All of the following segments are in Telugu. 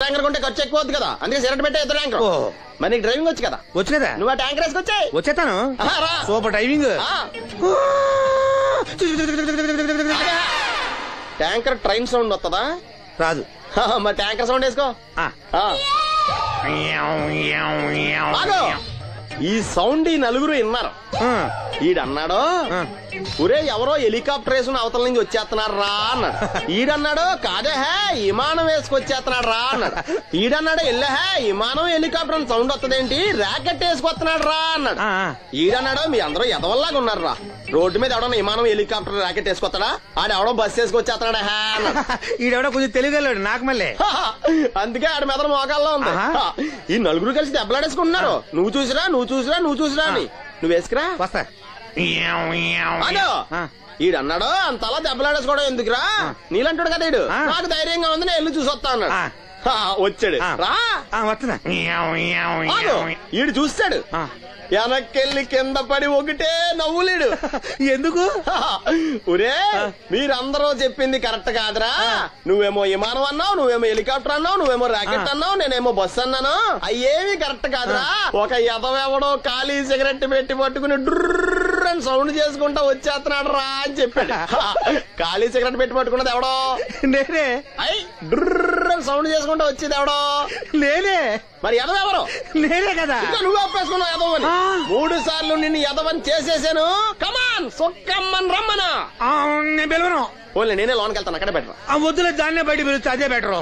ట్యాంకర్ కొంటే ఖర్చు ఎక్కువ అవుతుంది కదా, అందుకే సిగరెట్ పెట్టే ఇద్దరు ట్యాంకర్. మరి నీకు డ్రైవింగ్ వచ్చు కదా? వచ్చు కదా. నువ్వు ఆ ట్యాంకర్ వేసుకొచ్చాయి. వచ్చేస్తాను. Super driving. Tanker train sound వస్తుందా? రాదు. మరి ట్యాంకర్ సౌండ్ వేసుకో. ఈ సౌండ్ ఈ నలుగురు విన్నారు. ఈడన్నాడు, ఒరే ఎవరో హెలికాప్టర్ వేసుకుని అవతల నుంచి వచ్చేస్తున్నాడు రా అన్నాడు. ఈడన్నాడు, కాదే విమానం వేసుకొచ్చేస్తున్నాడు రా అన్నాడు. ఈడన్నాడు, ఎల్లహే విమానం హెలికాప్టర్ సౌండ్ వస్తుందేంటి, ర్యాకెట్ వేసుకొస్తున్నాడు రా అన్నాడు. ఈడన్నాడు, మీ అందరూ ఎదవల్లాగా ఉన్నారు రా, రోడ్డు మీద ఎవడన్నా విమానం హెలికాప్టర్ ర్యాకెట్ వేసుకొస్తాడా, ఆడెవడో బస్సు వేసుకొచ్చేస్తున్నాడు హే అన్నాడు. ఈడెవడో కొంచెం తెలియగలడు నాకు మళ్ళీ. అందుకే ఆడ మెదడు మోకాల్లో ఉంది. ఈ నలుగురు కలిసి దెబ్బలాడేసుకుంటున్నారు. నువ్వు చూసిరా అని. నువ్వు వేసుకురా. వస్తా. ఈడన్నాడు, అంతలా దెబ్బలాడేసుకోవడం ఎందుకురా, నీలంటాడు కదా ఈడు, నాకు ధైర్యంగా ఉంది, నేను వెళ్ళి చూసొస్తా అన్నాడు. వచ్చాడు రా. ఈడు చూస్తాడు, వెనక్కెళ్ళి కింద పడి ఒకటే నవ్వులేడు. ఎందుకు? ఒరే మీరందరూ చెప్పింది కరెక్ట్ కాదురా, నువ్వేమో విమానం అన్నావు, నువ్వేమో హెలికాప్టర్ అన్నావు, నువ్వేమో రాకెట్ అన్నావు, నేనేమో బస్సు అన్నాను, అయ్యేవి కరెక్ట్ కాదురా. ఒక ఎదవెవడో ఖాళీ సిగరెట్ పెట్టి పట్టుకుని డ్రర్ అని సౌండ్ చేసుకుంటా వచ్చేస్తున్నాడు రా అని చెప్పాడు. ఖాళీ సిగరెట్ పెట్టి పట్టుకున్నది ఎవడో? నేనే. అయ్యి డ్రర్ అని సౌండ్ చేసుకుంటా వచ్చేది ఎవడో? నేనే. మరి ఎదవెవరు? నేనే కదా. నువ్వు ఒప్పేసుకున్నావు ఎదవని. 3 సార్లు నిన్ను ఎదవని చేసేసాను. కమాన్ సొక్కమ్మని రమ్మనా. నేను పిలవను. ఓన్లీ నేనే లోనికి వెళ్తాను, అక్కడే బెటర్. వద్దులే, దాన్నే బయట పిలుస్తా, అదే బెటర్.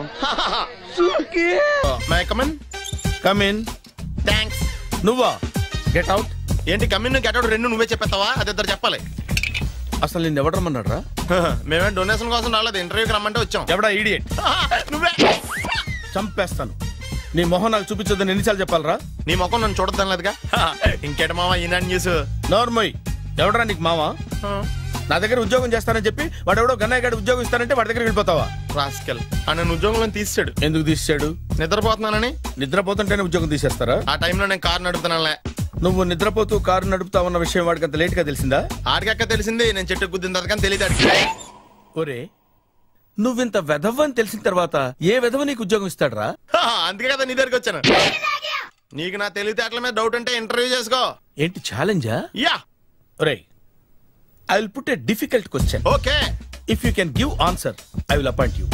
కమిన్. థ్యాంక్స్. నువ్వా? Get out. ఏంటి కమిన్ గెట్ అవుట్ రెండు నువ్వే చెప్పేస్తావా? అది ఇద్దరు చెప్పాలి. అసలు నేను ఎవరు రమ్మన్నాడు రా? మేమే డొనేషన్ కోసం రాలేదు, ఇంటర్వ్యూకి రమ్మంటే వచ్చాం. ఎవడా ఈడియట్? నువ్వే. చంపేస్తాను. నీ మొహం నాకు చూపించొద్దని ఎన్నిసార్లు చెప్పాలరా? నీ మొహం నన్ను చూడద్దాం లేదుగా. ఇంకేట మావా ఈనాడు న్యూస్. నోర్మోయ్, ఎవడరా నీకు మావా? నా దగ్గర ఉద్యోగం చేస్తానని చెప్పి వాడు ఎవడో గన్నయ్య గారి ఉద్యోగం ఇస్తానంటే వాడి దగ్గర వెళ్ళిపోతావా? రాస్కెల్, నన్ను ఉద్యోగంలో తీసాడు. ఎందుకు తీసాడు? నిద్రపోతున్నానని. నిద్రపోతుంటేనే ఉద్యోగం తీసేస్తారా? ఆ టైంలో నేను కారు నడుపుతున్నానులే. నువ్వు నిద్రపోతూ కారు నడుపుతా ఉన్న విషయం వాడికి అంత లేట్ గా తెలిసిందా? ఆడికక్క తెలిసింది, నేను చెట్టు గుద్దిన కానీ తెలియదు. ఒరే, నువ్వింత వెధవ అని తెలిసిన తర్వాత ఏ వెధవ నీకు ఉద్యోగం ఇస్తాడరా? అందుకే కదా నీ దగ్గరికి వచ్చాను. నీకు నా తెలివితేటల మీద డౌట్ అంటే ఇంటర్వ్యూ చేసుకో. ఏంటి ఛాలెంజా? యా. ఒరే, I will put a difficult question. Okay. If you can give answer I will appoint you.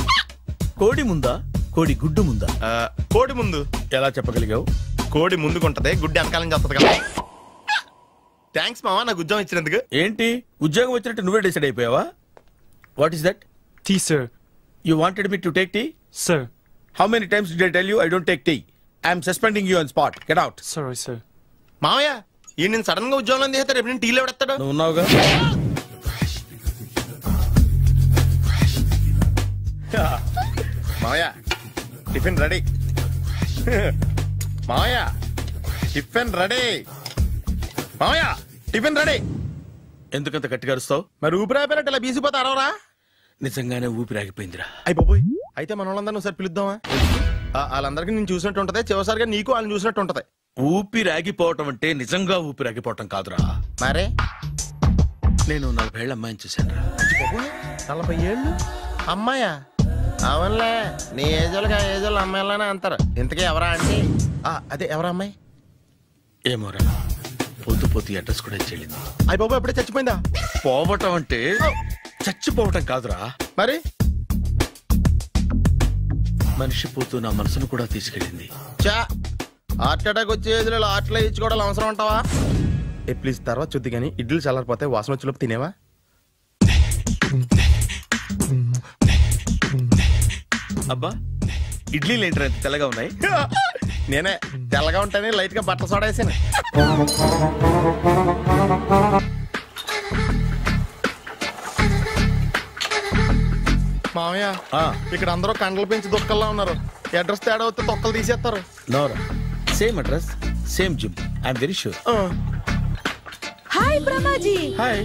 కోడి ముందా, కోడి గుడ్డు ముందా? కోడి ముందు. ఎలా చెప్పగలిగావు? కోడి ముందుకుంటది, గుడ్డి వెనకాల నుంచి వస్తుంది కదా. థ్యాంక్స్ మావా నాకు ఉద్యోగం ఇచ్చినందుకు. ఏంటి ఉద్యోగం వచ్చినట్టు నువ్వే డిసైడ్ అయిపోయావా? What is that? Tea, sir. You wanted me to take tea? Sir. How many times did I tell you I don't take tea? I am suspending you on spot. Get out. Sorry, sir. మావయ్య ఈ నేను సడన్ గా ఉద్యోగంలో తీస్తాడు, రేపు నేను టీలో పెడతాడు. నువ్వు ఉన్నావుగా. మావయ్య టిఫిన్ రెడీ. మావయ్య టిఫిన్ రెడీ. మావయ్య టిఫిన్ రెడీ. ఎందుకంత గట్టిగా అరుస్తావు? మరి ఊపిరాయిపోయినట్టు ఇలా బీసిపోతే అరవరా? నిజంగానే ఊపిరాగిపోయిందిరా. అయిపోయి అయితే మన వాళ్ళందరినీ ఒకసారి పిలుద్దామా? వాళ్ళందరికీ నేను చూసినట్టు ఉంటది, చివరిసారిగా నీకు వాళ్ళని చూసినట్టు ఉంటది. ఊపిరాగిపోవటం అంటే నిజంగా ఊపిరాగిపోవటం కాదురా. మరే నేను 40 ఏళ్ల అమ్మాయిని చూశాను రా. 40 ఏళ్ళు అమ్మాయా? అవునులే, నీ ఏజోళ్ళకి ఆ ఏజోళ్ళు అమ్మాయిలానే అంటారు. ఇంతకీ ఎవరా అంటే? అదే ఎవరా అమ్మాయి? ఏమోరా, పొద్దు పొద్దు అడ్రస్ కూడా చెల్లింది. అయిపోయి ఎప్పుడే చచ్చిపోయిందా? పోవటం అంటే చచ్చిపోవటం కాదురా. మరి మనిషి పోతూ నా మనసును కూడా తీసుకెళ్ళింది. చా, హార్ట్ అటాక్ వచ్చే ఏజ్లో హార్ట్లో ఇచ్చుకోవడం అవసరం ఉంటావా? ప్లీజ్ తర్వాత చూద్ది కానీ ఇడ్లీ చల్లారిపోతే వాసన వచ్చేలోపు తినేవా? అబ్బా, ఇడ్లీలు ఏంట్రా ఎంత తెల్లగా ఉన్నాయి? నేనే తెల్లగా ఉంటానే లైట్ గా బట్టలు సోడా వేసాను. మామయ్య ఇక్కడ అందరూ కండలు పెంచి దుక్కల్లా ఉన్నారు. అడ్రస్ తేడా వస్తే తొక్కలు తీసేస్తారు. నోరా, same address same gym. I'm very sure. Hi Brahmaji. Hi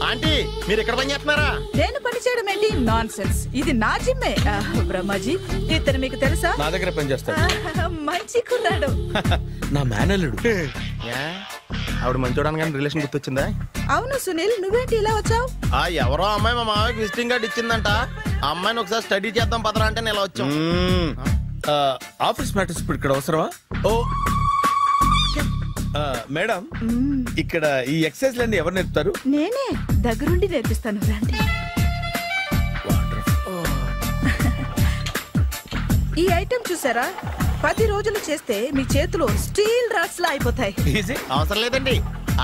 aunty, మీరు ఇక్కడ పని చేస్తున్నారా? నేను పని చేయడం ఏంటి? నాన్ సెన్స్, ఇది నా జిమ్మే. బ్రహ్మాజీ ఇతను మీకు తెలుసా? నా దగ్గర పని చేస్తాడు. మంచి కుర్రాడు. నా మేనల్లుడు. ఆవిడ మంచోడానికి కానీ రిలేషన్ గుర్తొచ్చిందా? అవును సునీల్, నువ్వేంటి ఇలా వచ్చావు? ఎవరో అమ్మాయి మా మామయ్యకి విజిటింగ్ కార్డు ఇచ్చిందంట. ఆ అమ్మాయిని ఒకసారి స్టడీ చేద్దాం పదరా అంటే నేను ఇలా వచ్చాం. ఆఫీస్ మ్యాటర్స్ ఇప్పుడు ఇక్కడ అవసరమా? ఓ మేడం, ఇక్కడ ఈ ఎక్సర్సైజ్ లన్నీ ఎవరు నేర్పుతారు? నేనే దగ్గరుండి నేర్పిస్తాను, రండి. ఈ ఐటెం చూసారా, 10 రోజులు చేస్తే మీ చేతులు స్టీల్ రాట్స్ లా అయిపోతాయి. అవసరం లేదండి,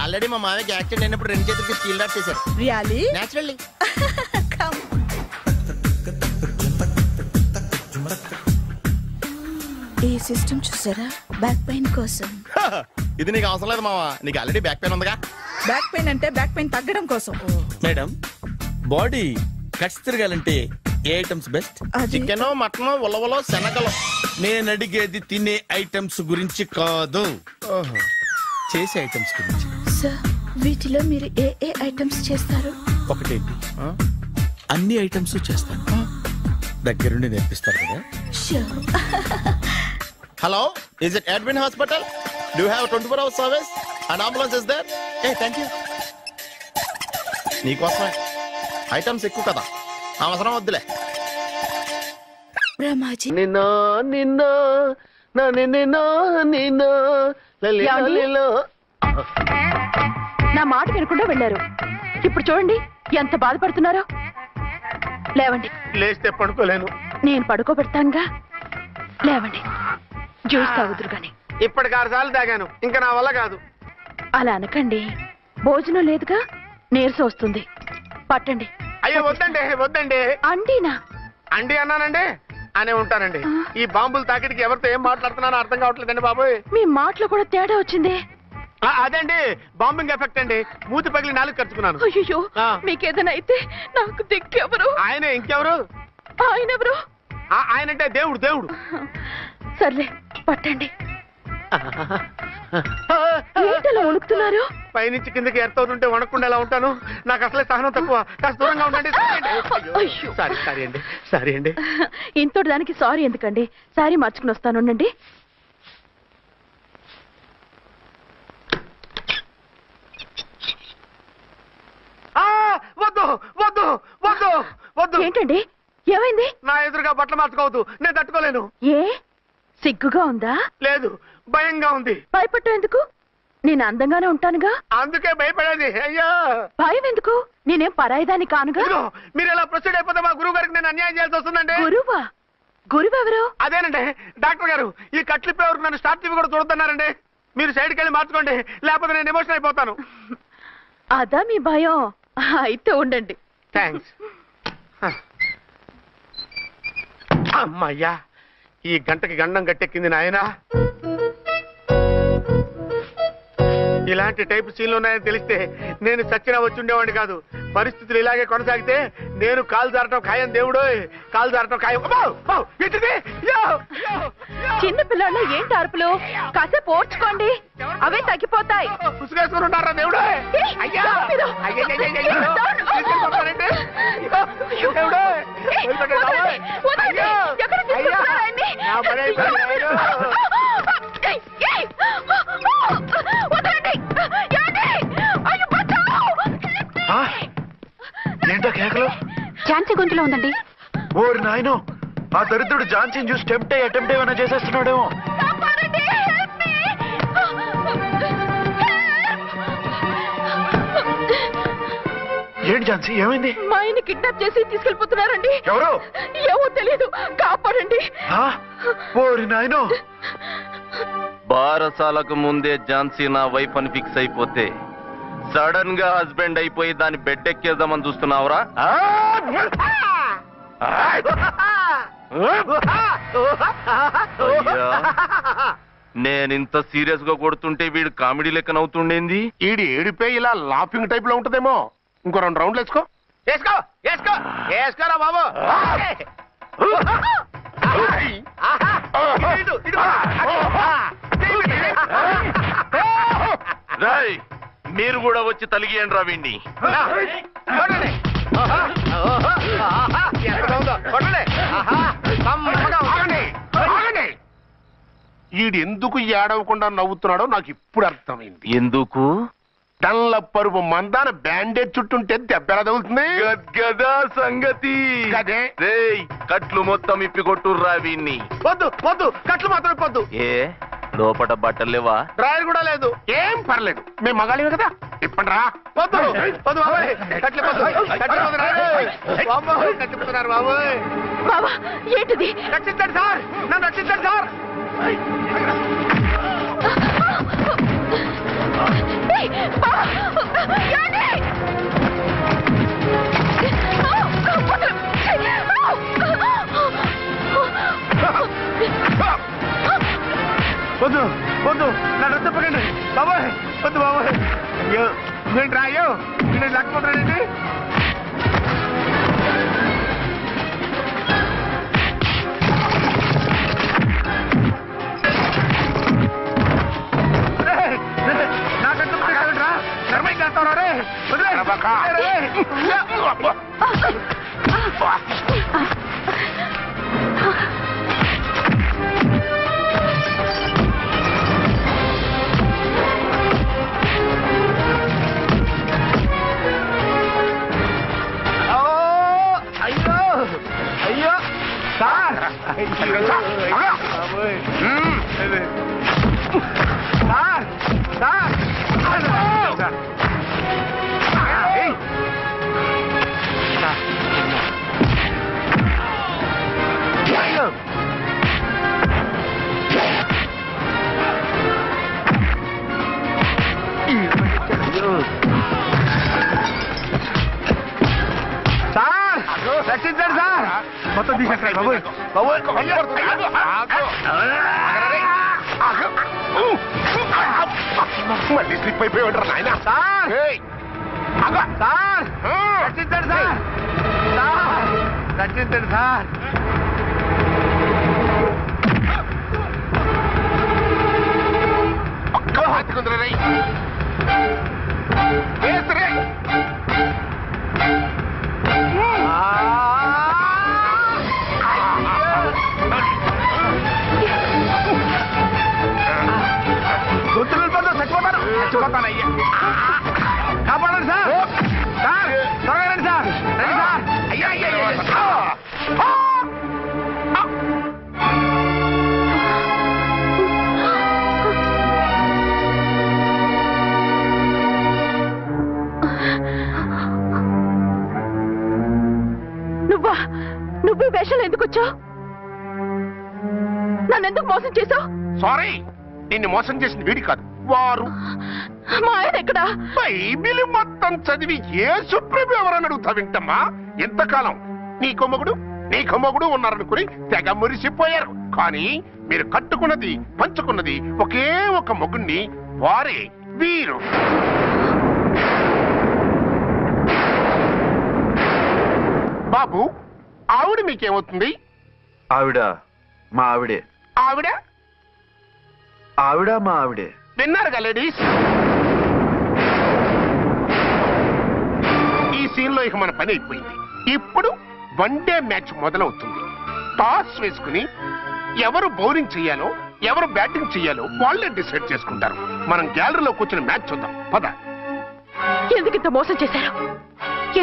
ఆల్రెడీ మా మామయ్యకి యాక్సిడెంట్ అయినప్పుడు 2 చేతులకి స్టీల్ డాట్ చేశారు. రియల్లీ? నేచురల్లీ. కమ్. ఈ సిస్టమ్ చూసారా, బ్యాక్ పెయిన్ కోసం. ఇది నీకు అవసరం లేదు మావా, నీకు ఆల్రెడీ బ్యాక్ పెయిన్ ఉందిగా. బ్యాక్ పెయిన్ అంటే బ్యాక్ పెయిన్ తగ్గడం కోసం. మేడం, బాడీ కట్స్ తిరగాలంటే ఏ ఐటమ్స్ బెస్ట్? చికెన్, మటన్, ఉలవలో, శనగలు. నేను అడిగేది తినే ఐటమ్స్ గురించి కాదు, చేసే ఐటమ్స్ గురించి. సార్, వీటిలో మీరు ఏ ఏ ఐటమ్స్ చేస్తారు? ఒకటేంటి, అన్ని ఐటమ్స్ చేస్తాను. దగ్గరుండి నేర్పిస్తారు కదా. Hello, is it admin hospital? Do you have 24 hours service and ambulance is there? Thank you. నీకోసమే ఐటమ్స్ ఎక్కువ కదా, అవసరం వద్దులే. బ్రహ్మాజీ, నా మాట వినకుండా వెళ్ళారు. ఇప్పుడు చూడండి ఎంత బాధపడుతున్నారో. లేవండి. లేస్తే పడుకోలేను. నేను పడుకోబెడతానుగా. లేవండి, జ్యూస్ తాగుదురు గాని. ఇప్పటికి 6 సార్లు తాగాను, ఇంకా నా వల్ల కాదు. అలా అనకండి, భోజనం లేదుగా, నీరసం వస్తుంది. పట్టండి. అయ్యో వద్దండి, వద్దండి. అండినా? అండి అన్నానండి అనే ఉంటానండి. ఈ బాంబులు తాకిడికి ఎవరితో ఏం మాట్లాడుతున్నానో అర్థం కావట్లేదండి బాబోయ్. మీ మాటలో కూడా తేడా వచ్చింది. అదండి బాంబింగ్ ఎఫెక్ట్ అండి. మూతి పగిలి 4 ఖర్చుకున్నాను. అయ్యో, మీకేదైనా అయితే నాకు దిక్కెవరు? ఆయన ఇంకెవరు? ఆయన ఎవరు? ఆయనంటే దేవుడు. దేవుడు. సర్లే, పట్టండి. ఏంటలా వణుకుతున్నారు? పైనుంచి కిందకి ఎర్తవుతుంటే వణకుండా ఎలా ఉంటాను? నాకు అసలే సహనం తక్కువ. కాస్త దూరంగా ఉండండి. సారీ అండి. ఇంతటి దానికి సారీ ఎందుకండి? సారీ మార్చుకుని వస్తానుండండి. వద్దు వద్దు వద్దు వద్దు. ఏంటండి, ఏమైంది? నా ఎదురుగా బట్టలు మార్చుకోవద్దు, నేను తట్టుకోలేను. ఏ, సిగ్గుగా ఉందా? లేదు, భయంగా ఉంది. భయపట్టు ఎందుకు? నేను అందంగానే ఉంటానుగా. అందుకే భయపడేది. అయ్యా, భయం ఎందుకు? నేనేం పరాయిదాన్ని కానుగా. మీరు ఎలా ప్రొసీడ్ అయిపోతే మా గురువు గారికి నేను అన్యాయం చేయాల్సి వస్తుందండి. గురువా? గురువెవరు? అదేనండి డాక్టర్ గారు. ఈ కట్లిప్పే వరకు నన్ను స్టార్ట్ టీవీ కూడా చూడొద్దన్నారండి. మీరు సైడ్కి వెళ్ళి మార్చుకోండి, లేకపోతే నేను ఎమోషన్ అయిపోతాను. అదా మీ భయం? అయితే ఉండండి. థ్యాంక్స్. అమ్మయ్యా, ఈ గంటకి గండం గట్టెక్కింది నాయనా. ఇలాంటి టైప్ సీన్లు ఉన్నాయని తెలిస్తే నేను సచ్చినా వచ్చి ఉండేవాడిని కాదు. పరిస్థితులు ఇలాగే కొనసాగితే నేను కాలు జారటం ఖాయం. దేవుడు, కాలు జారటం ఖాయం. చిన్న పిల్లలు ఏంటి అరుపులు? కాసేపు ఓర్చుకోండి, అవే తగ్గిపోతాయి. పుసుకేసుకుని ఉంటారా దేవుడు? ఏంటో కేకలు? ఝాన్సీ గొంతులో ఉందండి. ఓరి నాయనో, ఆ దరిద్రుడు ఝాన్సీని చూసి అటెంప్ట్ ఏమైనా చేసేస్తున్నాడేమో. ఏంటి ఝాన్సీ, ఏమైంది? మా ఆయన కిడ్నాప్ చేసి తీసుకెళ్లిపోతున్నారండి. ఎవరు? ఏమో తెలియదు, కాపాడండి. ఓరి నాయనో. బారసాలకు ముందే ఝాన్సీ నా వైఫ్ అని ఫిక్స్ అయిపోతే సడన్ గా హస్బెండ్ అయిపోయి దాన్ని బెడ్ ఎక్కేద్దామని చూస్తున్నావురా? నేనింత సీరియస్ గా కొడుతుంటే వీడు కామెడీ లెక్క నవ్వుతుండేంది? ఈడి ఏడిపే ఇలా లాఫింగ్ టైప్ లో ఉంటదేమో. ఇంకో 2 రౌండ్లు వేసుకోరా బాబు. రాయ్, మీరు కూడా వచ్చి తలిగియండి రా వీణ్ణి. ఈడు ఎందుకు ఏడవకుండా నవ్వుతున్నాడో నాకు ఇప్పుడు అర్థమైంది. ఎందుకు? టన్ల పరుపు మందాన బ్యాండేజ్ చుట్టుంటే దెబ్బ ఎలా తగులుతుంది గద్గదా సంగతి అదే రేయ్ కట్లు మొత్తం ఇప్పి కొట్టుర్రా వీన్ని. వద్దు వద్దు కట్లు మాత్రం పొద్దు ఏ లోపట బట్టలు లేవా? డ్రాయర్ కూడా లేదు. ఏం పర్లేదు మేము మగాళివే కదా ఇప్పండి రా. వద్దు వద్దు బాబాయ్ కట్లు పొద్దు కట్లు బాబాయ్ కట్టిపోతున్నారు బాబాయ్. బావా ఏంటిది? రక్షించండి సార్ నన్ను రక్షించండి సార్. ఏయ్, బావా, ఏంటి? వద్దు వద్దు నన్ను చెప్పకండి బాబాయ్. వద్దు బాబాయ్. అయ్యో ఏంటి రా అయ్యో నేను లేకపోతానండి. రక్షించండి సార్. మొత్తం తీసేస్తాయి బాబు మళ్ళీ స్లిప్ అయిపోయి ఉంటారు నాయన. సార్ సార్ రక్షించండి సార్. రక్షించండి సార్. ఒక్క హాతికుందరే చచ్చిపోతానయ్యా. కాపాడండి సార్. సార్ త్వరగా రండి సార్. రండి సార్. అయ్యా అయ్యా నువ్వు వేషాలు ఎందుకు వచ్చావు? నన్నెందుకు మోసం చేశావు? సారీ నిన్ను మోసం చేసిన వీడి కాదు వారు. మా ఆయన ఎక్కడా? బైబిల్ మొత్తం చదివి ఏ సుప్రీం ఎవరని అడుగుతా వింటమ్మా. ఎంతకాలం నీకో మొగుడు ఉన్నారనుకుని తెగ మురిసిపోయారు. కానీ మీరు కట్టుకున్నది పంచుకున్నది ఒకే ఒక మొగుణ్ణి. వారే వీరు. బాబు ఆవిడ మీకేమవుతుంది? ఆవిడ మా ఆవిడే. ఆవిడ ఆవిడ మా ఆవిడే. విన్నారుగా లేడీస్. ఈ సీన్ లో ఇక మన పని అయిపోయింది. ఇప్పుడు వన్ డే మ్యాచ్ మొదలవుతుంది. టాస్ వేసుకుని ఎవరు బౌలింగ్ చెయ్యాలో ఎవరు బ్యాటింగ్ చెయ్యాలో వాళ్ళే డిసైడ్ చేసుకుంటారు. మనం గ్యాలరీలో కూర్చుని మ్యాచ్ చూద్దాం పద. ఎందుకింత మోసం చేశారు?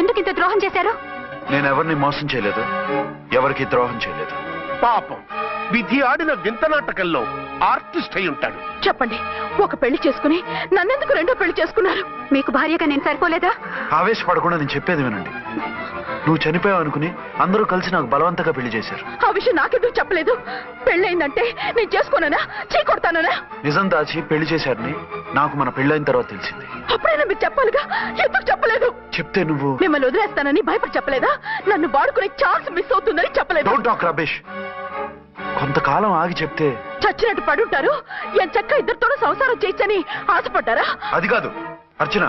ఎందుకింత ద్రోహం చేశారు? నేను ఎవరిని మోసం చేయలేదు, ఎవరికి ద్రోహం చేయలేదు. పాపం విధి ఆడిన వింత నాటకంలో ఆర్టిస్ట్ అయి ఉంటాడు. చెప్పండి, ఒక పెళ్లి చేసుకుని నన్నెందుకు రెండో పెళ్లి చేసుకున్నారు? మీకు భార్యగా నేను సరిపోలేదా? ఆవేశపడకుండా నేను చెప్పేది వినండి. నువ్వు చనిపోయావు అనుకుని అందరూ కలిసి నాకు బలవంతంగా పెళ్లి చేశారు. ఆ విషయం నాకెందుకు చెప్పలేదు? పెళ్ళయిందంటే నేను చేసుకోనన్నా చీకొడతానన్నా? నిజం దాచి పెళ్లి చేశారని నాకు మన పెళ్ళైన తర్వాత తెలిసింది. అప్పుడైనా మీరు చెప్పాలిగా, ఎందుకు చెప్పలేదు? చెప్తే నువ్వు మిమ్మల్ని వదిలేస్తానని భయపడి చెప్పలేదా? నన్ను వాడుకునే ఛాన్స్ మిస్ అవుతుందని చెప్పలేదు? Don't talk Ramesh. కొంతకాలం ఆగి చెప్తే చచ్చినట్టు పడుంటారు. ఎంచక్క ఇద్దరితోనూ సంసారం చేయొచ్చని ఆశపడ్డారా? అది కాదు అర్చన,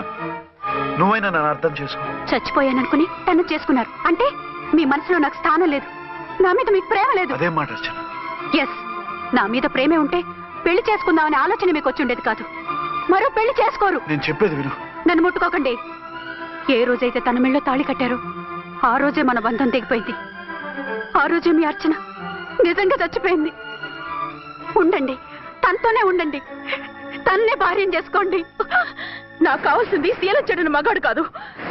నువ్వైనా నన్ను అర్థం చేసుకో. చచ్చిపోయాననుకుని తను చేసుకున్నారు అంటే మీ మనసులో నాకు స్థానం లేదు, నా మీద మీకు ప్రేమ లేదు. అదేం మాట అర్చన? ఎస్, నా మీద ప్రేమే ఉంటే పెళ్లి చేసుకుందామనే ఆలోచన మీకు వచ్చి ఉండేది కాదు. మరో పెళ్లి చేసుకోరు. నేను చెప్పేది విను. నన్ను ముట్టుకోకండి. ఏ రోజైతే తన మెళ్ళో తాళి కట్టారో ఆ రోజే మన బంధం తెగిపోయింది. ఆ రోజే మీ అర్చన నిజంగా చచ్చిపోయింది. ఉండండి, తనతోనే ఉండండి, తన్నే భార్యం చేసుకోండి. నాకు కావాల్సింది శీల చెడిన మగాడు కాదు,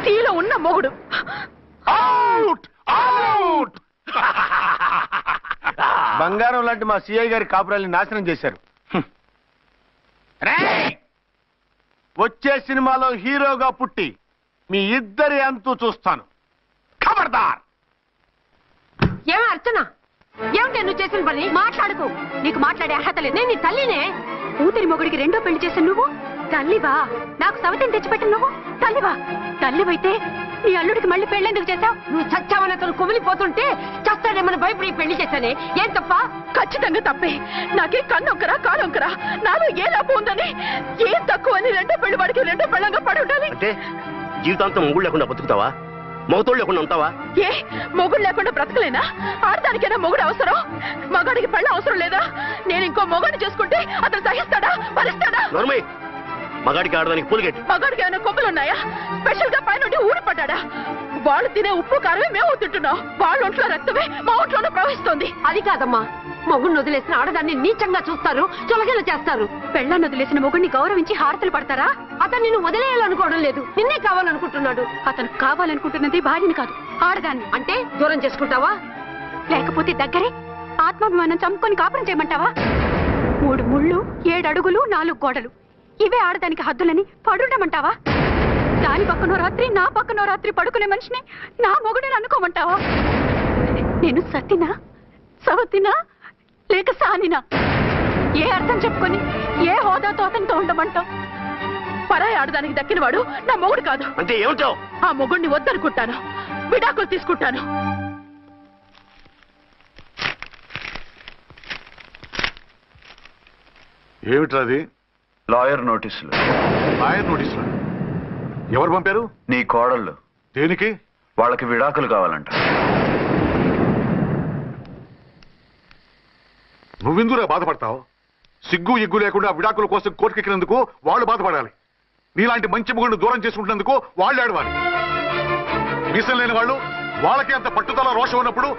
శీల ఉన్న మొగుడు. Out out. బంగారం లాంటి మా సిఐ గారి కాపురాల్ని నాశనం చేశారు. వచ్చే సినిమాలో హీరోగా పుట్టి మీ ఇద్దరి అంతు చూస్తాను. ఖబర్దార్. ఏమో అర్చన, ఏమిటి నువ్వు చేసిన పని? మాట్లాడుకో, నీకు మాట్లాడే అర్హత లేదు. నేను నీ తల్లినే. కూతురి మొగుడికి రెండో పెళ్లి చేశాను నువ్వు తల్లివా? నాకు సవతిని తెచ్చిపెట్టిన నువ్వు తల్లివా? తల్లివైతే నీ అల్లుడికి మళ్ళీ పెళ్ళెందుకు చేశావు? నువ్వు చచ్చావని అతను కుమిలిపోతుంటే చస్తాడేమని భయపడి పెళ్లి చేశానే. ఏం తప్ప? ఖచ్చితంగా తప్పే. నాకే కన్నొక్కరా కానొక్కరా, నాలో ఏ లాభం ఉందని, ఏం తక్కువ అని రెండో పెళ్లి వాడికి రెండో పెళ్ళంగా పడి ఉండాలి. అంటే జీవితాంతం మొగుడు లేకుండా బతుకుతావా? మొగతోడు లేకుండా ఉంటావా? ఏ మొగుడు లేకుండా బ్రతకలేనా? ఆడదానికైనా మొగుడు అవసరం, మగాడికి పెళ్ళ అవసరం లేదా? నేను ఇంకో మొగాడిని చేసుకుంటే అతను సహిస్తాడా, భరిస్తాడా? మగాడికి ఆడడానికి పూలిగెట్టు. మగాడికి ఏమైనా కొమ్మలున్నాయా? స్పెషల్ గా పైనుండి ఊరి పడ్డాడా? వాళ్ళు తినే ఉప్పు కారమే మేము తింటున్నాం. వాళ్ళ ఒంట్లో రక్తమే మా ఒంట్లోనే ప్రవహిస్తోంది. అది కాదమ్మా, మొగుడిని వదిలేసిన ఆడదాన్ని నీచంగా చూస్తారు, చులకన చేస్తారు. పెళ్ళాన్ని వదిలేసిన మొగుడిని గౌరవించి హారతలు పడతారా? అతను నిన్ను వదిలేయాలనుకోవడం లేదు, నిన్నే కావాలనుకుంటున్నాడు. అతను కావాలనుకుంటున్నది భార్యని కాదు, ఆడదాన్ని. అంటే దూరం చేసుకుంటావా? లేకపోతే దగ్గరే ఆత్మాభిమానం చంపుకొని కాపురం చేయమంటావా? 3 ముళ్ళు 7 అడుగులు 4 గోడలు, ఇవే ఆడదానికి హద్దులని పడుండమంటావా? దాని పక్కనో రాత్రి నా పక్కనో రాత్రి పడుకునే మనిషిని నా మొగుడిని అనుకోమంటావా? నేను సతినా, సవతినా, లేక సానినా? ఏ అర్థం చెప్పుకొని ఏ హోదాతో అతనితో ఉండమంటావు? పరాయి ఆడదానికి దక్కినవాడు నా మొగుడు కాదు. అంటే ఏమంటావు? ఆ మొగుడిని వద్దనుకుంటాను, విడాకులు తీసుకుంటాను. ఏమిట్రాది? లాయర్ నోటీసులు. లాయర్ నోటీసులు ఎవరు పంపారు? నీ కోడళ్ళు. దేనికి? వాళ్ళకి విడాకులు కావాలంట. నువ్వెందుకురా బాధపడతావు? సిగ్గు ఎగ్గు లేకుండా విడాకుల కోసం కోర్టుకెక్కినందుకు వాళ్ళు బాధపడాలి. నీలాంటి మంచి మొగుడిని దూరం చేసుకుంటున్నందుకు వాళ్ళు ఏడవాలి. మీసం లేని వాళ్ళు వాళ్ళకి అంత పట్టుదల రోషం ఉన్నప్పుడు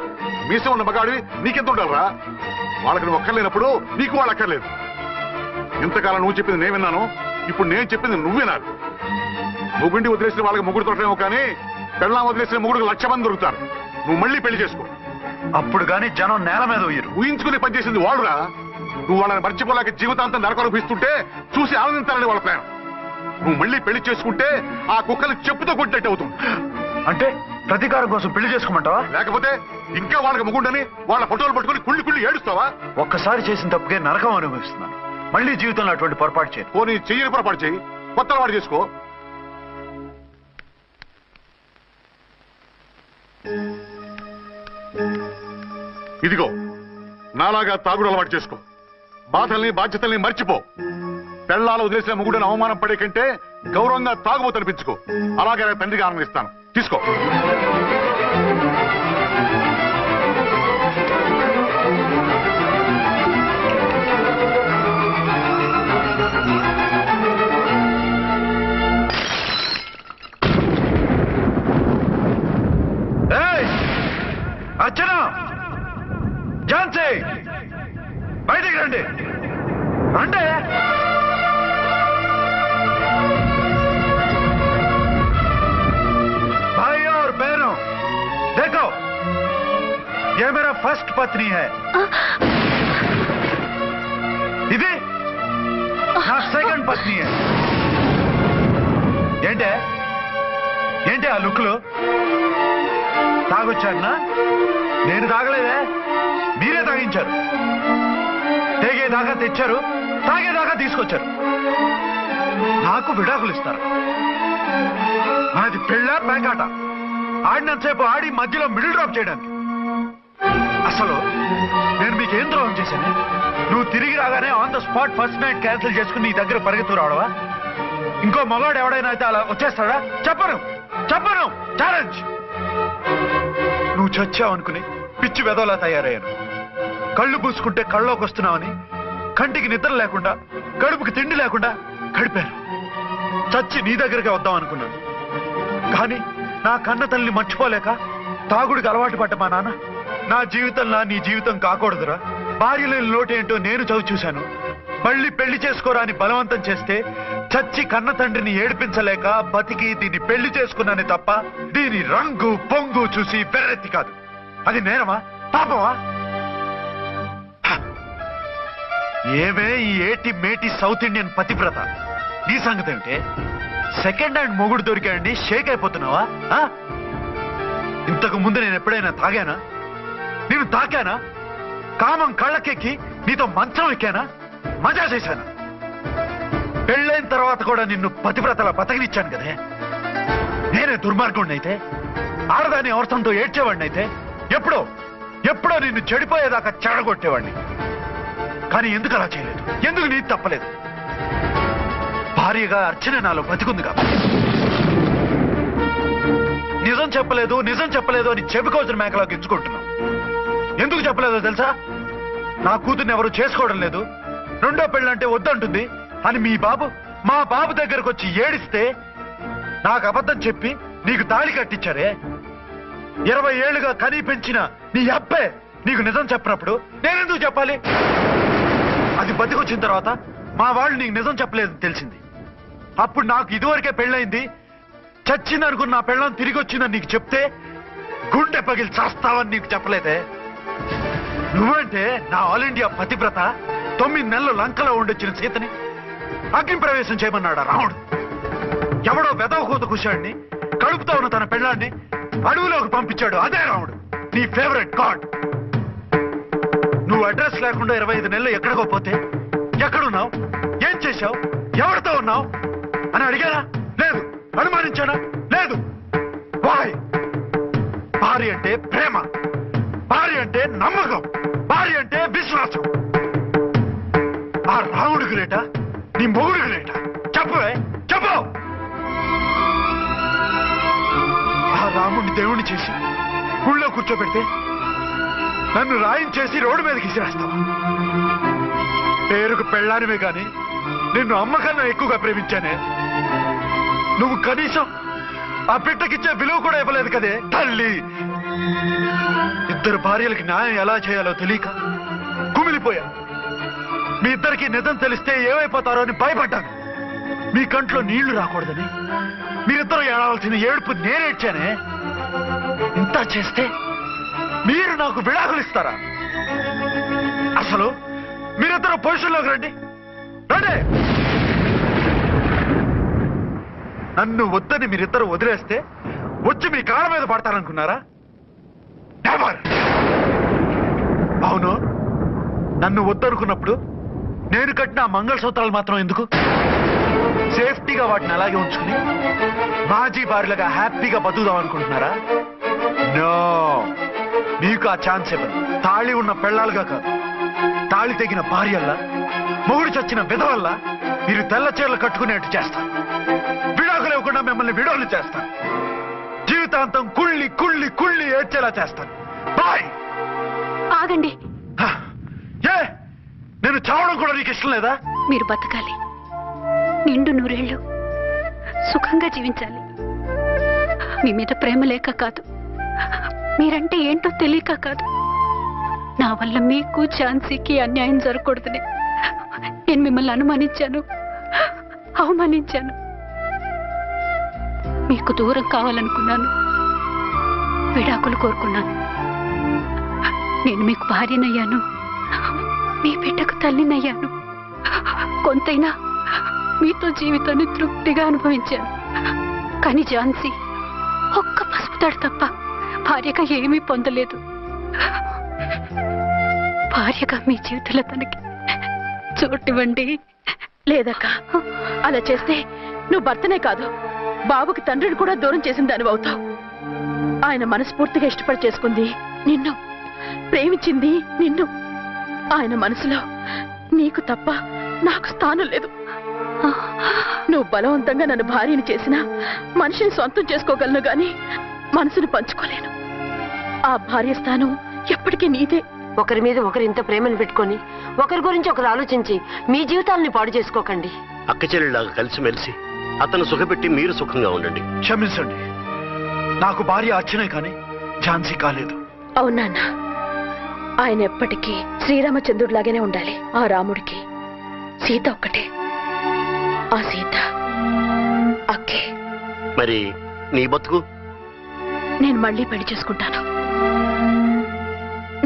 మీసం ఉన్న మగాడివి నీకెంత ఉండాలరా? వాళ్ళకి నువ్వు ఒక్కర్లేనప్పుడు నీకు వాళ్ళు అక్కర్లేదు. ఇంతకాలం నువ్వు చెప్పింది నేను విన్నాను, ఇప్పుడు నేను చెప్పింది నువ్వు వినాలి. మొగుడిని వదిలేసిన వాళ్ళకి మొగుడు దొరకలేమో కానీ పెళ్ళాం వదిలేసిన మొగుడికి 1,00,000 మంది దొరుకుతారు. నువ్వు మళ్ళీ పెళ్లి చేసుకో. అప్పుడు గాని జనం నేల మీద ఉయ్యరు. ఊహించుకుని పనిచేసింది వాళ్ళురా. నువ్వు వాళ్ళని మర్చిపోలేక జీవితాంతం నరక అనుభవిస్తుంటే చూసి ఆనందించాలని వాళ్ళ ప్లాన్. నువ్వు మళ్ళీ పెళ్లి చేసుకుంటే ఆ కుక్కలు చెప్పుతో కొట్టినట్టు అవుతుంది. అంటే ప్రతీకారం కోసం పెళ్లి చేసుకోమంటావా? లేకపోతే ఇంకా వాళ్ళకి మొగుండని వాళ్ళ ఫోటోలు పట్టుకుని కుళ్ళి ఏడుస్తావా? ఒక్కసారి చేసిన తప్పుకే నరకం అనుభవిస్తున్నాను. మళ్ళీ జీవితంలో అటువంటి పొరపాటు చేయను. పోనీ చెయ్యని పొరపాటు చెయ్యి, కొత్త వాడు చేసుకో. ఇదిగో నాలాగా తాగుడు అలవాటు చేసుకో. బాధల్ని బాధ్యతల్ని మర్చిపో. పెళ్ళాలు వదిలేసిన మొగుడని అవమానం పడే కంటే గౌరవంగా తాగుబోతు అనిపించుకో. అలాగే తండ్రిగా ఆనందిస్తాను. తీసుకో. అర్చన, ఝాన్సీ, బయటికి రండి. రండి. भाई और बहनों, देखो, ये मेरा फर्स्ट पत्नी है. ఇది నా సెకండ్ పత్ని. ఏంటి ఆ లుక్లు? తాగొచ్చానా? నేను తాగలేదే, మీరే తాగించారు. తేగేదాకా తెచ్చారు, తాగేదాకా తీసుకొచ్చారు. నాకు విడాకులు ఇస్తారు. అది పెళ్ళ పేకాట. ఆడినంతసేపు ఆడి మధ్యలో మిడిల్ డ్రాప్ చేయడానికి. అసలు నేను మీకేం ద్రోహం చేశాను? నువ్వు తిరిగి రాగానే on the spot first night cancel చేసుకుని నీ దగ్గర పరిగెత్తు రావడవా? ఇంకో మగాడు ఎవడైనా అయితే అలా వచ్చేస్తాడా? చెప్పను. ఛాలెంజ్. నువ్వు చచ్చావనుకుని పిచ్చి వెదవలా తయారయ్యాను. కళ్ళు పూసుకుంటే కళ్ళలోకి వస్తున్నావని కంటికి నిద్ర లేకుండా కడుపుకి తిండి లేకుండా గడిపాను. చచ్చి నీ దగ్గరికి వద్దాం అనుకున్నాను. కానీ నా కన్న తల్లిని మర్చిపోలేక తాగుడికి అలవాటు పడ్డ మా నాన్న నా జీవితంలా నీ జీవితం కాకూడదురా, భార్య లేని లోటేంటో నేను చవి చూశాను. మళ్ళీ పెళ్లి చేసుకోరా అని బలవంతం చేస్తే చచ్చి కన్న తండ్రిని ఏడిపించలేక బతికి దీన్ని పెళ్లి చేసుకున్నానే తప్ప దీని రంగు పొంగు చూసి వెర్రెత్తి కాదు. అది నేరమా, పాపమా? ఏవే ఈ ఏటి మేటి సౌత్ ఇండియన్ పతివ్రత, నీ సంగతి ఏమిటే? సెకండ్ హ్యాండ్ మొగుడు దొరికాయండి షేక్ అయిపోతున్నావా? ఇంతకు ముందు నేను ఎప్పుడైనా తాగానా? నేను తాకానా? కామం కళ్ళకెక్కి నీతో మంచం ఎక్కానా? మజా చేశానా? పెళ్ళైన తర్వాత కూడా నిన్ను పతివ్రతలా బతకనిచ్చాను కదే. నేనే దుర్మార్గుడిని అయితే, ఆడదాని అవసరంతో ఏడ్చేవాడిని అయితే, ఎప్పుడో నిన్ను చెడిపోయేదాకా చెడగొట్టేవాడిని. కానీ ఎందుకు అలా చేయలేదు? ఎందుకు నీది తప్పలేదు? భార్యగా అర్చన నాలో బతికుంది కాబట్టి. నిజం చెప్పలేదు అని చెప్పుకోవచ్చిన మేకలా గిచ్చుకుంటున్నావు. ఎందుకు చెప్పలేదో తెలుసా? నా కూతుర్ని ఎవరు చేసుకోవడం లేదు, రెండో పెళ్ళంటే వద్దంటుంది అని మా బాబు దగ్గరకు వచ్చి ఏడిస్తే నాకు అబద్ధం చెప్పి నీకు తాళి కట్టించారే. 20 ఏళ్లుగా కనీ పెంచిన నీ అబ్బే నీకు నిజం చెప్పినప్పుడు నేనెందుకు చెప్పాలి? అది బతికొచ్చిన తర్వాత మా వాళ్ళు నీకు నిజం చెప్పలేదని తెలిసింది. అప్పుడు నాకు ఇదివరకే పెళ్ళయింది, చచ్చిందనుకున్న నా పెళ్ళం తిరిగి వచ్చిందని నీకు చెప్తే గుండె పగిలి చేస్తావని నీకు చెప్పలేదే. నువ్వంటే నా ఆల్ ఇండియా పతివ్రత 9 నెలలు లంకలో ఉండొచ్చిన సీతని అగ్ని ప్రవేశం చేయమన్నాడా రాముడు? ఎవడో వెదవ కూత కుశాడిని కడుపుతో ఉన్న తన పెళ్ళాన్ని అడవిలోకి పంపించాడు అదే రాముడు, నీ ఫేవరెట్ గాడ్. నువ్వు అడ్రస్ లేకుండా 25 నెలలు ఎక్కడికో పోతే ఎక్కడున్నావు, ఏం చేశావు, ఎవరితో ఉన్నావు అని అడిగానా? లేదు. అనుమానించానా? లేదు. వాయ్? భార్య అంటే ప్రేమ, భార్య అంటే నమ్మకం, భార్య అంటే విశ్వాసం. ఆ రాముడికి లేట, నీ మొగుడికి లేట? చెప్పు. ఆ రాముడిని దేవుణ్ణి చేసి గుళ్ళో కూర్చోబెడితే నన్ను రాయించేసి రోడ్డు మీదకి విసిరేస్తావా? పేరుకు పెళ్ళానివే గాని నిన్ను అమ్మకన్నా ఎక్కువగా ప్రేమించానే. నువ్వు కనీసం ఆ బిడ్డకిచ్చే విలువ కూడా ఇవ్వలేదు కదే తల్లి. 2 భార్యలకి న్యాయం ఎలా చేయాలో తెలియక కుమిలిపోయా. మీ ఇద్దరికి నిజం తెలిస్తే ఏమైపోతారో అని భయపడ్డాను. మీ కంట్లో నీళ్లు రాకూడదని మీరిద్దరూ ఏడవలసిన ఏడుపు నేనేడ్చానే. ఇంత చేస్తే మీరు నాకు విడాకులు ఇస్తారా? అసలు మీరిద్దరూ పొజిషన్లోకి రండి. నన్ను వద్దని మీరిద్దరు వదిలేస్తే వచ్చి మీ కాళ్ళ మీద పడతారనుకున్నారా? నెవర్. అవును, నన్ను వద్దనుకున్నప్పుడు నేను కట్టిన మంగళసూత్రాలు మాత్రం ఎందుకు? సేఫ్టీగా వాటిని అలాగే ఉంచుకుని మాజీ భార్యలుగా హ్యాపీగా బతుకుదాం అనుకుంటున్నారా? నో, మీకు ఆ ఛాన్స్ ఇవ్వను. తాళి ఉన్న పెళ్ళాలుగా కాదు, తాళి తెగిన భార్యల్లా, మొగుడు చచ్చిన విధవల్లా మీరు తెల్ల చీరలు కట్టుకునేట్టు చేస్తాను. విడాకులు ఇవ్వకుండా మిమ్మల్ని విడోలు చేస్తాను. జీవితాంతం కుళ్ళి కుళ్ళి కుళ్ళి ఏడ్చేలా చేస్తాను. బాయ్. ఆగండి. ఏ, నేను చావడం కూడా నీకు ఇష్టం లేదా? మీరు బతకాలి, నిండు 100 ఏళ్ళు సుఖంగా జీవించాలి. మీ మీద ప్రేమ లేక కాదు, మీరంటే ఏంటో తెలియక కాదు. నా వల్ల మీకు ఝాన్సీకి అన్యాయం జరగకూడదని నేను మిమ్మల్ని అనుమానించాను, అవమానించాను. మీకు దూరం కావాలనుకున్నాను, విడాకులు కోరుకున్నాను. నేను మీకు భార్యనయ్యాను, మీ బిడ్డకు తల్లినయ్యాను. కొంతైనా మీతో జీవితాన్ని తృప్తిగా అనుభవించాను. కానీ ఝాన్సీ ఒక్క పసుపుతాడు తప్ప భార్యగా ఏమీ పొందలేదు. భార్యగా మీ జీవితంలో తనకి చోటివ్వండి. లేదక్క, అలా చేస్తే నువ్వు భర్తనే కాదు, బాబుకి తండ్రిని కూడా దూరం చేసిన దానివి అవుతావు. ఆయన మనస్ఫూర్తిగా ఇష్టపడి చేసుకుంది నిన్ను, ప్రేమించింది నిన్ను. ఆయన మనసులో నీకు తప్ప నాకు స్థానం లేదు. నువ్వు బలవంతంగా నన్ను భార్యని చేసినా మనిషిని సొంతం చేసుకోగలను గాని మనసుని పంచుకోలేను. ఆ భార్య స్థానం ఎప్పటికీ నీదే. ఒకరి మీద ఒకరు ఇంత ప్రేమను పెట్టుకొని ఒకరి గురించి ఒకరు ఆలోచించి మీ జీవితాలని పాడు చేసుకోకండి. అక్క చెల్లెళ్ళలాగా కలిసిమెలిసి అతను సుఖపెట్టి మీరు సుఖంగా ఉండండి. క్షమించండి, నాకు భార్య అర్చనే కానీ ఝాన్సీ కాలేదు. అవునా? ఆయన ఎప్పటికీ శ్రీరామచంద్రుడిలాగానే ఉండాలి. ఆ రాముడికి సీత ఒక్కటే. ఆ సీత అక్కే. మరి నీ బతుకు? నేను మళ్ళీ పెళ్లి చేసుకుంటాను.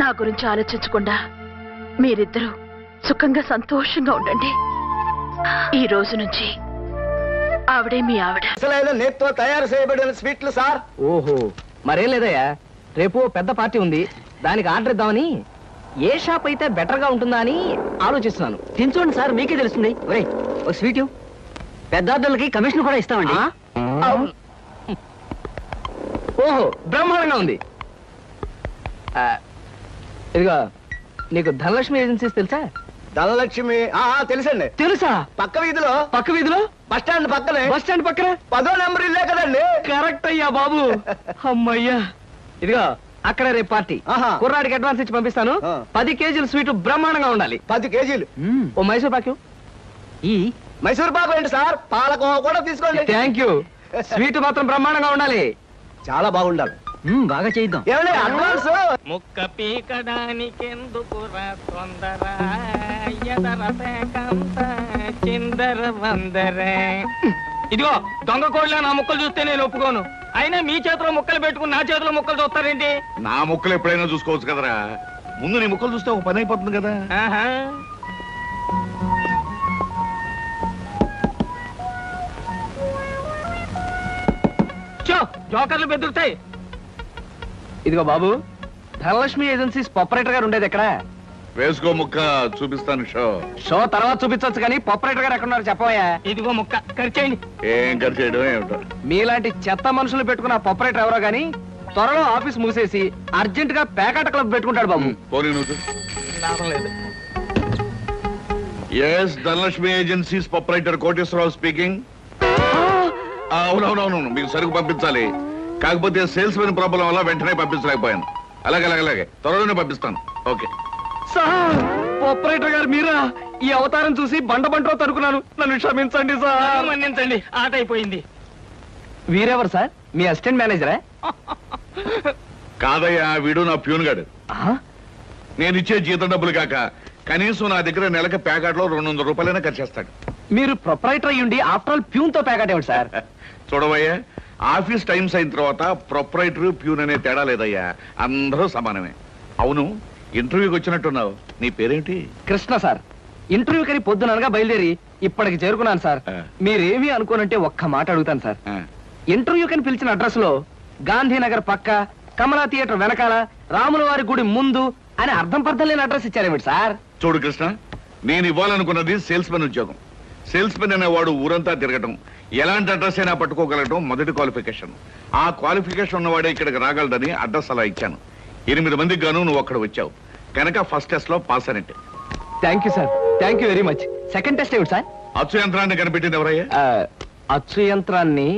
నా గురించి ఆలోచించకుండా మీరిద్దరూ సుఖంగా సంతోషంగా ఉండండి. ఈ రోజు నుంచి ఆవిడే మీ ఆవిడ. నేతితో తయారు చేయబడిన స్వీట్లు సార్. ఓహో, మరేం లేదయ్యా, రేపు పెద్ద పార్టీ ఉంది, దానికి ఆర్డర్ ఇద్దామని. ఏ షాప్ అయితే బెటర్ గా ఉంటుందా అని ఆలోచిస్తున్నాను. తినచూడండి సార్, మీకే తెలుస్తుంది. ఒరే, ఒక స్వీట్ పెద్ద ఆర్డర్లకి కమిషన్ కూడా ఇస్తామండి. ఓహో, బ్రహ్మాండంగా ఉంది. ఇదిగో, నీకు ధనలక్ష్మి ఏజెన్సీస్ తెలుసా? ధనలక్ష్మి తెలుసండి. తెలుసా? పక్క వీధిలో బస్ స్టాండ్ పక్కనే 10వ నెంబర్ ఇల్లే కదండి. కరెక్ట్ అయ్యా బాబు. అమ్మయ్యా. ఇదిగో, అక్కడ రేపు పార్టీ. కుర్రాడికి అడ్వాన్స్ ఇచ్చి పంపిస్తాను. 10 కేజీల స్వీట్ బ్రహ్మాండంగా ఉండాలి. 10 కేజీలు. ఓ మైసూర్ పాకు. ఈ మైసూర్ పాకు ఏంటి సార్, పాలకోవా కూడా తీసుకోండి. Thank you. స్వీట్ మాత్రం బ్రహ్మాండంగా ఉండాలి. చాలా బాగుండాలి. బాగా చేద్దాం. ఏమండి అడ్వాన్స్? ముక్క పీకడానికెందుకురా తొందర, ఎదరకంత చిందర వందర. ఇదిగో, దొంగ కోళ్ళ నా ముక్కలు చూస్తే నేను ఒప్పుకోను. అయినా మీ చేతిలో ముక్కలు పెట్టుకుని నా చేతిలో ముక్కలు చూస్తారేంటి? నా ముక్కలు ఎప్పుడైనా చూసుకోవచ్చు కదరా. ముందు నీ ముక్కలు చూస్తే ఒక పని అయిపోతుంది కదా. జోకర్లు బెదురుతాయి. ఇదిగో బాబు, ధనలక్ష్మి ఏజెన్సీస్ ఆపరేటర్ గారు ఉండేది ఎక్కడ? వేసుకో ముక్క, చూపిస్తాను. షో తర్వాత చూపించవచ్చు కానీ ఆపరేటర్ గారు ఎక్కడున్నారు చెప్పవయ్యా. ఇదిగో ముక్క, ఖర్చేయండి. ఏం ఖర్చు చేయడం ఏమిటో. మీలాంటి చెత్త మనుషులు పెట్టుకున్న ఆపరేటర్ ఎవరో గానీ త్వరలో ఆఫీస్ మూసేసి అర్జెంట్ గా పేకాట క్లబ్ పెట్టుకుంటాడు బాబు. పోనీ నువ్వు. Yes, Dhanalakshmi agencies operator Koteswararao speaking. అవునవునవును, మీకు సరుకు పంపించాలి. కాకపోతే సేల్స్ మెన్ ప్రాబ్లం వల్ల వెంటనే పంపించలేకపోయాను. అలాగే త్వరలోనే పంపిస్తాను. Okay sir. ఆపరేటర్ గారు మీరా? ఈ అవతారం చూసి బండలో తరుకున్నాను. నన్ను క్షమించండి సార్. మన్నించండి, ఆట అయిపోయింది. వీరెవరు సార్? మీ అసిస్టెంట్ మేనేజరా? కాదయ్యా, వీడు నా ప్యూన్ గాడు. నేను ఇచ్చే జీతం డబ్బులు కాక కనీసం నా దగ్గర నెలకి ప్యాకెట్లో 200 రూపాయలైనా ఖర్చు చేస్తాడు. మీరు ప్రొపరైటర్ అయ్యుండి ఆఫ్టర్ ఆల్ ప్యూన్ తో ప్యాకెట్ ఏమిటి సార్? చూడవయ్యా, ఆఫీస్ టైమ్స్ అయిన తర్వాత ప్రొపరైటర్ ప్యూన్ అనే తేడా లేదయ్యా, అందరూ సమానమే. అవును, ఇంటర్వ్యూకి వచ్చినట్టున్నావు, నీ పేరేంటి? కృష్ణ సార్. ఇంటర్వ్యూ కని పొద్దుననగా బయలుదేరి ఇప్పటికి చేరుకున్నాను సార్. మీరేమీ అనుకోనంటే ఒక్క మాట అడుగుతాను సార్. ఇంటర్వ్యూ కని పిలిచిన అడ్రస్ లో గాంధీనగర్ పక్క, కమలా థియేటర్ వెనకాల, రాముల వారి గుడి ముందు అని అర్థం పర్థం లేని అడ్రస్ ఇచ్చారేమిటి సార్? చూడు కృష్ణ, నేను ఇవ్వాలనుకున్నది సేల్స్ మెన్ ఉద్యోగం. సేల్స్ మెన్ అనేవాడు ఊరంతా తిరగటం, ఎలాంటి అడ్రస్ అయినా పట్టుకోగలగటం మొదటి క్వాలిఫికేషన్. ఆ క్వాలిఫికేషన్ ఉన్నవాడే ఇక్కడికి రాగలడని అడ్రస్ అలా ఇచ్చాను. 8 మందికి గాను నువ్వు అక్కడ వచ్చావు కనుక ఫస్ట్ టెస్ట్ లో పాస్ అనేట్టే. Thank you sir, thank you very much. Second test ఏమిటి సార్? అచ్చు యంత్రాన్ని కనిపెట్టింది ఎవరయ్యా? అచ్చు యంత్రాన్ని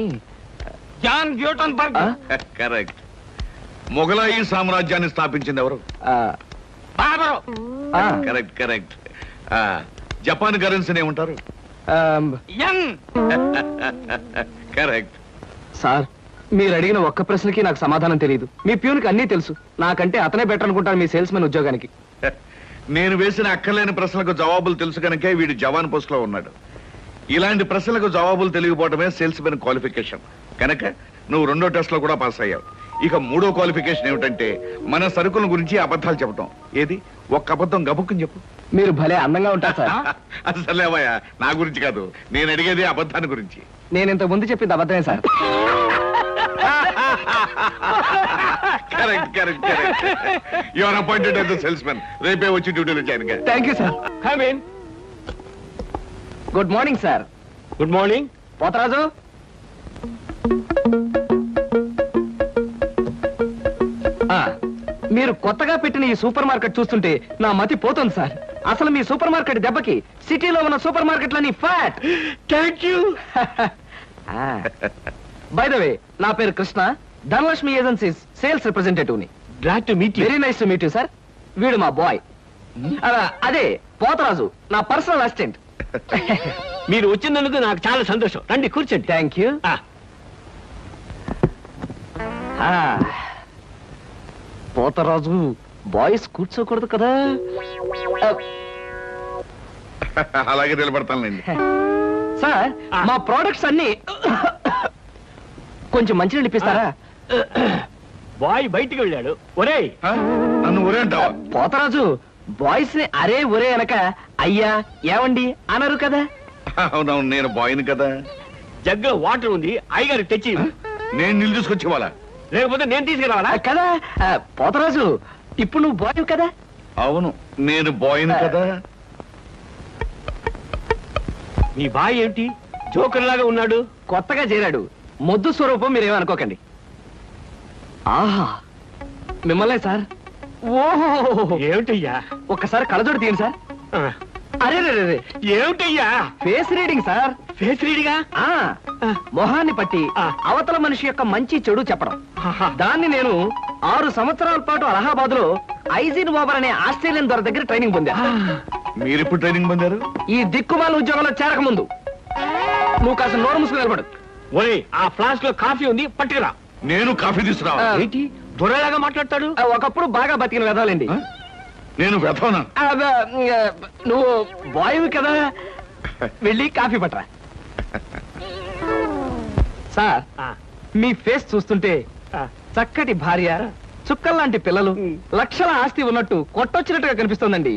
జాన్ గ్యూటన్బర్గ్. కరెక్ట్. మొఘలాయి సామ్రాజ్యాన్ని స్థాపించింది ఎవరు? కరెక్ట్. జపాన్ కరెన్సీని ఏమంటారు? కరెక్ట్. సార్, మీరు అడిగిన ఒక్క ప్రశ్నకి నాకు సమాధానం తెలియదు. మీ ప్యూన్కి అన్నీ తెలుసు. నాకంటే అతనే బెటర్ అనుకుంటాను మీ సేల్స్ మెన్ ఉద్యోగానికి. నేను వేసిన అక్కర్లేని ప్రశ్నలకు జవాబులు తెలుసు కనుకే వీడు జవాన్ పోస్ట్ లో ఉన్నాడు. ఇలాంటి ప్రశ్నలకు జవాబులు తెలియకపోవడమే సేల్స్ మెన్ క్వాలిఫికేషన్. కనుక నువ్వు 2వ టెస్ట్ లో కూడా పాస్ అయ్యావు. ఇక 3వ క్వాలిఫికేషన్ ఏమిటంటే మన సరుకుల గురించి అబద్ధాలు చెప్పటం. ఏది, ఒక్క అబద్ధం గబుక్కుని చెప్పు. మీరు భలే అందంగా ఉంటారు సార్. అసలేవయ్యా, నా గురించి కాదు, నేను అడిగేది అబద్ధాన్ని గురించి. నేను ఇంత ముందు చెప్పింది అబద్ధమే sir. Correct. You are appointed as the salesmen. రేపే వచ్చి డ్యూటీలో జాయిన్ గా. Thank you sir. Come in. Good morning sir. Good morning. Potharaju. మీరు కొత్తగా పెట్టిన ఈ సూపర్ మార్కెట్ చూస్తుంటే నా మతి పోతుంది సార్. అసలు మీ సూపర్ మార్కెట్ దెబ్బకి సిటీలో ఉన్న సూపర్ మార్కెట్లన్నీ flat. Thank you. By the way, నా పేరు Krishna, Dhanalakshmi agencies sales representative ని. Glad to meet you. Very nice to meet you sir. వీడు మా బాయ్. అదే పోతరాజు, నా పర్సనల్ అసిస్టెంట్. మీరు వచ్చినందుకు నాకు చాలా సంతోషం. రండి కూర్చోండి. Thank you. పోతరాజు, బాయ్స్ కూర్చోకూడదు కదా. అలాగే నిలబడతానులేండి. సార్ మా ప్రోడక్ట్స్ అన్ని కొంచెం మంచినీళ్ళు ఇప్పిస్తారా? బాయ్ బయటికి వెళ్ళాడు. ఒరేయ్ నన్ను ఒరే అంటావా? పోతరాజు బాయ్స్ ని అరే ఒరే అనక అయ్యా ఏమండి అనరు కదా. అవునవును, నేను బాయ్ని కదా. జగ్గులో వాటర్ ఉంది, అయ్యగారికి తెచ్చి. నేను నీళ్ళు తీసుకొచ్చి వాళ్ళ, లేకపోతే నేను తీసుకురావాలా కదా. పోతరాజు ఇప్పుడు నువ్వు బాయ్ కదా. అవును, నేను బాయ్ని కదా. మీ బాయ్ ఏంటి జోకర్ లాగా ఉన్నాడు? కొత్తగా చేరాడు, మొద్దు స్వరూపం మీరేమనుకోకండి. ఆహా మిమ్మల్నే సార్. ఓహో ఏమిటయ్యా? ఒక్కసారి కళ్ళజోడు తీయండి సార్. అరే ఏమిటయ్యా? Face reading sir. ఫేస్ రీడింగా? మొహాన్ని పట్టి అవతల మనిషి యొక్క మంచి చెడు చెప్పడం. దాన్ని నేను 6 సంవత్సరాల పాటు అలహాబాద్ లో ఐజిన్ ఓవర్ అనే ఆస్ట్రేలియన్ దొర దగ్గర ట్రైనింగ్ పొందా. మీరు ఇప్పుడు ట్రైనింగ్ పొందారు? ఈ దిక్కుమాల ఉద్యోగంలో చేరక ముందు. నువ్వు కాస్త నోరు మూసుకుని నిలబడు. ఒరే ఆ ఫ్లాస్క్ లో కాఫీ ఉంది, పట్టుకురా. నేను కాఫీ తీసుకురా. ఏంటి దొరలాగా మాట్లాడతాడు? ఒకప్పుడు బాగా బతికిన వెదవాలండి. నేను వెధవనా? నువ్వు బాయ్ కదా, వెళ్ళి కాఫీ పట్టరా. సార్ మీ ఫేస్ చూస్తుంటే చక్కటి భార్య, చుక్కల్లాంటి పిల్లలు, లక్షల ఆస్తి ఉన్నట్టు కొట్టొచ్చినట్టుగా కనిపిస్తోందండి.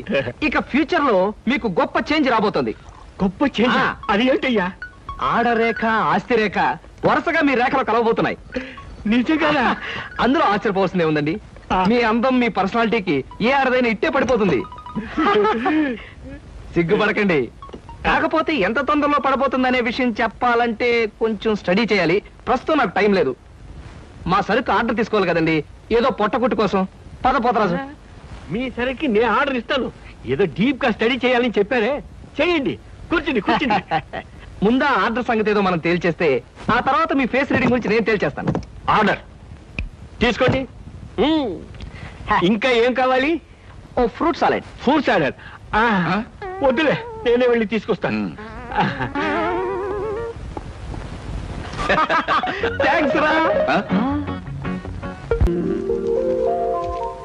ఇక ఫ్యూచర్ లో మీకు గొప్ప చేంజ్ రాబోతుంది. గొప్ప చేంజ్? అది ఏంటయ్యా? ఆడరేఖ ఆస్తి రేఖ వరుసగా మీ రేఖలు కలవబోతున్నాయి. నిజంగా? అందులో ఆశ్చర్యపోవాల్సిందే ఉందండి. మీ అందం మీ పర్సనాలిటీకి ఏ ఆడదైనా ఇట్టే పడిపోతుంది. సిగ్గుపడకండి. కాకపోతే ఎంత తొందరలో పడబోతుందనే విషయం చెప్పాలంటే కొంచెం స్టడీ చేయాలి. ప్రస్తుతం నాకు టైం లేదు. మా సరుకు ఆర్డర్ తీసుకోవాలి కదండి, ఏదో పొట్టకుట్టు కోసం. పోతరాజు మీ సరికి నేను ఆర్డర్ ఇస్తాను. ఏదో డీప్ గా స్టడీ చేయాలని చెప్పారే, చేయండి. కూర్చుని కూర్చుని ముందా ఆర్డర్ సంగతి ఏదో మనం తేల్చేస్తే ఆ తర్వాత మీ ఫేస్ రీడింగ్ గురించి నేను తేల్చేస్తాను. ఆర్డర్ తీసుకోండి. ఇంకా ఏం కావాలి? ఓ ఫ్రూట్ సాలెడ్. ఫ్రూట్ సాలెడ్ వద్దులే, నేనే వెళ్ళి తీసుకొస్తాను. థ్యాంక్స్ రా.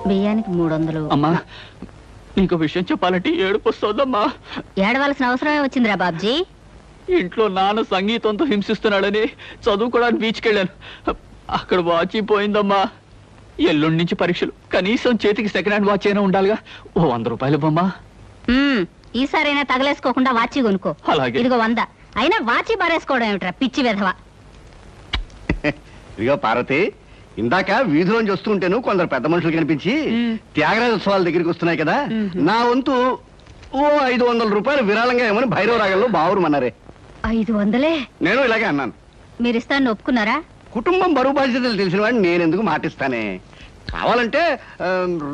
బియ్యానికి 300. అమ్మా నీకు విషయం చెప్పాలంటే ఏడుపు వస్తోందమ్మా. ఏడవలసిన అవసరమే వచ్చిందిరా బాబ్జీ. ఇంట్లో నాన్న సంగీతంతో హింసిస్తున్నాడని చదువుకోవడానికి బీచ్కి వెళ్ళాను. అక్కడ వాచ్ పోయిందమ్మా. ఎల్లుండి నుంచి పరీక్షలు, కనీసం చేతికి సెకండ్ హ్యాండ్ వాచ్ అయినా ఉండాలిగా. ఓ 100 రూపాయలు ఇవ్వమ్మా. ఈసారైనా తగలేసుకోకుండా వాచి కొనుక్కో. అలాగే. ఇదిగో 100. అయినా వాచి బారేసుకోవడం ఏమిట్రా పిచ్చి వెధవ. ఇదిగో పార్వతి, ఇందాక వీధిలోంచి వస్తుంటేను కొందరు పెద్ద మనుషులు కనిపించి త్యాగరాజోత్సవాల దగ్గరికి వస్తున్నాయి కదా, నా వంతు ఓ 500 రూపాయలు విరాళంగా ఏమని భైరవ రాగంలో బావురమన్నారే. 500? నేను ఇలాగే అన్నాను. మీరిస్తాను ఒప్పుకున్నారా? కుటుంబం బరువు బాధ్యతలు తెలిసిన వాడిని నేను ఎందుకు మాటిస్తానే. కావాలంటే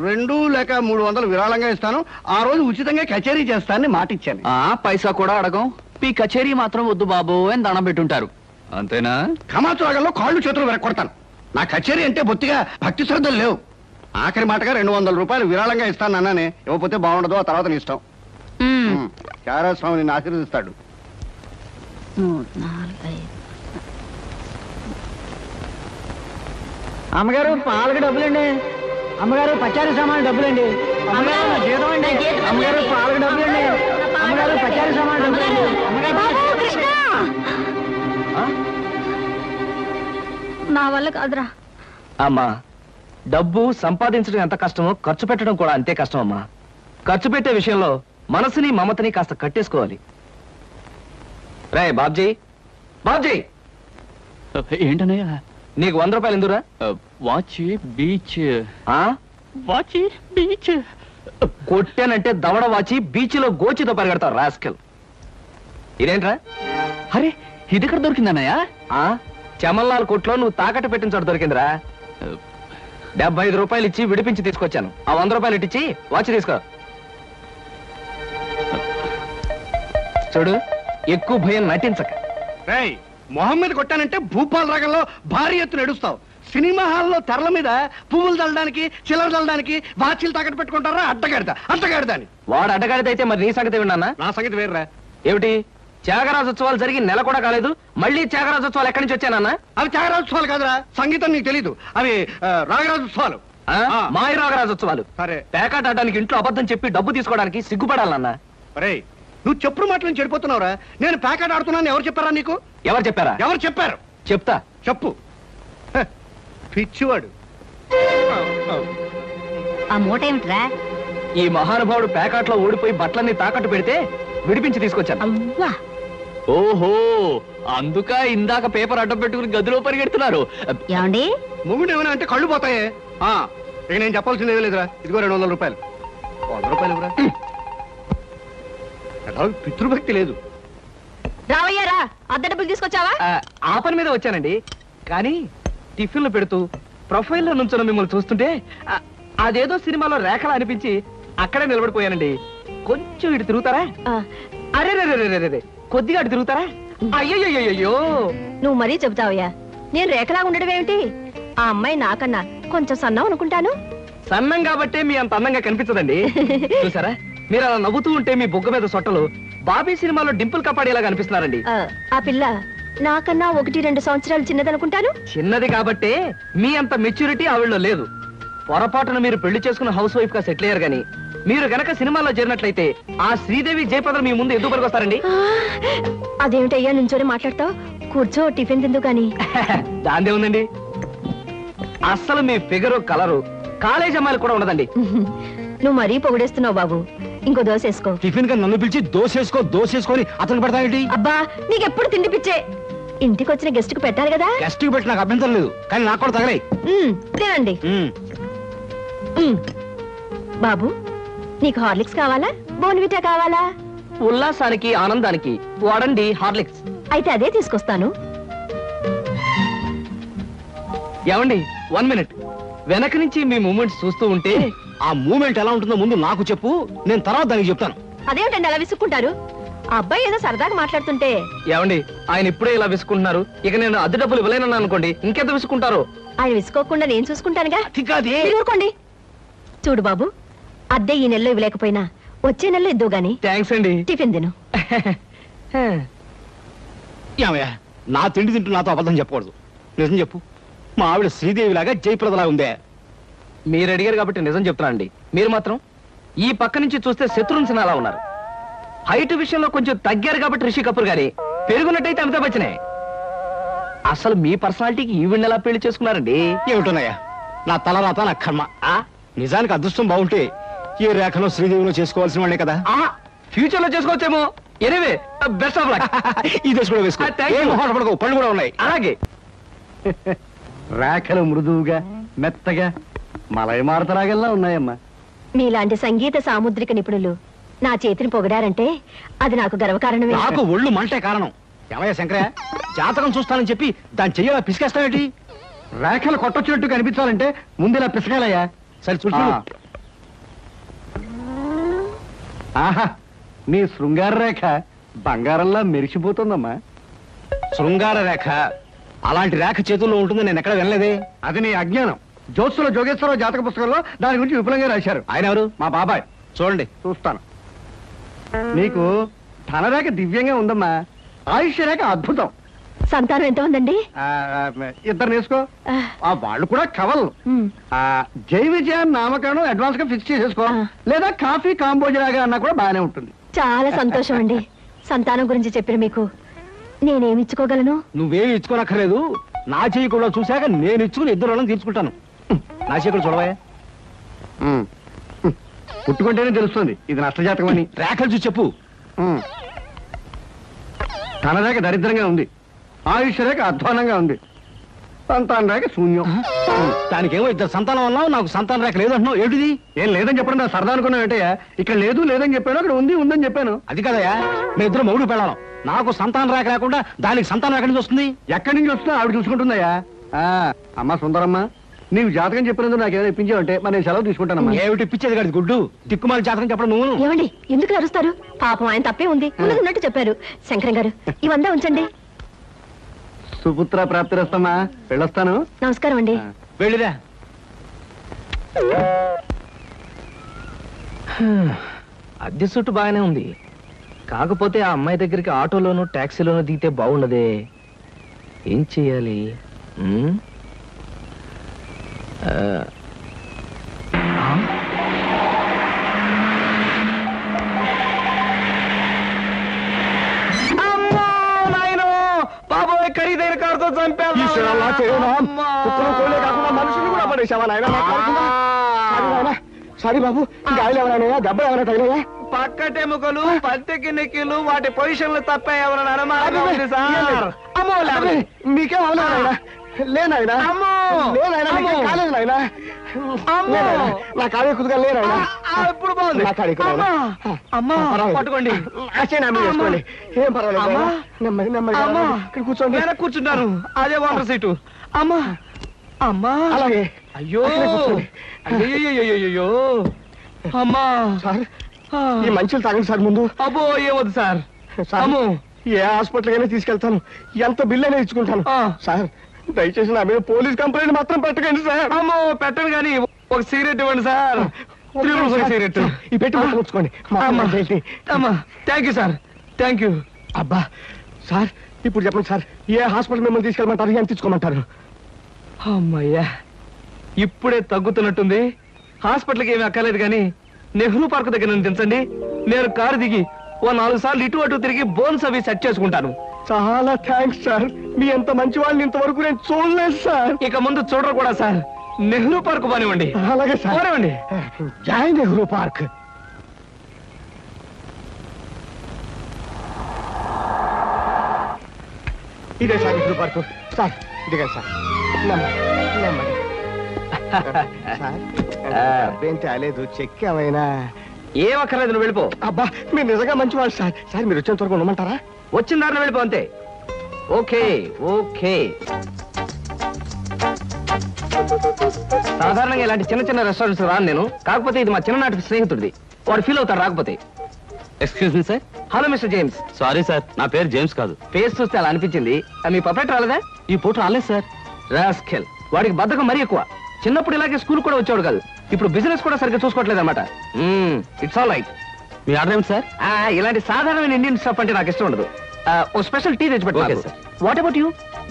2 లేక 300 విరాళంగా ఇస్తాను. ఆ రోజు ఉచితంగా కచేరీ చేస్తానని మాటిచ్చాను. పైసా కూడా అడగం. మీ కచేరీ మాత్రం వద్దు బాబు అని దండం పెట్టుంటారు, అంతేనా? కమాతు రాగంలో కాళ్ళు చేతులు వెరక్కొడతాను. నా కచేరీ అంటే బొత్తిగా భక్తి శ్రద్ధలు లేవు. ఆఖరి మాటగా 200 రూపాయలు విరాళంగా ఇస్తాను అన్నానే. ఇవ్వకపోతే బాగుండదు, ఆ తర్వాత నీ ఇష్టం. చారాస్వామి నిన్ను ఆశీర్వదిస్తాడు. 3, 4, 5. అమ్మగారు పాలకు డబ్బులండి. అమ్మగారు పచారీ సామాన్ డబ్బులండి. అమ్మగారు జీతం అండి. అమ్మగారు పాలకు డబ్బులండి. అమ్మగారు పచారీ సామాన్ డబ్బులండి. నా వల్ల కాదురా. అమ్మా, డబ్బు సంపాదించడం ఎంత కష్టమో ఖర్చు పెట్టడం కూడా అంతే కష్టం అమ్మా. ఖర్చు పెట్టే విషయంలో మనసుని మమతని కాస్త కట్టేసుకోవాలి. రే బాబ్జీ, బాబ్జీ ఏంటనయ్యా? నీకు 100 రూపాయలు ఎందురా? Watch beach. వాచ్ బీచ్ కొట్టానంటే దవడ వాచి బీచ్లో గోచితో పరిగెడతావు రాస్కెల్. ఇదేంట్రా? అరే ఇది ఎక్కడ దొరికిందన్నయ్యా? చమల్లాల్ కొట్లో నువ్వు తాకట్టు పెట్టిన చోట దొరికిందిరా. 75 రూపాయలు ఇచ్చి విడిపించి తీసుకొచ్చాను. ఆ 100 రూపాయలు ఇట్టించి వాచ్ తీసుకో. చూడు, ఎక్కువ భయం నటించక. మొహం మీద కొట్టానంటే భూపాల్ రాగంలో భారీ ఎత్తున ఎడుస్తావు. సినిమా హాల్లో తెరల మీద పువ్వులు చల్లడానికి, చిల్లర చల్లడానికి వాచీలు తాకట్టు పెట్టుకుంటారా? అడ్డగాడిదని. వాడు అడ్డగాడిదైతే మరి నీ సంగతి విన్నానా? నా సంగతి వేర్రా. ఏమిటి, త్యాగరాజోత్సవాలు జరిగి నెల కూడా కాలేదు, మళ్ళీ త్యాగరాజోత్సవాలు ఎక్కడి నుంచి వచ్చానన్నా? అవి త్యాగరాజోత్సవాలు కాదురా, సంగీతం నీకు తెలీదు. అవి రాగరాజోత్సవాలు, మాయ రాగరాజోత్సవాలు. సరే, పేకాట ఆడడానికి ఇంట్లో అబద్ధం చెప్పి డబ్బు తీసుకోవడానికి సిగ్గుపడాలన్నా. అరే, నువ్వు చెప్పుడు మాటలు చెడిపోతున్నావురా. నేను ప్యాకెట్ ఆడుతున్నాను ఎవరు చెప్పారా నీకు? ఎవరు చెప్పారా? ఎవరు చెప్పారు? చెప్తా, చెప్పు. పిచ్చివాడు. ఆ మూట ఏమిట్రా? ఈ మహానుభావుడు ప్యాకెట్లో ఓడిపోయి బట్టలన్నీ తాకట్టు పెడితే విడిపించి తీసుకొచ్చాను. ఓహో, అందుక ఇందాక పేపర్ అడ్డం పెట్టుకుని గదిలో పరిగెడుతున్నారు. ఏమండి మొగుడు ఏమైనా అంటే కళ్ళు పోతాయే. ఇక నేను చెప్పాల్సింది ఏమీ లేదురా. ఇదిగో 200 రూపాయలు. 100 రూపాయలు ఇవ్వరా. పితృభక్తి లేదు. రావయ్యారా, అద్దె డబ్బులు తీసుకొచ్చావా? ఆ పని మీద వచ్చానండి. కానీ టిఫిన్లు పెడుతూ ప్రొఫైల్లో నుంచున్న మిమ్మల్ని చూస్తుంటే అదేదో సినిమాలో రేఖలా అనిపించి అక్కడే నిలబడిపోయానండి. కొంచెం ఇటు తిరుగుతారా? అరే రే, కొద్దిగా అటు తిరుగుతారా? అయ్యో, నువ్వు మరీ చెబుతావయ్యా. నేను రేఖలాగా ఉండడం ఏమిటి? ఆ అమ్మాయి నాకన్నా కొంచెం సన్నం అనుకుంటాను. సన్నం కాబట్టే మీ అంత అందంగా కనిపించదండి. చూసారా, మీరు అలా నవ్వుతూ ఉంటే మీ బొగ్గ మీద సొట్టలు బాబీ సినిమాలో డింపుల్ కపాడేలాగా అనిపిస్తున్నారండి. ఆ పిల్ల నాకన్నా 1-2 సంవత్సరాలు చిన్నదనుకుంటాను. చిన్నది కాబట్టే మీ అంత మెచ్యూరిటీ ఆవిడలో లేదు. పొరపాటున మీరు పెళ్లి చేసుకున్న హౌస్ వైఫ్ గా సెటిల్ అయ్యారు గాని మీరు గనక సినిమాలో చేరినట్లయితే ఆ శ్రీదేవి జయప్రద మీ ముందు ఎందుకు పనికొస్తారండి? అదేమిటయ్యా నుంచోనే మాట్లాడతావు? కూర్చో, టిఫిన్ తిందు గాని. దాందే ఉందండి. అస్సలు మీ ఫిగరు కలరు కాలేజ్ అమ్మాయిలు కూడా ఉండదండి. నువ్వు మరీ పొగిడేస్తున్నావు బాబు. ఇంకో దోశ వేసుకో. టిఫిన్ గా నన్ను పిలిచి దోసేసుకొని అతను పెడతాయి. అబ్బా, నీకెప్పుడు తిండి పిచ్చే. ఇంటికి వచ్చిన గెస్ట్ కు పెట్టాలి కదా. గెస్ట్ కి పెట్టి నాకు అభ్యంతరం లేదు, కానీ నాకు కూడా తగలే. తినండి. బాబు, నీకు హార్లిక్స్ కావాలా, బోన్విటా కావాలా? ఉల్లాసానికి ఆనందానికి వాడండి హార్లిక్స్. అయితే అదే తీసుకొస్తాను. ఏమండి, 1 మినిట్. వెనక నుంచి మీ మూమెంట్స్ చూస్తూ ఉంటే ఆ మూమెంట్ ఎలా ఉంటుందో ముందు నాకు చెప్పు, నేను తర్వాత దానికి చెప్తాను. అదేమిటండి అలా విసుక్కుంటారు? ఆ అబ్బాయి ఏదో సరదాగా మాట్లాడుతుంటే. ఏమండి, ఆయన ఇప్పుడే ఇలా విసుకుంటున్నారు. ఇక నేను అద్దె డబ్బులు ఇవ్వలేనన్నా అనుకోండి, ఇంకెంత విసుకుంటారు? ఆయన విసుకోకుండా నేను చూసుకుంటానుగా. మీరు ఊరుకోండి. చూడు బాబు, అద్దె ఈ నెలలో ఇవ్వలేకపోయినా వచ్చే నెలలో ఇద్దు గాని. థ్యాంక్స్ అండి. టిఫిన్ తిను. ఏమయ్యా, నా తిండి తింటూ నాతో అబద్ధం చెప్పకూడదు. నిజం చెప్పు, మా ఆవిడ శ్రీదేవిలాగా జయప్రదలా ఉందే? మీరు అడిగారు కాబట్టి నిజం చెప్తున్నా అండి. మీరు మాత్రం ఈ పక్క నుంచి చూస్తే శత్రుఘ్న సిన్హా ఉన్నారు. హైట్ విషయంలో కొంచెం తగ్గారు కాబట్టి రిషి కపూర్ గారి, పెరుగున్నట్టయితే అమితాబ్ బచ్చనే. అసలు మీ పర్సనాలిటీకి ఈవిడ్ని ఎలా పెళ్లి చేసుకున్నారండి? ఏమిటోనయ్యా, నా తలరాత నా కర్మ. నిజానికి అదృష్టం బాగుంటే ఏ రేఖలో శ్రీదేవిలో చేసుకోవాల్సిన వాడే కదా. ఫ్యూచర్ లో చేసుకోవచ్చేమో. Anyway, best of luck. ఈ దశ కూడా వేసుకో. పళ్ళు కూడా ఉన్నాయి. అలాగే. రేఖలు మృదువుగా మెత్తగా మలయమారుతరాగల్లా ఉన్నాయమ్మా. మీలాంటి సంగీత సాముద్రిక నిపుణులు నా చేతిని పొగిడారంటే అది నాకు గర్వకారణమే. నాకు ఒళ్ళు మంటే కారణం. ఏమయ్యా శంకరయ్య, జాతకం చూస్తానని చెప్పి దాన్ని చెయ్యాలా పిసికేస్తావేంటి? రేఖలు కొట్టొచ్చినట్టు కనిపించాలంటే ముందులా పిసకాలయ్యా. సరే చూడు. ఆహా, నీ శృంగార రేఖ బంగారంలా మెరిసిపోతుందమ్మా. శృంగార రేఖ అలాంటి రేఖ చేతుల్లో ఉంటుందని నేను ఎక్కడ వినలేదే. అది నీ అజ్ఞానం. జ్యోత్సుల జోగేశ్వరరావు జాతక పుస్తకంలో దాని గురించి విపులంగా రాశారు. ఆయన ఎవరు? మా బాబాయ్. చూడండి. చూస్తాను. నీకు ధనరేఖ దివ్యంగా ఉందమ్మా. ఆయుష్య రేఖ అద్భుతం. సంతానం ఎంత ఉందండి? 2 వేసుకో. వాళ్ళు కూడా కవలు. జై విజయాన్ని నామకరణం అడ్వాన్స్ గా ఫిక్స్ చేసేసుకో. లేదా కాఫీ కాంబోజలాగా అన్నా కూడా బాగానే ఉంటుంది. చాలా సంతోషం అండి. సంతానం గురించి చెప్పిన మీకు నేనేమి ఇచ్చుకోగలను? నువ్వేమి ఇచ్చుకోనక్కర్లేదు. నా చెయ్యి కూడా చూశాక నేను ఇచ్చుకుని 2 రోజులు తీసుకుంటాను. నా చెయ్యి కూడా చూడవా. పుట్టుకుంటేనే తెలుస్తుంది ఇది నష్టజాతకం అని. రేఖలు చూసి చెప్పు. ధనరేఖ దరిద్రంగా ఉంది. ఆయుష్ రేఖ అధ్వానంగా ఉంది. సంతాన రేఖ శూన్యం. దానికేమో 2 సంతానం అన్నావు, నాకు సంతాన రేఖ లేదంటున్నావు. ఏమిటిది? ఏం లేదని చెప్పడం నా సరదా అనుకున్నావు ఏంటయ్యా? ఇక్కడ లేదు లేదని చెప్పాను, అక్కడ ఉంది ఉందని చెప్పాను. అది కదయ్యా, మీ ఇద్దరు మొగుడు పెళ్ళాం. నాకు సంతాన రేఖ లేకుండా దానికి సంతానం ఎక్కడి నుంచి వస్తుంది? ఎక్కడి నుంచి వస్తుందో ఆవిడ చూసుకుంటుందయ్యా. అమ్మా సుందరమ్మ, నీవు జాతకం చెప్పినందుకు నాకు ఏదో ఇప్పించావంటే మరి నేను సెలవు తీసుకుంటానమ్మా. ఏమిటి ఇప్పించేది కాదు గుడ్డు, దిక్కుమాలి జాతకం చెప్పడం నువ్వు. ఏమండి, ఎందుకు అరుస్తారు? పాపం ఆయన తప్పే ఉంది, ఉన్నట్టు చెప్పారు. శంకరం గారు, ఇవంతా ఉంచండి. సుపుత్ర ప్రాప్తిరస్తమ్మా. వెళ్ళొస్తాను. నమస్కారం అండి. వెళ్ళిరా. అద్దె సుట్టు బాగానే ఉంది. కాకపోతే ఆ అమ్మాయి దగ్గరికి ఆటోలోను టాక్సీలోను దిగితే బాగుండదే. ఏం చెయ్యాలి? కుక్కతో కాకుండా మనుషులు కూడా పడేసావా నాయన? సారీ బాబు, గాయలు ఎవరైనా దెబ్బ ఎవరైనా తగిలాయా? పక్కటెముకలు పత్తికి నెక్కిలు వాటి పొజిషన్లు తప్ప ఎవరైనా అనుమానం సార్. మీకేం అవలేదా? లేనాయనా కాలేదు నాయన, నా కాడే కుదుగా లేనాయనా. ఇప్పుడు బాగుంది నా కాడే పట్టుకోండి, చేసుకోండి, ఏం పర్వాలేదు. నెమ్మది నెమ్మది ఇక్కడ కూర్చోండి. కూర్చుంటాను, అదే వాటర్ సీటు. అమ్మా అమ్మా అలాగే. అయ్యో అయ్యో అమ్మా సార్, ఈ మంచులు తాగండి సార్ ముందు. అబ్బో ఏమొద్దు సార్. అమ్మో ఏ హాస్పిటల్కైనా తీసుకెళ్తాను, ఎంత బిల్ అయినా ఇచ్చుకుంటాను. సార్ దయచేసి నా మీద పోలీస్ కంప్లైంట్ మాత్రం పెట్టకండి సార్. అమ్మో పెట్టను కానీ ఒక సిగరెట్ ఇవ్వండి సార్. సిగరెట్ ఈ పెట్టి ముట్టుకోండి. అమ్మా thank you sir, thank you. అబ్బా సార్ ఇప్పుడు చెప్పండి సార్, ఏ హాస్పిటల్ మిమ్మల్ని తీసుకెళ్ళమంటారు, ఎంత తీసుకోమంటారు? అమ్మయ్యా ఇప్పుడే తగ్గుతున్నట్టుంది. హాస్పిటల్కి ఏమీ అక్కర్లేదు కానీ నెహ్రూ పార్క్ దగ్గర నన్ను దించండి. నేను కారు దిగి ఓ 4 సార్లు ఇటు అటు తిరిగి బోన్స్ అవి సెట్ చేసుకుంటాను. చాలా థ్యాంక్స్ సార్, మీ ఎంత మంచి వాళ్ళని ఇంతవరకు నేను చూడలేదు సార్. ఇక ముందు చూడరు కూడా సార్. నెహ్రూ పార్క్ పోనివ్వండి. అలాగే సార్, పోనివ్వండి. జై నెహ్రూ పార్క్. ఇదే సార్ నెహ్రూ పార్క్. సార్ ఇదిగా సార్, నెమ్మది. అబ్బేం తేలేదు, చెక్ ఏమైనా? ఏం అక్కర్లేదు, నువ్వు వెళ్ళిపో. అబ్బా మీరు నిజంగా మంచివాళ్ళు సార్. సార్ మీరు వచ్చేంత వరకు ఉండమంటారా? వచ్చిన దారిలో వెళ్ళిపో అంతే. Okay okay. సాధారణంగా ఇలాంటి చిన్న చిన్న రెస్టారెంట్స్ రాను నేను, కాకపోతే ఇది మా చిన్ననాటి స్నేహితుడిది, వాడు ఫీల్ అవుతారు రాకపోతే. Excuse me sir. Hello mister James. Sorry sir, నా పేరు జేమ్స్ కాదు. ఫేస్ చూస్తే అలా అనిపించింది. మీ పర్ఫెక్ట్ రాలేదా? ఈ పూట రాలేదు సార్. రాస్కెల్, వాడికి బద్ధకం మరీ ఎక్కువ. చిన్నప్పుడు ఇలాగే స్కూల్ కూడా వచ్చాడు కాదు, ఇప్పుడు బిజినెస్ కూడా సరిగ్గా చూసుకోవట్లేదు అనమాట. It's all right. Me order ఏమిటి సార్? ఇలాంటి సాధారణమైన ఇండియన్ స్టఫ్ అంటే నాకు ఇష్టం ఉండదు. ఓ స్పెషల్ టీ తెచ్చి పెట్టాలి sir. What about you?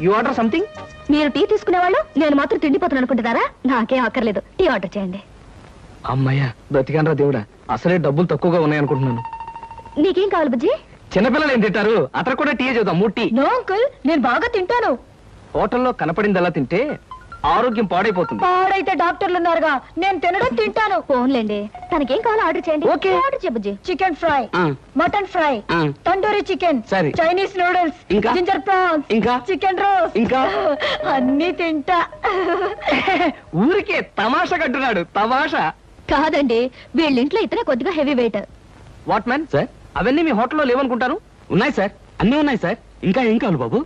You order something? మీరు టీ తీసుకునేవాళ్ళు, నేను మాత్రం తిండిపోతాను అనుకుంటున్నారా? నాకేం అక్కర్లేదు, టీ ఆర్డర్ చేయండి. అమ్మయ్యా బ్రతికానరా దేవుడా, అసలే డబ్బులు తక్కువగా ఉన్నాయనుకుంటున్నాను. నీకేం కావాలి బుజ్జి? చిన్నపిల్లలు ఏం తింటారు, అతను కూడా టీ చూద్దాం. 3 టీ. నో అంకుల్, నేను బాగా తింటాను. హోటల్లో కనపడిందల్లా తింటే ఆరోగ్యం పాడైపోతుంది. పాడైతే డాక్టర్లు ఉన్నారుగా, నేను తినడం తింటాను. ఫోన్లేండి, తనకేం కావాలో ఆర్డర్ చేయండి. ఓకే ఆర్డర్ చేయ బుజ్జి. Chicken fry, mutton fry, tandoori chicken, Chinese noodles, ginger prawns, ఇంకా చికెన్ రోస్ట్, ఇంకా అన్ని తింటా. ఊరికే తమాషా కట్టున్నాడు. తమాషా కాదండి, వీళ్ళింట్లో ఇతనే కొద్దిగా heavy weight. What man sir, అవన్నీ మీ హోటల్లో లేవనుకుంటారు? ఉన్నాయి సార్, అన్నీ ఉన్నాయి సార్. ఇంకా ఏం కావాలి బాబు?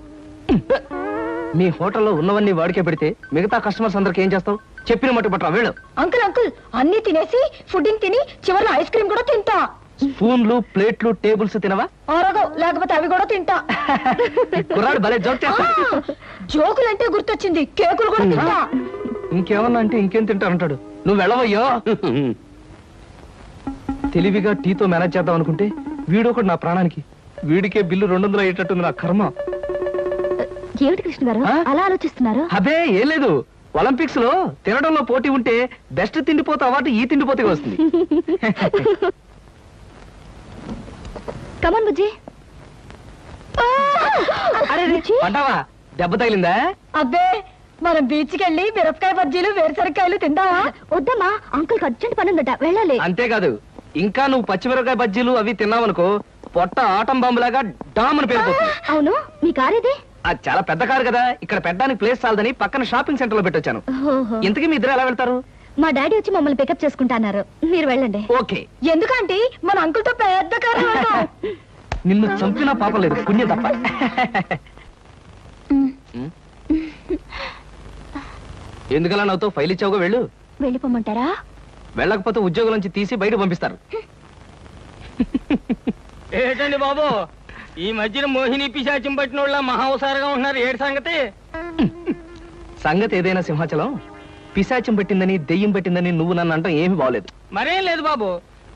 మీ హోటల్లో ఉన్నవన్నీ వాడికే పెడితే మిగతా కస్టమర్స్ అందరికి ఏం చేస్తావు? చెప్పిన మట్టు పట్టరా వీళ్ళు. అంకుల్ అంకుల్, అన్ని తినేసి ఫుడ్డింగ్ తిని చివరిలో ఐస్ క్రీమ్ కూడా తింటా. స్పూన్లు ప్లేట్లు టేబుల్స్ తినవా? ఆరోగో, లేకపోతే అవి కూడా తింటా. కుర్రాడు భలే జోక్ చేస్తాడు. జోకులంటే గుర్తొచ్చింది, కేకులు కూడా తింటా. ఇంకేమన్నా అంటే ఇంకేం తింటానంటాడు. నువ్వు వెళ్ళవయ్యో. తెలివిగా టీతో మేనేజ్ చేద్దాం అనుకుంటే వీడొకడు నా ప్రాణానికి. వీడికే బిల్లు 200 అయ్యేటట్టుంది నా కర్మ. ఏమిటి కృష్ణ గారు అలా ఆలోచిస్తున్నారు? అదే ఏం లేదు, ఒలింపిక్స్ లో తినడంలో పోటీ ఉంటే బెస్ట్ తిండిపోతే అవార్డు ఈ తిండిపోతే వస్తుంది. కమన్ బుజ్జి. అంటావా దెబ్బ తగిలిందా? అబ్బే, మనం బీచ్కి వెళ్ళి మిరపకాయ బజ్జీలు వేరుసరికాయలు తిందామా? వద్దమ్మా, అంకుల్ అర్జెంట్ పని ఉందట, వెళ్ళాలి. అంతేకాదు, ఇంకా నువ్వు పచ్చిమిరపకాయ బజ్జీలు అవి తిన్నావనుకో పొట్ట ఆటం బాంబులాగా డామ్ అని పేరుపోతుంది. అవును, మీ కార్ ఇది? అది చాలా పెద్ద కారు కదా, ఇక్కడ పెట్టడానికి ప్లేస్ చాలదని పక్కన షాపింగ్ సెంటర్ లో పెట్టొచ్చాను. ఇంతకీ మీ ఇద్దరు ఎలా వెళ్తారు? మా డాడీ వచ్చి మమ్మల్ని పికప్ చేసుకుంటాన్నారు, మీరు వెళ్ళండి. ఓకే. ఎందుకంటే మన అంకుల్ తో పెద్ద కారు. నిన్ను చంపినా పాపం లేదు, పుణ్యం తప్ప. ఎందుకలా నవ్వుతో ఫైల్ ఇచ్చావుగా, వెళ్ళు. వెళ్ళిపోమంటారా? వెళ్ళకపోతే ఉద్యోగం నుంచి తీసి బయట పంపిస్తారు. ఏంటండి బాబు, ఈ మధ్యన మోహిని పిశాచం పట్టిన వాళ్ళ మహావసారగా ఉంటున్నారు, ఏడు సంగతి? సంగతి ఏదైనా సింహాచలం, పిశాచం పట్టిందని దెయ్యం పట్టిందని నువ్వు నన్ను అంటాం ఏమి బాగలేదు. మరేం లేదు బాబు,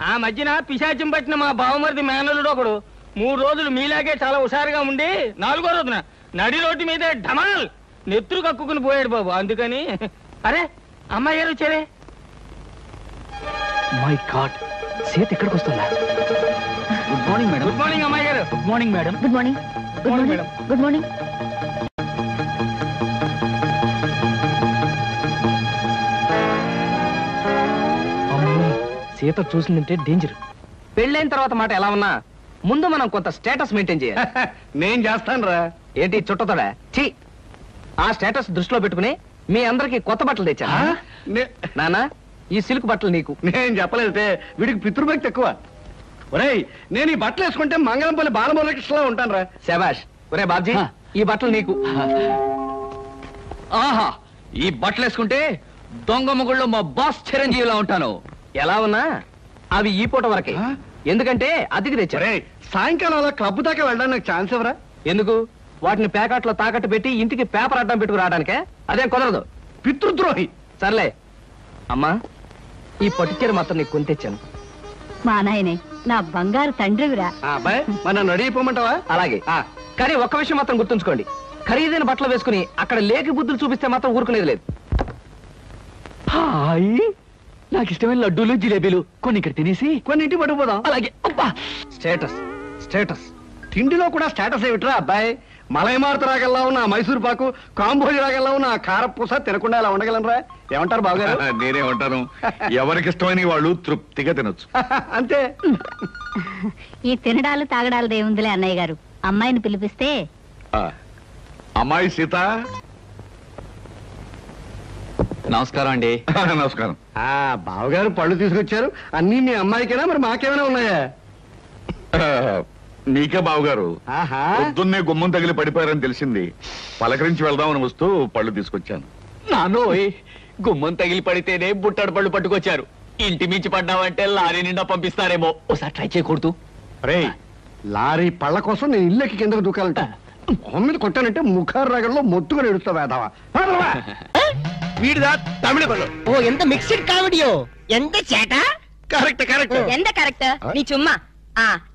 ఆ మధ్యన పిశాచం పట్టిన మా బావమరిది మేనలుడు ఒకడు 3 రోజులు మీలాగే చాలా హుషారుగా ఉండి 4వ రోజున నడి రోడ్డు మీదే ఢమాల్ నెత్తురు కక్కుకుని పోయాడు బాబు. అందుకని అరే అమ్మాయి గారు వచ్చారే. మై గాడ్, సీత ఇక్కడికి వస్తుందా? Good morning madam. Good morning అమ్మాయి గారు. Good morning madam. Good morning. Good morning. Good morning. Sita చూసిందంటే డేంజర్. పెళ్ళైన తర్వాత మాట ఎలా ఉన్నా ముందు మనం కొంత స్టేటస్ మెయింటైన్ చేయాలి. నేను చేస్తాను రా. ఏంటి చుట్టతోడా? ఛీ, ఆ స్టేటస్ దృష్టిలో పెట్టుకుని మీ అందరికి కొత్త బట్టలు తెచ్చా. నానా, ఈ సిల్క్ బట్టలు నీకు. నేను చెప్పలేదే, వీడికి పితృభక్తి ఎక్కువ. ఒరేయ్, నేను ఈ బట్టలు వేసుకుంటే మంగళంపల్లి బాలమురకృష్ణలో ఉంటాను రా. శభాష్. ఒరే బాబ్జీ, ఈ బట్టలు నీకు. ఆహా, ఈ బట్టలు వేసుకుంటే దొంగ మొగుళ్ళు మా బాస్ చిరంజీవిలా ఉంటాను. ఎలా ఉన్నా అవి ఈ పూట వరకే, ఎందుకంటే అద్దెకి తెచ్చారు. సాయంకాలం అలా క్లబ్ దాకా వెళ్ళడానికి నాకు ఛాన్స్ ఎవరా? ఎందుకు? వాటిని ప్యాకెట్లో తాకట్టు పెట్టి ఇంటికి పేపర్ అడ్డం పెట్టుకు రావడానికే? అదేం కుదరదు, పితృద్రోహి. సర్లే అమ్మా, ఈ పట్టుచీర మాత్రం నీకు కొని తెచ్చాను. మా నాయనే నా బంగారు తండ్రివిరా. అబ్బాయి, మన నన్ను అడిగిపోమంటావా? అలాగే. కానీ ఒక్క విషయం మాత్రం గుర్తుంచుకోండి, ఖరీదైన బట్టలు వేసుకుని అక్కడ లేకి బుద్ధులు చూపిస్తే మాత్రం ఊరుకునేది లేదు. హాయ్, నాకు ఇష్టమైన లడ్డూలు జిలేబీలు కొన్ని ఇక్కడ తినేసి కొన్ని ఇంటికి పట్టుకుపోదాం. అలాగే. అబ్బా, స్టేటస్ స్టేటస్ తిండిలో కూడా స్టేటస్ ఏమిట్రా అబ్బాయి? మలైమారుత రాగల్లా ఉన్న మైసూర్ పాకు, కాంబోజి రాగల్లా ఉన్న కారపూస తినకుండా ఇలా ఉండగలనరా? ఏమంటారు బావగారు? నేనేమంటాను, ఎవరికి ఇష్టమైన వాళ్ళు తృప్తిగా తినొచ్చు. అంతే. ఈ తినడాలు తాగడాలు దేవుందిలే అన్నయ్య గారు. అమ్మాయిని పిలిపిస్తే. అమ్మాయి సీత. నమస్కారం అండి. నమస్కారం. బావగారు పళ్ళు తీసుకొచ్చారు. అన్ని మీ అమ్మాయికేనా, మరి మాకేమైనా ఉన్నాయా? నీకే బావగారు. పొద్దున్నే గుమ్మం తగిలి పడిపోయారని తెలిసింది. పలకరించి వెళ్దామని వస్తూ పళ్ళు తీసుకొచ్చాను. నానోయ్, గుమ్మం తగిలి పడితేనే బుట్టడు పళ్ళు పట్టుకొచ్చారు. ఇంటి మించి పడ్డావంటే లారీ నిండా పంపిస్తారేమో. ఒకసారి ట్రై చేయకూడదు? రే, లారీ పళ్ళ కోసం నేను ఇల్లెక్కి కిందకు దూకాలంట. మొహం మీద కొట్టానంటే ముఖారు రగంలో మొత్తుగా ఎడుస్తావు వేదావా. వీడిదా తమిళ పళ్ళు. ఓ, ఎంత మిక్స్డ్ కామెడియో, ఎంత చేట. Correct correct. ఎంత కరెక్ట్. నీ చుమ్మా.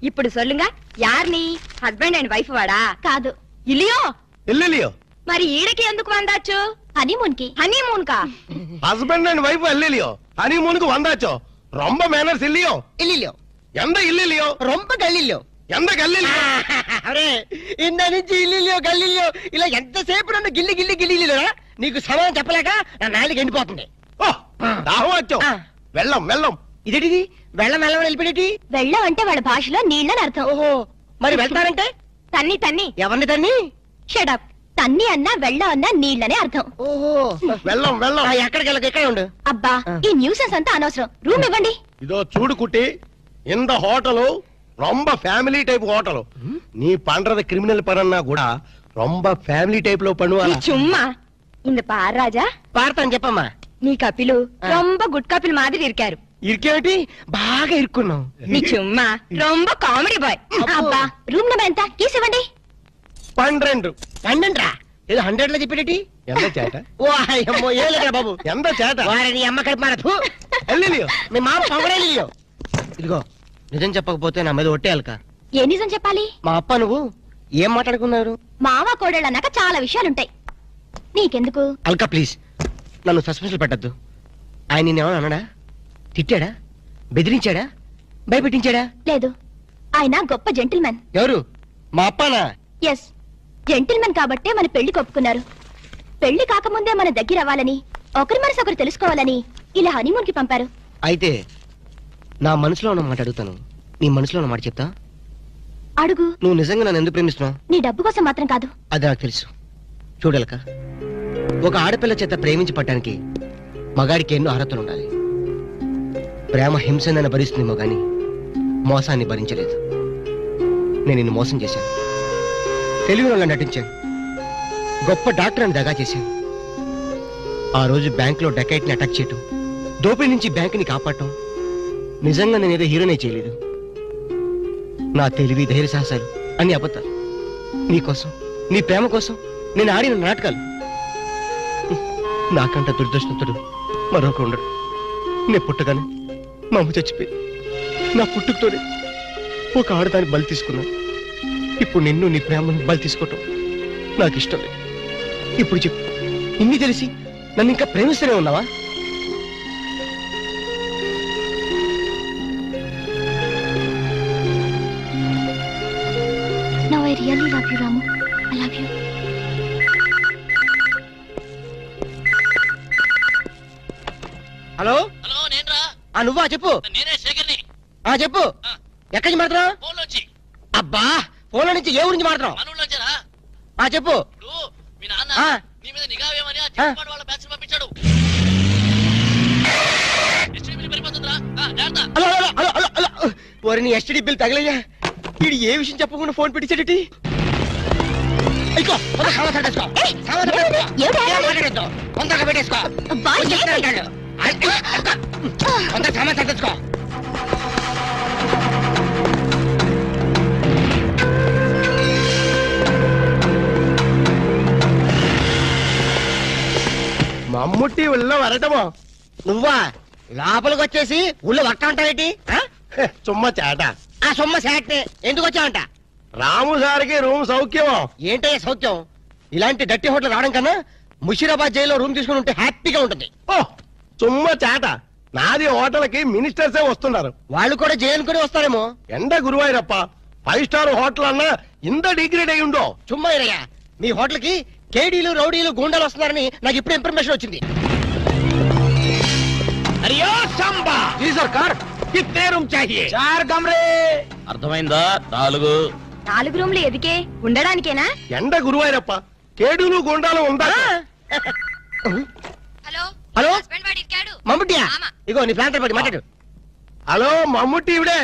ఇప్పుడు சொல்லுங்க, யார் நீ? హస్బెండ్ అండ్ వైఫ్ వాడా? కాదు, ఇలియో. ఎల్లెలియో. మరి ఈడకి ఎందుకు వందాచ్చు? హనీమూన్ కి. హనీమూన్ కా? హస్బెండ్ అండ్ వైఫ్ ఎల్లెలియో, హనీమూన్ కు వందాచో. ரொம்ப மேனர்ஸ் இல்லையோ? ఇల్లియో. எந்த இல்லையோ? రొంప గల్లియో. ఎంత గల్లిలో? అరే, ఇంద నుంచి ఇల్లియో గల్లియో ఇలా ఎంతసేపు నన్ను గిల్లి గిల్లి గిల్లిరా? నీకు సమయం చెప్పలేక నా నాలుగు ఎండిపోతుంది. దాహం వచ్చావు. వెళ్ళం వెళ్ళం. ఇదేటిది? వెళ్ళం వెళ్ళం వెళ్ళిపోయేటి? వెళ్ళం అంటే వాళ్ళ భాషలో నీళ్ళని అర్థం. ఓహో, మరి వెళ్తారంటే? తన్ని తన్ని. ఎవరిని తన్ని? షడప్. తన్ని అన్నా వెళ్ళం అన్నా నీళ్ళనే అర్థం. ఓహో, వెళ్ళం వెళ్ళం. ఎక్కడికి వెళ్ళక ఎక్కడ ఉండు. అబ్బా, ఈ న్యూసెన్స్ అంతా అనవసరం. రూమ్ ఇవ్వండి. இதோ சூடு குட்டி, இந்த ஹோட்டலு ரொம்ப ஃபேமிலி டைப் ஹோட்டலு. நீ பண்றது கிரிமினல் படம்னா கூட ரொம்ப ஃபேமிலி டைப்ல பண்ணுவாங்க. சும்மா இந்த பார் ராஜா. పాడతాను చెప్పమ్మా. నీ కపిలు రొంబ గుడ్ కపిల్ మాదిరి ఇరికారు. ఇరికేమిటి? బాగా ఇరుక్కున్నావు. నీ చుమ్మా రొంబ కామెడీ బాయ్. అబ్బా, రూమ్ నెంబర్ ఎంత? కీస్ ఇవ్వండి. 12. 12 రా? ఏదో 100 లో చెప్పేటి? ఎంత చేట? ఓ అమ్మో, ఏ లేదురా బాబు. ఎంత చేట? వారిని అమ్మ కడుపు మారపు. ఎల్లిలియో. మీ మామ పొగడేలియో. ఇదిగో, నిజం చెప్పకపోతే నా మీద ఒట్టేయాలక. ఏ నిజం చెప్పాలి? మా అప్ప నువ్వు ఏం మాట్లాడుకున్నారు? మావ కోడళ్ళు అన్నాక చాలా విషయాలుంటాయి. నీకెందుకు? అల్కా ప్లీజ్, నన్ను సస్పెన్షన్ పెట్టద్దు. ఆయన నేనేమన్నా అన్నాడా? తిట్టాడా? బెదిరించాడా? భయపెట్టించాడా? లేదు, ఆయన గొప్ప జెంటిల్మెన్. ఎవరు? మా అప్పనా? ఎస్, జెంటిల్మెన్ కాబట్టే మన పెళ్లి కొప్పుకున్నారు. పెళ్లి కాకముందే మన దగ్గర అవ్వాలని, ఒకరి మనసు ఒకరు తెలుసుకోవాలని ఇలా హనీమూన్ కి పంపారు. అయితే నా మనసులో ఉన్న మాట అడుగుతాను, నీ మనసులో ఉన్న మాట చెప్తా? అడుగు. నువ్వు నిజంగా నన్ను ఎందుకు ప్రేమిస్తున్నావు? నీ డబ్బు కోసం మాత్రం కాదు. అది నాకు తెలుసు. చూడలక, ఒక ఆడపిల్ల చేత ప్రేమించి పట్టడానికి మగాడికి ఎన్నో అర్హతలు ఉండాలి. ప్రేమ హింసనని భరిస్తుందేమో గాని మోసాన్ని భరించలేదు. నేను నిన్ను మోసం చేశాను, తెలివి వల్ల నటించాను, గొప్ప డాక్టర్ అని దగా చేశాను. ఆ రోజు బ్యాంకులో డకైట్ని అటాక్ చేయటం, దోపిడీ నుంచి బ్యాంకుని కాపాడటం, నిజంగా నేనేదో హీరోనే చేయలేదు. నా తెలివి, ధైర్య సాహసాలు అన్ని అబద్ధాలు. నీకోసం, నీ ప్రేమ కోసం నేను ఆడిన నాటకాలు. నాకంట దురదృష్టంతుడు మరొక ఉండడు. నేను పుట్టగానే మా అమ్మ చచ్చిపోయి నా పుట్టుకతోనే ఒక ఆడదాన్ని బలి తీసుకున్నాను. ఇప్పుడు నిన్ను, నీ ప్రేమను బలి తీసుకోవటం నాకు ఇష్టం లేదు. ఇప్పుడు చెప్పు, ఇన్ని తెలిసి నన్ను ఇంకా ప్రేమిస్తూనే ఉన్నావా? Now I really love you, Ramu. I love you. Hello, నువ్వా? చెప్పు. చెప్పు. ఎక్కడి నుంచి మాట్లాడుతున్నావు? అబ్బా ఫోన్లో నుంచి ఏ ఊరించి మాట్లాడుతున్నావు? చెప్పు. మీ నాన్న నీ మీద నిఘా వేయమని వాళ్ళ బ్యాచ్ పంపించాడు. నీ ఎస్టీడీ బిల్ తగలయ్యా. వీడు ఏ విషయం చెప్పకుండా ఫోన్ పెట్టించాడటి. తొందరగా పెట్టేసుకో. సామాన్ సర్దేసుకో. మమ్ముట్టి ఉళ్ళో వరటమో నువ్వా? లోపలికి వచ్చేసి ఊళ్ళో వట్ట ఉంటావేటి? చుమ్మ చేట. సొమ్మ సేటే ఎందుకు వచ్చావంట? రాము సార్కి రూమ్ సౌఖ్యమో? ఏంటయ్యా సౌఖ్యం? ఇలాంటి డట్టి హోటల్ రావడం కన్నా ముషీరాబాద్ జైల్లో రూమ్ తీసుకుని ఉంటే హ్యాపీగా ఉంటుంది. చుమ్మ చేట. నాది హోటల్కి మినిస్టర్సే వస్తున్నారు. వాళ్ళు కూడా జైలుకొని వస్తారేమో. ఎండ గురువాయూరప్ప 5 స్టార్ హోటల్ అన్నా ఇంత డిగ్రేడ్ అయి ఉండో. చుమ్మా ఇరయ్యా, మీ హోటల్ కి కేడీలు రౌడీలు గూండాలు వస్తున్నారని నాకు ఇప్పుడు ఇన్ఫర్మేషన్ వచ్చింది. అర్థమైందా? 4 రూమ్లు ఎదికే ఉండడానికేనా? ఎండ గురువాయూరప్ప కేడులు గుండాలు ఉందా? హలో మమ్ముట్టియా? ఇగో నీ ప్లాంటర్ పడి మాట్లాడు. హలో మమ్ముట్టి ఇవిడే.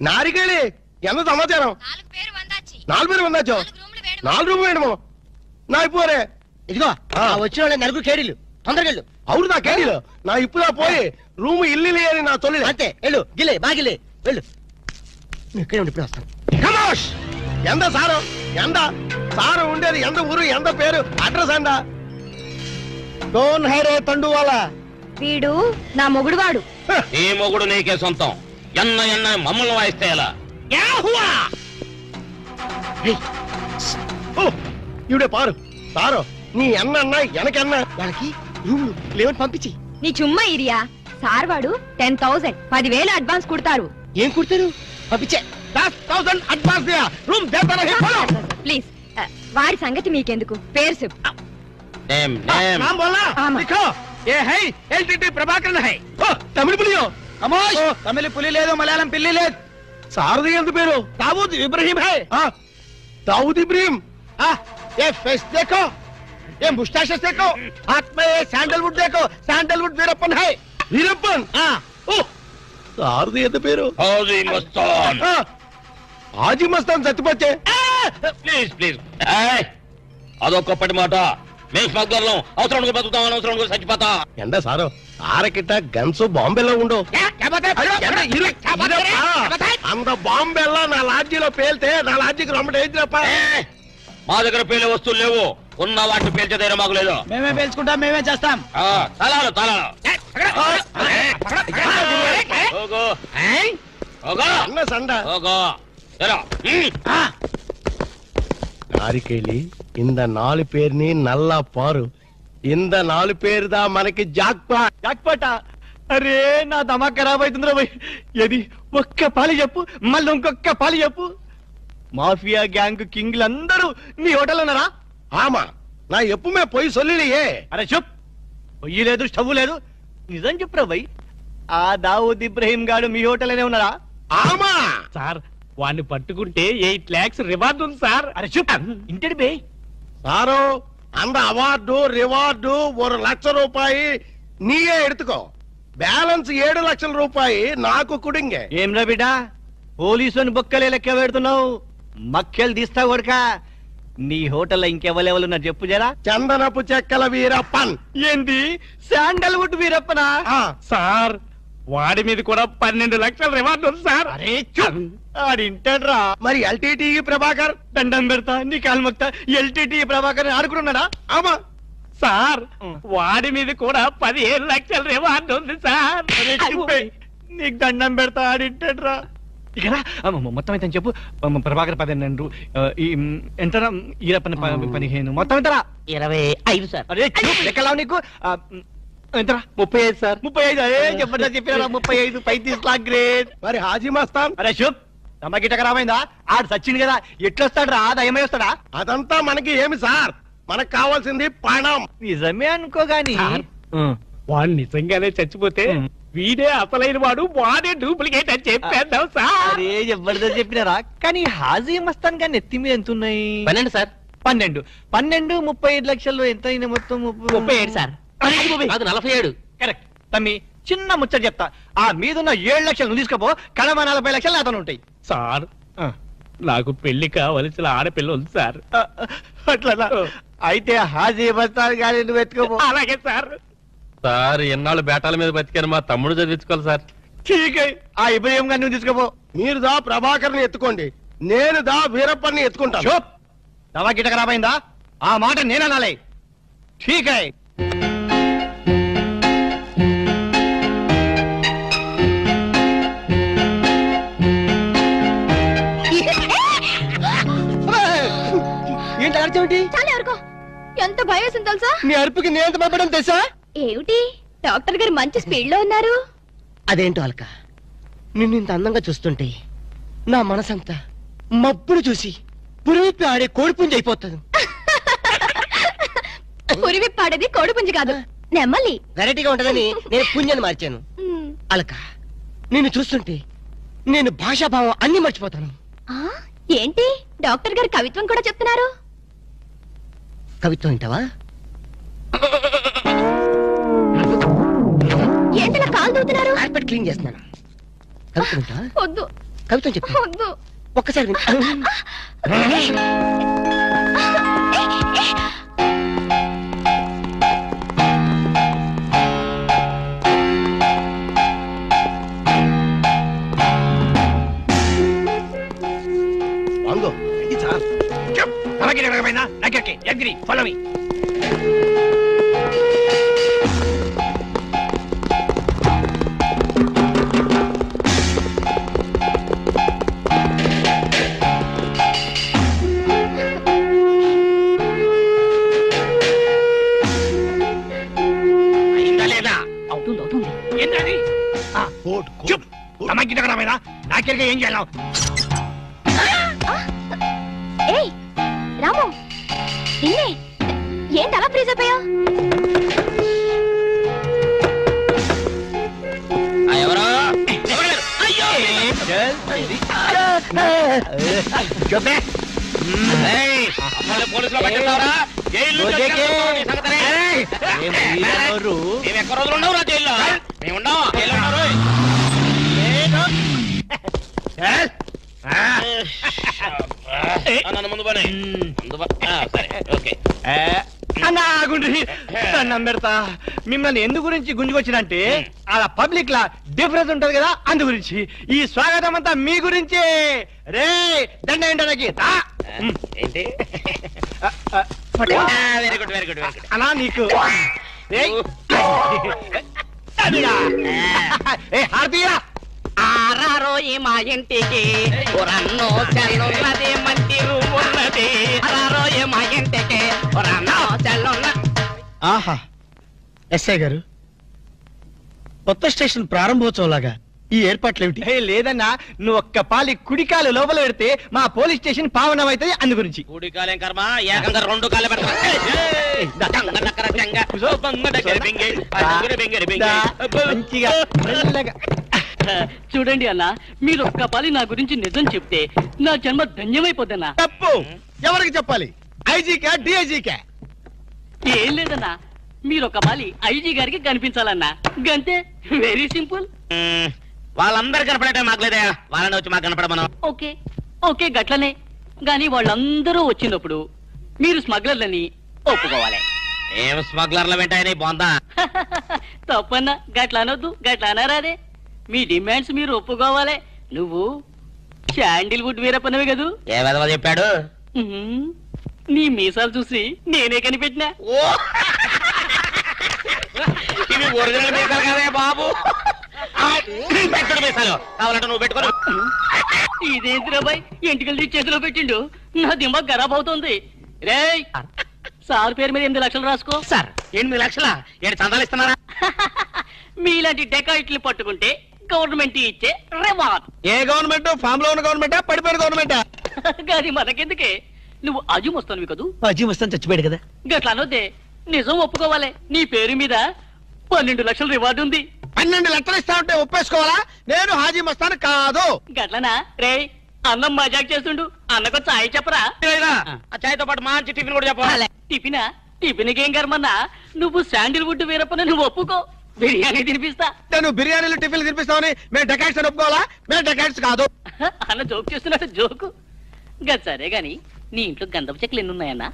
నారికేళి ఎంత సమాచారం? 4 పేరు వందాచో. 4 రూమ్ వేయడము నా ఇప్పుడే. ఇదిగో వచ్చిన వాళ్ళ 4 కేడీలు. తొందరగా వెళ్ళు. అవును నా కేడీలు. నా ఇప్పుడా పోయి రూమ్ ఇల్లు అని నా తొలి. అంతే వెళ్ళు. గిలే బాగిలే వెళ్ళు. ఇక్కడే ఉండి ఇప్పుడు వస్తాను. ఎంత సారు? ఎంత సారు ఉండేది? ఎంత ఊరు? ఎంత పేరు? అడ్రస్ అండ? డోన్ హైరే తండువాల. వీడు నా మొగుడు వాడు. నీ మొగుడు నీకే సొంతం. ఎన్న మమ్మల్ని వాయిస్తే ఎలా? ఇవిడే పారు. సారు నీ ఎన్న ఎనకన్నా వాళ్ళకి రూమ్ లేవని పంపించి. నీ చుమ్మా ఇరియా. సార్ వాడు 10,000 10,000 అడ్వాన్స్ కుడతారు. ఏం కుడతారు? పంపించే. 10,000 అడ్వాన్స్ రూమ్ ప్లీజ్ వాడి సంగతి మీకెందుకు? పేరు చెప్పు. ప్రభాకరన్ హై. తమిళ పులియో? తమిళ పులి లేదు, మలయాళం పిల్లి లేదు. సారది ఎంత పేరు? దావూద్ ఇబ్రహీం హై. दाऊद इब्राहिम. ये फेस देखो, ये मुस्टैशेस देखो, हाथ में ये सैंडलवुड देखो. सैंडलवुड वीरप्पन है. वीरप्पन? సారది ఎంత పేరు? హాజీ మస్తాన్. హాజీ మస్తాన్ చచ్చిపోతే. ప్లీజ్ అదొక్కప్పటి మాట. మేము స్మగ్లర్లం. అవసరం బతుకుతాం, అనవసరం చచ్చిపోతా. ఎండ సారు ఆరకిట్ట గన్స్ బాంబేలో ఉండు. అంత బాంబేలో నా లాడ్జీలో పేల్తే నా లాడ్జీకి రొమ్మట ఏంటిరప్ప. మా దగ్గర పేలే వస్తువులు లేవు. ఉన్న వాటిని పేల్చే ధైర్యం మాకు లేదు. మేమే పేల్చుకుంటాం, మేమే చేస్తాం. తలాలు నారికేళి இந்த 4 பேர்ని నల్లా పారు. ఇంద 4 పేరుదా మనకి జాక్పాట. అరే నా దమా ఖరాబ్ అవుతుందిరా భయ్. ఏది ఒక్క పాలి చెప్పు, మళ్ళీ ఇంకొక్క పాలి చెప్పు. మాఫియా గ్యాంగ్ కింగ్లందరూ నీ హోటల్ ఉన్నారా? ఆమా నా ఎప్పుమే పోయి సొల్లియే. అరే చెప్. పొయ్యి లేదు, స్టవ్ లేదు. నిజం చెప్పురా భయ్. ఆ దావూద్ ఇబ్రహీం గాడు మీ హోటల్ అనే ఉన్నారా? ఆమా సార్ వాడిని పట్టుకుంటే 8 lakhs రివార్డ్ ఉంది సార్. అరే చెప్. ఇంటి బే సారు அந்த అవార్డు రివార్డు 1 లక్ష రూపాయి నీయే ఎడుతుకో. బ్యాలెన్స్ 7 లక్షల రూపాయి నాకు కుడింగే. ఏం రా బిడ్డ, పోలీసుని బొక్కలే లెక్క పెడుతున్నావు. మక్కెలు తీస్తా కొడుక. నీ హోటల్లో ఇంకెవరెవరున్నారు చెప్పు జరా. చందనపు చెక్కల వీరప్పన్. ఏంది శాండల్వుడ్ వీరప్పనా? సార్ వాడి మీద కూడా 12 లక్షల రివార్డు ఉంది సార్. అరే ఆడింటాడ్రా. మరి ఎల్టీటీ ప్రభాకర్? దండం పెడతా, నీ కాలు మొక్తా. ఎల్టీటీ ప్రభాకర్ ఆడుకున్నాడా? ఆమా సార్ వాడి మీద కూడా 15 లక్షల రివార్డు ఉంది సార్. నీకు దండం పెడతా, ఆడింటాడ్రా. ఇక మొత్తం అయితే చెప్పు. ప్రభాకర్ 12, ఎంతరా? ఈరప్పని 15, మొత్తం ఎంతరా? 25 సార్. అరే లెక్కలావు నీకు. ఎంతరా? 35 సార్. 35 చెప్పండి చెప్పినారా? 35 35 లాక్ గ్రేట్. మరి హాజీ మస్తాన్? అరే శుభ్ తమ్మకిట ఖరాబైందా? ఆడు సచ్చింది కదా, ఎట్లొస్తాడు రా? దయమై వస్తాడా? అదంతా మనకి ఏమి సార్, మనకు కావాల్సింది పణం. నిజమే అనుకోగాని వాడు నిజంగానే చచ్చిపోతే వీడే అసలైన వాడు, వాడే డూప్లికేట్ అని చెప్పేద్దాం సార్. జబర్దస్త్ చెప్పినారా? కానీ హాజీ మస్తాన్ గాని ఎత్తి మీద ఎంత ఉన్నాయి? 12 సార్. 12 35 లక్షల్లో ఎంత అయినా మొత్తం 37 సార్. అది 47. కరెక్ట్. తమ్మి చిన్న ముచ్చట చెప్తా, ఆ మీదున్న 7 లక్షలు నువ్వు తీసుకపో, కడమ 40 లక్షలు నాతో ఉంటాయి. సార్ నాకు పెళ్లి కావలసిన ఆడపిల్ల ఉంది సార్. అట్లా అయితే హాజీ మస్తాన్ గాని నువ్వు ఎత్తుకోపో. అలాగే సార్. సార్ ఎన్నాళ్ళు బేటాల మీద బతికాను, మా తమ్ముడు చదివించుకోవాలి సార్. ఠీకే, ఆ ఇబ్రహీం గారిని నువ్వు తీసుకపో. మీరు దా ప్రభాకర్ని ఎత్తుకోండి, నేను దా వీరప్పని ఎత్తుకుంటాను. చూప్, దవా గిట ఖరాబైందా? ఆ మాట నేననాలే. ఠీకే. ఏంటి అర్చమేంటి? చాలా ఎవరికో ఎంత భయం వేసింది తెలుసా? నీ అరుపుకి నేను ఎంత భయపడడం తెలుసా? ఏమిటి డాక్టర్ గారు మంచి స్పీడ్ లో ఉన్నారు? అదేంటో అలక, నిన్ను ఇంత అందంగా చూస్తుంటే నా మనసంతా మబ్బులు చూసి పురివిప్పి ఆడే కోడిపుంజి అయిపోతుంది. పురివిప్పి ఆడేది కోడిపుంజి కాదు, నెమ్మలి. వెరైటీగా ఉంటదని నేను పుంజని మార్చాను. అలక, నిన్ను చూస్తుంటే నేను భాషాభావం అన్ని మర్చిపోతాను. ఏంటి డాక్టర్ గారు కవిత్వం కూడా చెప్తున్నారు? కవిత్వం వింటావా? ఏంటిలా కాలు దూతున్నారు? కార్పెట్ క్లీన్ చేస్తున్నాను. కవిత్వం వింటావా? వద్దు. కవిత్వం చెప్పు. వద్దు. ఒక్కసారి వింటా. వాంగో ఇది సార్. అలాగే రకమైన నగకి అగ్రి ఫాలో మీ. నాకెరగా ఏం చేయాలి? ఏయ్ రాము, నిన్నే ఏంటి అలా ఫ్రీజ్ అయిపోయా? ఎవరో పోలీసులో పట్టిస్తావరా? మేము ఎక్క రోజులు ఉండవు రా జైల్లో. మేము ఉండవు జైల్లో ఉన్నారు. నన్ను ముందు పని సరే ఓకే. దండం పెడతా. మిమ్మల్ని ఎందు గురించి గుంజుకొచ్చినంటే అలా పబ్లిక్ లా డిఫరెన్స్ ఉంటది కదా, అందు గురించి. ఈ స్వాగతం అంతా మీ గురించి. రే దండ ఏంటనకి ఏంటి? Very good very good very good అలా నీకు హార్పియా ఆరారోయి మా ఇంటికి రన్నో చెల్లున్నది మంచి రూమ్ ఉన్నది. ఆరారోయి మా ఇంటికి రన్నో చెల్లున్న. ఆహా, ఎస్ఐ గారు, కొత్త స్టేషన్ ప్రారంభోత్సవం లాగా ఈ ఏర్పాట్లు ఏమిటి? లేదన్నా, నువ్వు ఒక్క పాలి కుడికాలు లోపల పెడితే మా పోలీస్ స్టేషన్ పావనం అవుతుంది, అందు గురించి. కుడికాలేం కర్మ, ఏకంగా 2 కాళ్ళు పెడతా. చూడండి అన్న, మీరు ఒక్క పాలి నా గురించి నిజం చెప్తే నా జన్మ ధన్యమైపోద్దన్నా. తప్పు. ఎవరికి చెప్పాలి? ఐజీకా డిఐజీకా? ఏం లేదన్నా, మీరు ఒక పాలి ఐజీ గారికి కనిపించాలన్నా, గంతే. Very simple. వాళ్ళందరూ కనపడటం మాకు లేదా, వాళ్ళని వచ్చి మాకు కనపడమను. ఓకే ఓకే గట్లనే. గాని వాళ్ళందరూ వచ్చినప్పుడు మీరు స్మగ్లర్లని ఒప్పుకోవాలి. ఏం స్మగ్లర్ల వెంటాయని బాగుందా? తప్పన్నా, గట్ల అనొద్దు, గట్ల అనరాదే. మీ డిమాండ్స్ మీరు ఒప్పుకోవాలి. నువ్వు శాండిల్వుడ్ వీరప్పనవి కదూ? ఏ విధవ చెప్పాడు? నీ మీసాలు చూసి నేనే కనిపెట్టినా. ఇవి ఒరిజినల్ మీసాలు కదే బాబు. పెట్టడు మీసాలు కావాలంటే నువ్వు పెట్టుకో. ఇదేంటి రాబాయ్, ఎంటికలు చేతిలో పెట్టిండు. నా దిమాగ్ ఖరాబ్ అవుతుంది. రే సార్ పేరు మీద 8 లక్షలు రాసుకో. సార్ 8 లక్షల ఏడు చందాలు ఇస్తున్నారా? మీలాంటి డెకాయిట్లు పట్టుకుంటే గవర్నమెంట్ ఇచ్చే రివార్డ్. ఏ గవర్నమెంట్? ఫామ్ లో ఉన్న గవర్నమెంటా, పడిపోయిన గవర్నమెంటా? అది మనకెందుకే, నువ్వు అజీమ్ వస్తాను కదూ. అజీమ్ వస్తాను చచ్చిపోయాడు కదా. గట్లా అనొద్దే, నిజం ఒప్పుకోవాలి. నీ పేరు మీద 12 లక్షల రివార్డు ఉంది. 12 లెక్కలు ఇస్తా ఉంటే ఒప్పేసుకోవాలా? నేను హాజీ మస్తాను కాదు. గట్లనా రే అన్నం మజాక్ చేస్తుండు అన్నకు చాయ్ చెప్పరా ఆ చాయ్తో పాటు మంచి టిఫిన్ కూడా చెప్పాలి. టిఫినా టిఫిన్కి ఏం కర్మన్నా నువ్వు శాండిల్వుడ్ వీరప్పని నువ్వు ఒప్పుకో బిర్యానీ తినిపిస్తా. నేను బిర్యానీలు టిఫిన్లు తినిపిస్తామని మేము డెకాట్స్ అని ఒప్పుకోవాలా? మేము డెకాట్స్ కాదు. అన్న జోక్ చేస్తున్నాడు జోకు. సరే గాని నీ ఇంట్లో గంధపు చెక్కలు ఎన్ని ఉన్నాయన్నా?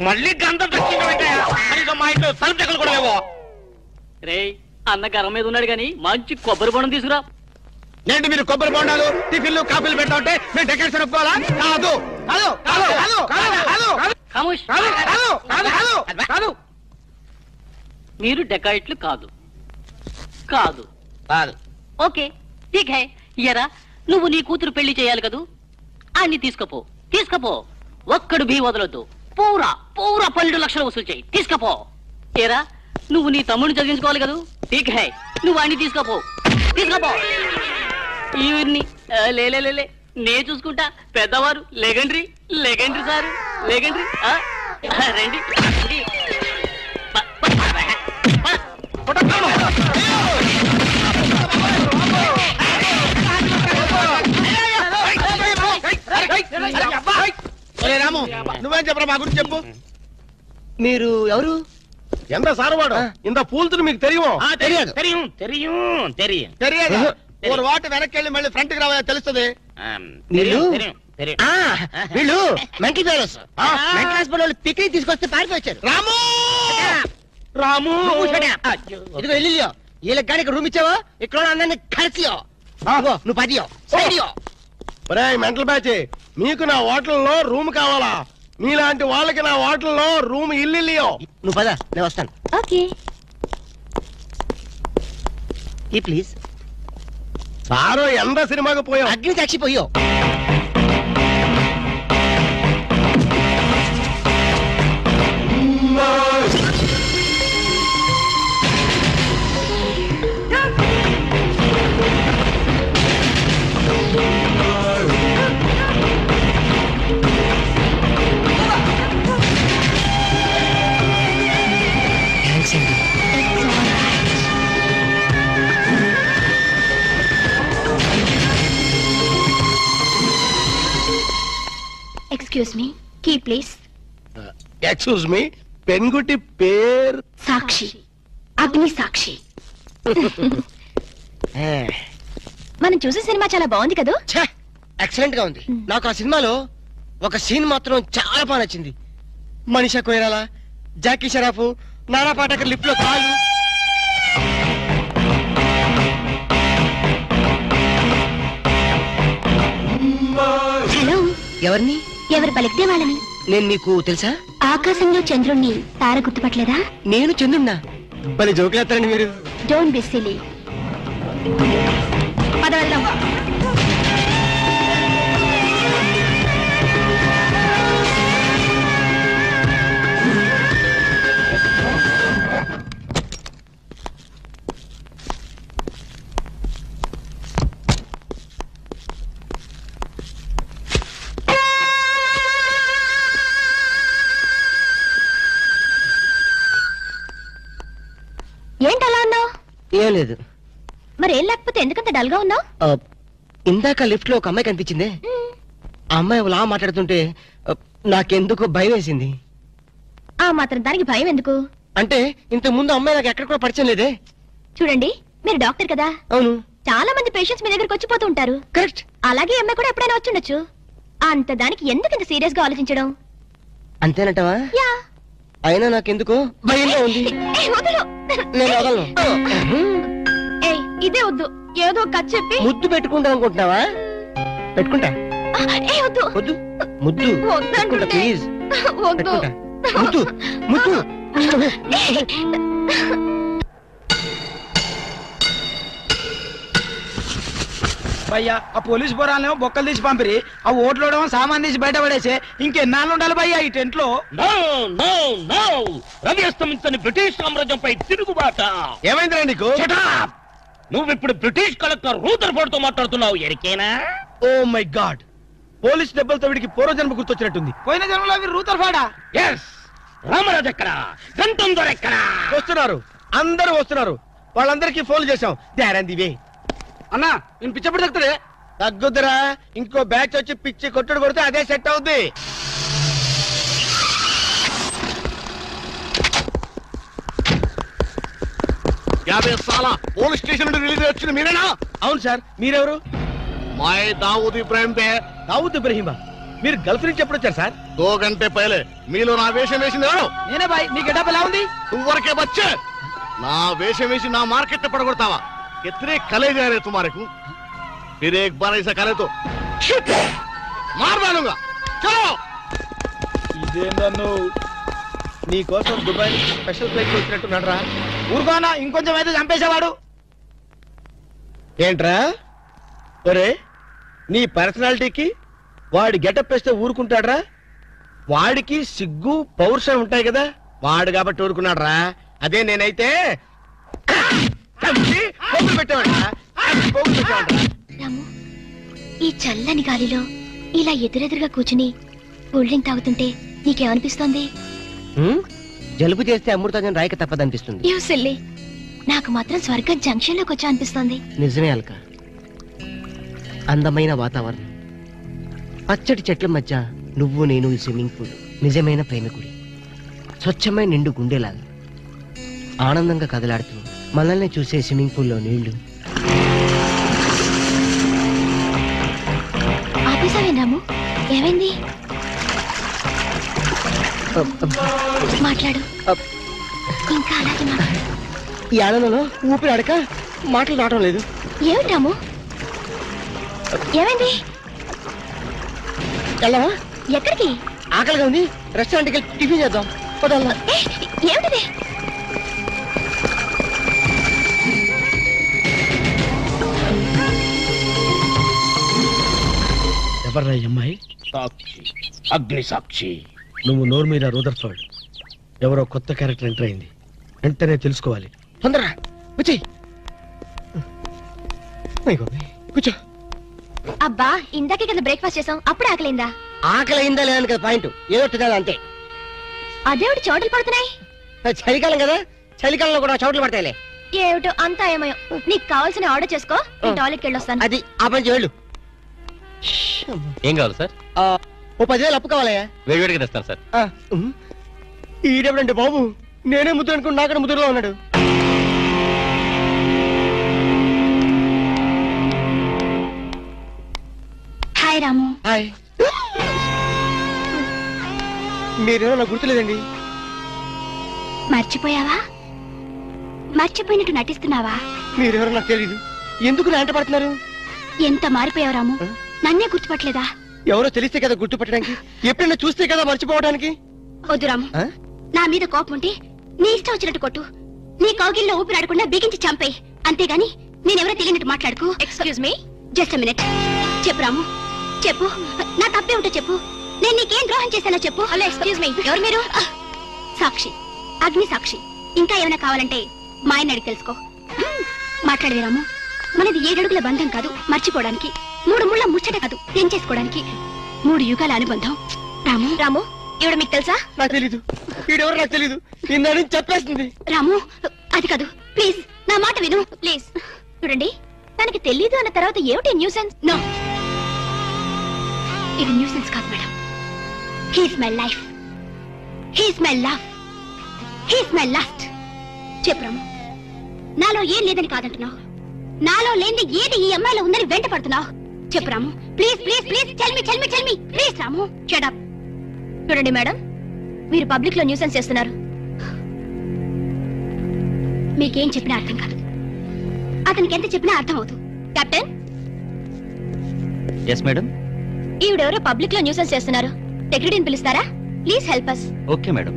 మళ్ళీ గంధం మా ఇంట్లో సరుపు చెక్కలు కూడా లేవో. రే అన్న గరం మీద ఉన్నాడు గాని మంచి కొబ్బరి బొండం తీసుకురా. ఏంటి మీరు కొబ్బరి బొండాలు టిఫిన్లు కాఫీలు పెడతా ఉంటే మేము డెకాట్స్ అని ఒప్పుకోవాలా? కాదు కాదు కాదు కాదు కాదు ఖమోష్. కాదు. మీరు డెకాయిట్లు కాదు కాదు కాదు. ఓకే ఠీక్ హై. ఎరా నువ్వు నీ కూతురు పెళ్లి చేయాలి కదూ అన్ని తీసుకపో తీసుకపో. ఒక్కడు బీ వదలొద్దు. పూరా పూరా 12 లక్షలు వసూలు చేయి తీసుకపో. ఏరా నువ్వు నీ తమ్ముడిని చదివించుకోవాలి కదూ ఠీక్ హై. నువ్వు అన్ని తీసుకపో తీసుకపో. ఈవిడ్ని లేలే నే చూసుకుంటా. పెద్దవారు లెగండ్రి లెగండ్రి సారు లెగండ్రి రండి. రాము నువ్వేం చెప్పరా మా గురించి చెప్పు. మీరు ఎవరు? ఎంత సారవాడు ఇంత పూల్తులు మీకు తెలియమో? తెలియదు. తెలియదు. ఒక వాటి వెనక్కి వెళ్ళి మళ్ళీ ఫ్రంట్ కి రావాలో తెలుస్తుంది. వీళ్ళు వీళ్ళు మెంటల్ ఫెలోస్. మెంటల్ హాస్పిటల్ వాళ్ళు పిక్నిక్ తీసుకొస్తే పారిపోయారు. రాము రాము ఇదిగో వెళ్ళియో వీళ్ళకి కానీ ఇక్కడ రూమ్ ఇచ్చావో ఇక్కడ అందరినీ కలిసియో నువ్వు 10 సైడియో. మెంటల్ బ్యాచ్ మీకు నా హోటల్లో రూమ్ కావాలా? మీలాంటి వాళ్ళకి నా హోటల్లో రూమ్ ఇల్లియో. నువ్వు పద నేను వస్తాను. ఓకే ఈ ప్లీజ్. సారో ఎంత సినిమాకి పోయావు? అగ్ని సాక్షి పోయో. Excuse me key please. Excuse me పెన్గుటి పేరు సాక్షి అగ్ని సాక్షి. మనం చూసే సినిమా చాలా బాగుంది కదా? ఎక్సలెంట్ గా ఉంది. నాకు ఆ సినిమాలో ఒక సీన్ మాత్రం చాలా బాగా నచ్చింది. మనీషా కొయిరాలా, జాకీ షరాఫ్, నానా పాటకర్ లిఫ్ట్ లో కాలు. హలో ఎవరిని? ఎవరు పలికితే వాళ్ళని. నేను నీకు తెలుసా? ఆకాశంలో చంద్రుణ్ణి తార గుర్తుపట్టలేదా? నేను చంద్రున్నా. భలే జోకులేస్తారండి మీరు. Don't be silly. పద వెళ్దాం. ఏంటలా అన్నావు? ఏం లేదు. మరేం లేకపోతే ఎందుకంత డల్ గా ఉన్నావు? ఇందాక లిఫ్ట్ లో ఒక అమ్మాయి కనిపించింది. ఆ అమ్మాయి అలా మాట్లాడుతుంటే నాకెందుకు భయం వేసింది. ఆ మాత్రం దానికి భయం ఎందుకు? అంటే ఇంత ముందు అమ్మాయి నాకు ఎక్కడ కూడా పరిచయం లేదే. చూడండి, మీరు డాక్టర్ కదా. అవును. చాలా మంది పేషెంట్స్ మీ దగ్గరకు వచ్చిపోతూ ఉంటారు. కరెక్ట్. అలాగే అమ్మాయి కూడా ఎప్పుడైనా వచ్చుండొచ్చు. అంత దానికి ఎందుకు ఇంత సీరియస్ గా ఆలోచించడం? అంతేనంటావా? యా. అయినా నాకెందుకు భయంగా ఉంది. వదలు. నేను వదలను. ఇదే వద్దు, ఏదో కథ చెప్పి ముద్దు పెట్టుకుంటా అనుకుంటున్నావా? పెట్టుకుంటా. వద్దు వద్దు. ముద్దు పెట్టుకుంటా ప్లీజ్. వద్దు. ముద్దు ముద్దు. భయ్యా ఆ పోలీస్ పోరాలేమో బొక్కలు తీసి పంపిరి, ఆ ఓట్లోడేమో సామాన్ తీసి బయట పడేసే. ఇంకెన్నాళ్ళు ఉండాలి భయ్యా ఈ టెంట్ లో? రవి అస్తమించని బ్రిటిష్ సామ్రాజ్యంపై తిరుగుబాట. ఏమైందిరా నీకు? నువ్వు ఇప్పుడు బ్రిటిష్ కలెక్టర్ రూదర్ఫోర్డ్ తో మాట్లాడుతున్నావు. ఎరికేనా? ఓ మై గాడ్, పోలీస్ దెబ్బలతో వీడికి పూర్వజన్మ గుర్తొచ్చినట్టుంది. పోయిన జన్మలో అవి రూతర్ఫోర్డా? ఎస్. రామరాజు ఎక్కడా? గంటం దొర ఎక్కడా? వస్తున్నారు, అందరూ వస్తున్నారు. వాళ్ళందరికీ ఫోన్ చేశాం. దివే అన్నా నేను పిచ్చప్పుడు తగ్గుతాడే. తగ్గుద్దురా, ఇంకో బ్యాచ్ వచ్చి పిచ్చి కొట్టుడు కొడితే అదే సెట్ అవుద్ది. పోలీస్ స్టేషన్ నుండి రిలీజ్ వచ్చింది మీరేనా? అవును సార్. మీరెవరు? మై దావూద్ ఇబ్రాహిం పే. దావూద్ ఇబ్రహీమా? మీరు గల్ఫ్ నుంచి ఎప్పుడు వచ్చారు సార్? 2 గంటే పైలే. మీలో నా వేషం వేసింది ఎవరు? నేనే బాయ్. నీ గెటప్ ఎలా ఉంది? నువ్వరకే బచ్చే. నా వేషం వేసి నా మార్కెట్ పడగొడతావా? कितने कले जा रहे तुम्हारे को? फिर एक बार ऐसा करे तो मार डालूंगा. चलो. ఇదే నన్ను నీ కోసం దుబాయ్ స్పెషల్ ఫ్లైట్ వచ్చినట్టున్నాడు రా. ఊరుకోనా, ఇంకొంచెం అయితే చంపేసేవాడు. ఏంట్రా ఒరే, నీ పర్సనాలిటీకి వాడి గెటప్ వేస్తే ఊరుకుంటాడ్రా? వాడికి సిగ్గు పౌరుషం ఉంటాయి కదా, వాడు కాబట్టి ఊరుకున్నాడు రా. అదే నేనైతే రాము, ఈ చల్లని గాలిలో ఇలా ఎదురెదురుగా కూర్చుని కూల్ డ్రింక్ తాగుతుంటే నీకేమనిపిస్తోంది? జలుబు చేస్తే అమృతాజన్ రాయక తప్పదనిపిస్తుంది. యూ సిల్లీ, నాకు మాత్రం స్వర్గం జంక్షన్ లోకి వచ్చా అనిపిస్తోంది. నిజమే అల్క. అందమైన వాతావరణం, పచ్చటి చెట్ల మధ్య నువ్వు నేను ఈ స్విమ్మింగ్ పూల్ నిజమైన ప్రేమికుడి. స్వచ్ఛమైన నిండు గుండెలాగా ఆనందంగా కదలాడుతూ మనల్ని చూసే స్విమ్మింగ్ పూల్లో నీళ్లు. ఆపేసావేనాము? ఏమైంది? మాట్లాడు. ఇంకా అలాగే మాట్లాడు. ఈ ఆనందంలో ఊపిరి అడక మాటలు రావడం లేదు. ఏమిటాము? ఏమైంది? వెళ్ళవా? ఎక్కడికి? ఆకలిగా ఉంది, రెస్టారెంట్కి వెళ్ళి టిఫిన్ చేద్దాం. వదల్లా. ఏమిటిది? ఎవర్రా ఈ అమ్మాయి? సాక్షి, అగ్ని సాక్షి. నువ్వు నోరు మీద రూదర్ఫర్డ్. ఎవరో కొత్త క్యారెక్టర్ ఎంటర్ అయింది, వెంటనే తెలుసుకోవాలి. తొందరగా వచ్చేయ్. కూర్చో. అబ్బా, ఇందాకే కదా బ్రేక్ఫాస్ట్ చేసాం, అప్పుడే ఆకలిందా? ఆకలి లేదని కదా పాయింట్, ఏదో తినాలి అంతే. అదేవిటి చోటలు పడుతున్నాయి? చలికాలం కదా, చలికాలంలో కూడా చోట్లు పడతాయిలే. ఏమిటో అంతా ఏమయో. నీకు కావాల్సిన ఆర్డర్ చేసుకో, నేను టాయిలెట్కి వెళ్ళొస్తాను. అది ఆ పని వెళ్ళు. ఏం కావాలి సార్? ఓ 10,000 అప్పు కావాలయ్యా. వేడివేడిగా తెస్తాను సార్. ఈడెవడండి బాబు, నేనే ముద్దు అనుకుని నాకడ ముద్దులో ఉన్నాడు. హాయ్ రాము. హాయ్. మీరేమో నాకు గుర్తులేదండి. మర్చిపోయావా? మర్చిపోయినట్టు నటిస్తున్నావా? మీరెవరో నాకు తెలీదు, ఎందుకు నా వెంట పడుతున్నారు? ఎంత మారిపోయావు రాము, నన్నే గుర్తుపట్టలేదా? ఎవరో తెలిస్తే కదా గుర్తుపట్టడానికి, ఎప్పుడైనా చూస్తే కదా మర్చిపోవడానికి. వద్దు రాము, నా మీద కోపం ఉంటే నీ ఇష్టం వచ్చినట్టు కొట్టు, నీ కౌగిల్లో ఊపిరాడకుండా బిగించి చంపేయి. అంతేగాని నేనెవరో తెలియనట్టు మాట్లాడుకు. Excuse me, just a minute. చెప్పు రాము, చెప్పు. నా తప్పేమిటో చెప్పు. నేను నీకేం ద్రోహం చేశానో చెప్పు. హలో, ఎక్స్క్యూజ్ మీ, ఎవరు మీరు? సాక్షి, అగ్ని సాక్షి. ఇంకా ఏమైనా కావాలంటే మా ఆయన అడిగి తెలుసుకో. మాట్లాడేది రాము, మనది 7 అడుగుల బంధం కాదు మర్చిపోవడానికి, 3 ముళ్ళ ముచ్చట కాదు తెంచేసుకోవడానికి, 3 యుగాల అనుబంధం. రాము, రాము, ఇవిడ మీకు తెలుసా? నాకు తెలీదు. ఈడెవరో నాకు తెలీదు, నిన్న చెప్పేస్తుంది. రాము, అది కాదు, ప్లీజ్ నా మాట విను, ప్లీజ్. చూడండి, తనకి తెలీదు అన్న తర్వాత ఏమిటి న్యూసెన్స్? నో, ఇది న్యూసెన్స్ కాదు madam. He's my life, he's my love, he's my last. చెప్పు రాము, నాలో ఏం లేదని కాదంటున్నావు, నాలో లేని ఏది ఈ అమ్మాయిలో ఉందని వెంట పడుతున్నావు. చెప్పు Ramu, please please please, tell me tell me tell me please. Ramu, shut up. చూడండి మేడం, మీరు పబ్లిక్ లో న్యూసెన్స్ చేస్తున్నారు. మీకేం చెప్పినా అర్థం కాదు, అతనికి ఎంత చెప్పినా అర్థం అవుతుంది. కెప్టెన్. Yes madam. ఈవిడెవరో పబ్లిక్ లో న్యూసెన్స్ చేస్తున్నారు, సెక్రటరీని పిలుస్తారా? Please help us. Okay madam.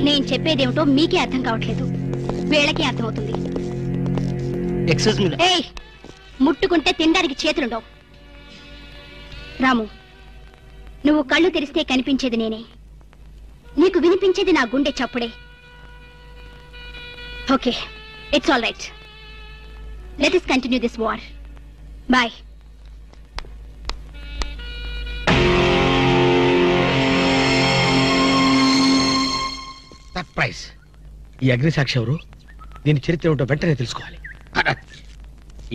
నేను చెప్పేదేమిటో మీకే అర్థం కావట్లేదు, వీళ్ళకే అర్థం అవుతుంది. Excuse me. ఏయ్, ముట్టుకుంటే తినడానికి చేతులుండవు. రాము, నువ్వు కళ్ళు తెరిస్తే కనిపించేది నేనే, నీకు వినిపించేది నా గుండె చప్పుడే. Okay, it's all right. Let us continue this war. Bye. Surprise. ఈ అగ్ని సాక్షి ఎవరు? దీని చరిత్ర ఏమిటో వెంటనే తెలుసుకోవాలి.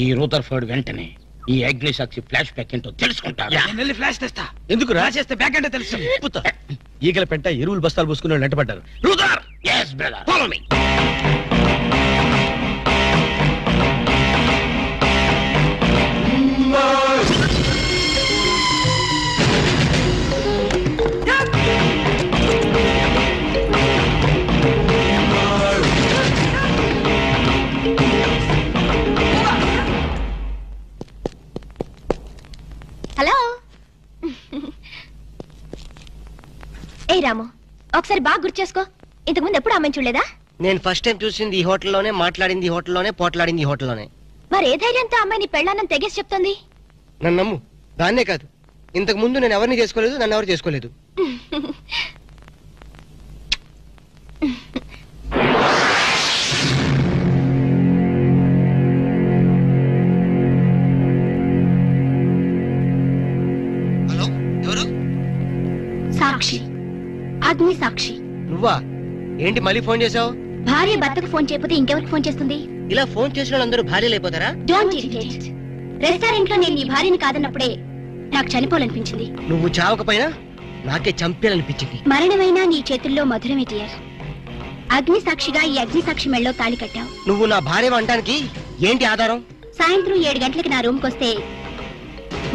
ఈ రూదర్ఫర్డ్ వెంటనే ఈ అగ్నిసాక్షి ఫ్లాష్ బ్యాక్ ఏంటో తెలుసుకుంటారు. ఫ్లాష్ తెస్తా. ఎందుకు రాసేస్తే బ్యాక్ అంటే తెలుసు. ఈగల పెంట ఎరువులు బస్తాలు పూసుకుని వాళ్ళు వెంటపడ్డారు. Brother yes brother follow me. Hello ఏ రాము, ఒకసారి బాగా గుర్తు చేసుకో. ఇంతకుముందు ఎప్పుడు అమ్మాయిని చూడలేదా? నేను ఫస్ట్ టైం చూసింది ఈ హోటల్లోనే, మాట్లాడింది ఈ హోటల్లోనే, పోట్లాడింది ఈ హోటల్లోనే. మరి ఏ ధైర్యంతో అమ్మాయిని పెళ్ళానని తెగేసి చెప్తుంది? నన్ను నమ్ము. దాన్నే కాదు, ఇంతకు ముందు నేను ఎవరిని చేసుకోలేదు, నన్ను ఎవరు చేసుకోలేదు. హలో, ఎవరు? సాక్షి, అగ్ని సాక్షి. నువ్వా? ఏంటి మళ్ళీ ఫోన్ చేసావు? భార్య భర్తకు ఫోన్ చేయకపోతే ఇంకెవరికి ఫోన్ చేస్తుంది? ఇలా ఫోన్ చేసిన వాళ్ళందరూ భార్యలు అయిపోతారా? Don't irritate. రెస్టారెంట్ లో నేను నీ భార్యని కాదన్నప్పుడే నాకు చనిపోవాలనిపించింది. నువ్వు చావకపోయినా నాకే చంపేయాలనిపించింది. మరణమైనా నీ చేతుల్లో మధురమే డియర్. అగ్ని సాక్షిగా ఈ అగ్ని సాక్షి మెళ్ళలో తాళి కట్టావు. నువ్వు నా భార్య అనడానికి ఏంటి ఆధారం? సాయంత్రం 7 గంటలకి నా రూమ్ కొస్తే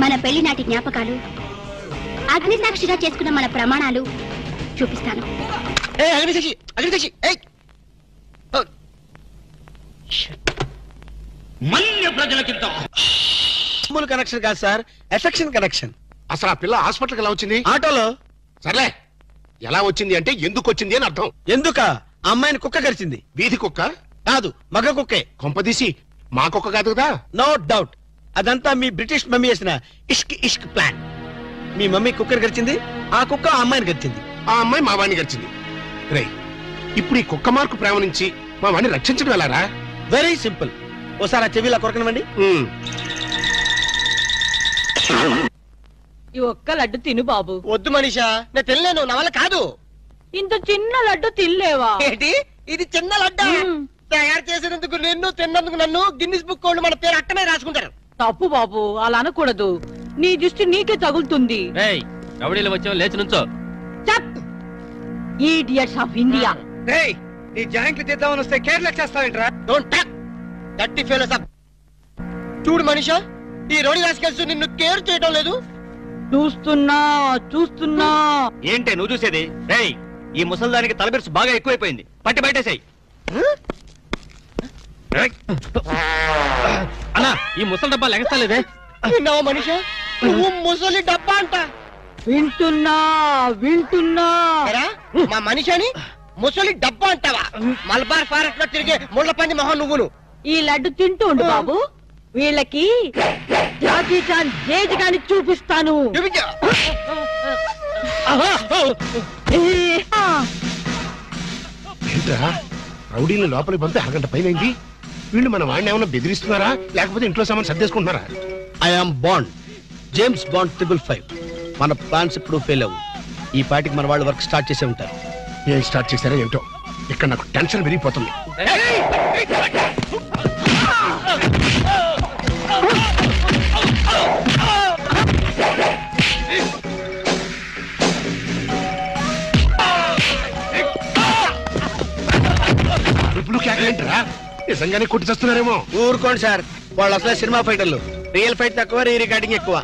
మన పెళ్లి నాటి జ్ఞాపకాలు, అగ్ని సాక్షిగా చేసుకున్న మన ప్రమాణాలు చూపిస్తాను. మన్య ప్రజలకింత కనెక్షన్ కాదు సార్, ఎఫెక్షన్ కనెక్షన్. అసలు ఆ పిల్ల హాస్పిటల్కి ఎలా వచ్చింది? ఆటోలో. సర్లే, ఎలా వచ్చింది అంటే ఎందుకు వచ్చింది అని అర్థం. ఎందుక? అమ్మాయిని కుక్క కరిచింది. వీధి కుక్క కాదు, మగ కుక్కే. కొంపదీసి మా కుక్క కాదు కదా? నో డౌట్, అదంతా మీ బ్రిటిష్ మమ్మీ చేసిన ఇష్క్ ఇష్క్ ప్లాన్. మీ మమ్మీ కుక్కర్ గరిచింది, ఆ కుక్క ఆ అమ్మాయిని గరిచింది. ఆ అమ్మాయి మా వాడిని గరిచింది. రే, ఇప్పుడు ఈ కుక్క మార్కు ప్రేమ నుంచి మా వాడిని రక్షించడం ఎలారా? Very simple. ఓసారి ఆ చెవిలా కొరకనివ్వండి. ఈ ఒక్క లడ్డు తిను బాబు. వద్దు మనీషా, నేను తినలేను, నా వల్ల కాదు. ఇంత చిన్న లడ్డు తినలేవా? ఏంటి ఇది చిన్న లడ్డా? తయారు చేసినందుకు నిన్ను, తిన్నందుకు నన్ను గిన్నిస్ బుక్ వాళ్ళు మన పేరు అట్టనే రాసుకుంటారు. తప్పు బాబు, అలా అనకూడదు. నీ దృష్టి నీకే తగులుతుంది. రౌడీలు వచ్చావు, లేచి నుంచో. Idiots of India. నీ జాయింట్లు తీద్దామని వస్తే కేర్లెస్ చేస్తావేంట్రా? డోంట్ టాక్ దట్టి ఫెలోస్ అప్. చూడు మనీషా, ఈ రోడి రాసుకెళ్తూ నిన్ను కేర్ చేయడం లేదు. చూస్తున్నా. ఏంటే నువ్వు చూసేది? రేయ్, ఈ ముసల్దానికి తలబిరుసు బాగా ఎక్కువైపోయింది, పట్టి బయటేసాయి. అన్నా, ఈ ముసలి డబ్బా లెగస్తలేదే. విన్నావా మనీషా, నువ్వు ముసలి డబ్బా అంట. వింటున్నా. మా మనిషిని ముసలి డబ్బా అంటావా? మలబార్ ఫారెస్ట్ లో తిరిగే ముళ్ళ పంది మొహం నువ్వును. ఈ లడ్డు తింటూ ఉండు బాబు, వీళ్ళకి జాకీ చాన్ జేజ్ గాని చూపిస్తాను. ఏంట్రా, రౌడీని లోపలికి పంపి అరగంట పైనైంది. వీళ్ళు మన వాడిని ఏమన్నా బెదిరిస్తున్నారా, లేకపోతే ఇంట్లో సామాన్ సర్దేసుకుంటున్నారా? I'm Bond, James Bond 555. మన ప్లాన్స్ ఇప్పుడు ఫెయిల్ అవ్వు. ఈ పాటికి మన వాళ్ళు వర్క్ స్టార్ట్ చేసే ఉంటారు. ఏం స్టార్ట్ చేశారో ఏమిటో, ఇక్కడ నాకు టెన్షన్ పెరిగిపోతుంది. ఇప్పుడు కేకలేంటరా, నిజంగానే కొట్టి చేస్తున్నారేమో. ఊరుకోండి సార్, వాళ్ళు అసలు సినిమా ఫైటర్లు. రియల్ ఫైట్ తక్కువ, రీ రికార్డింగ్ ఎక్కువ.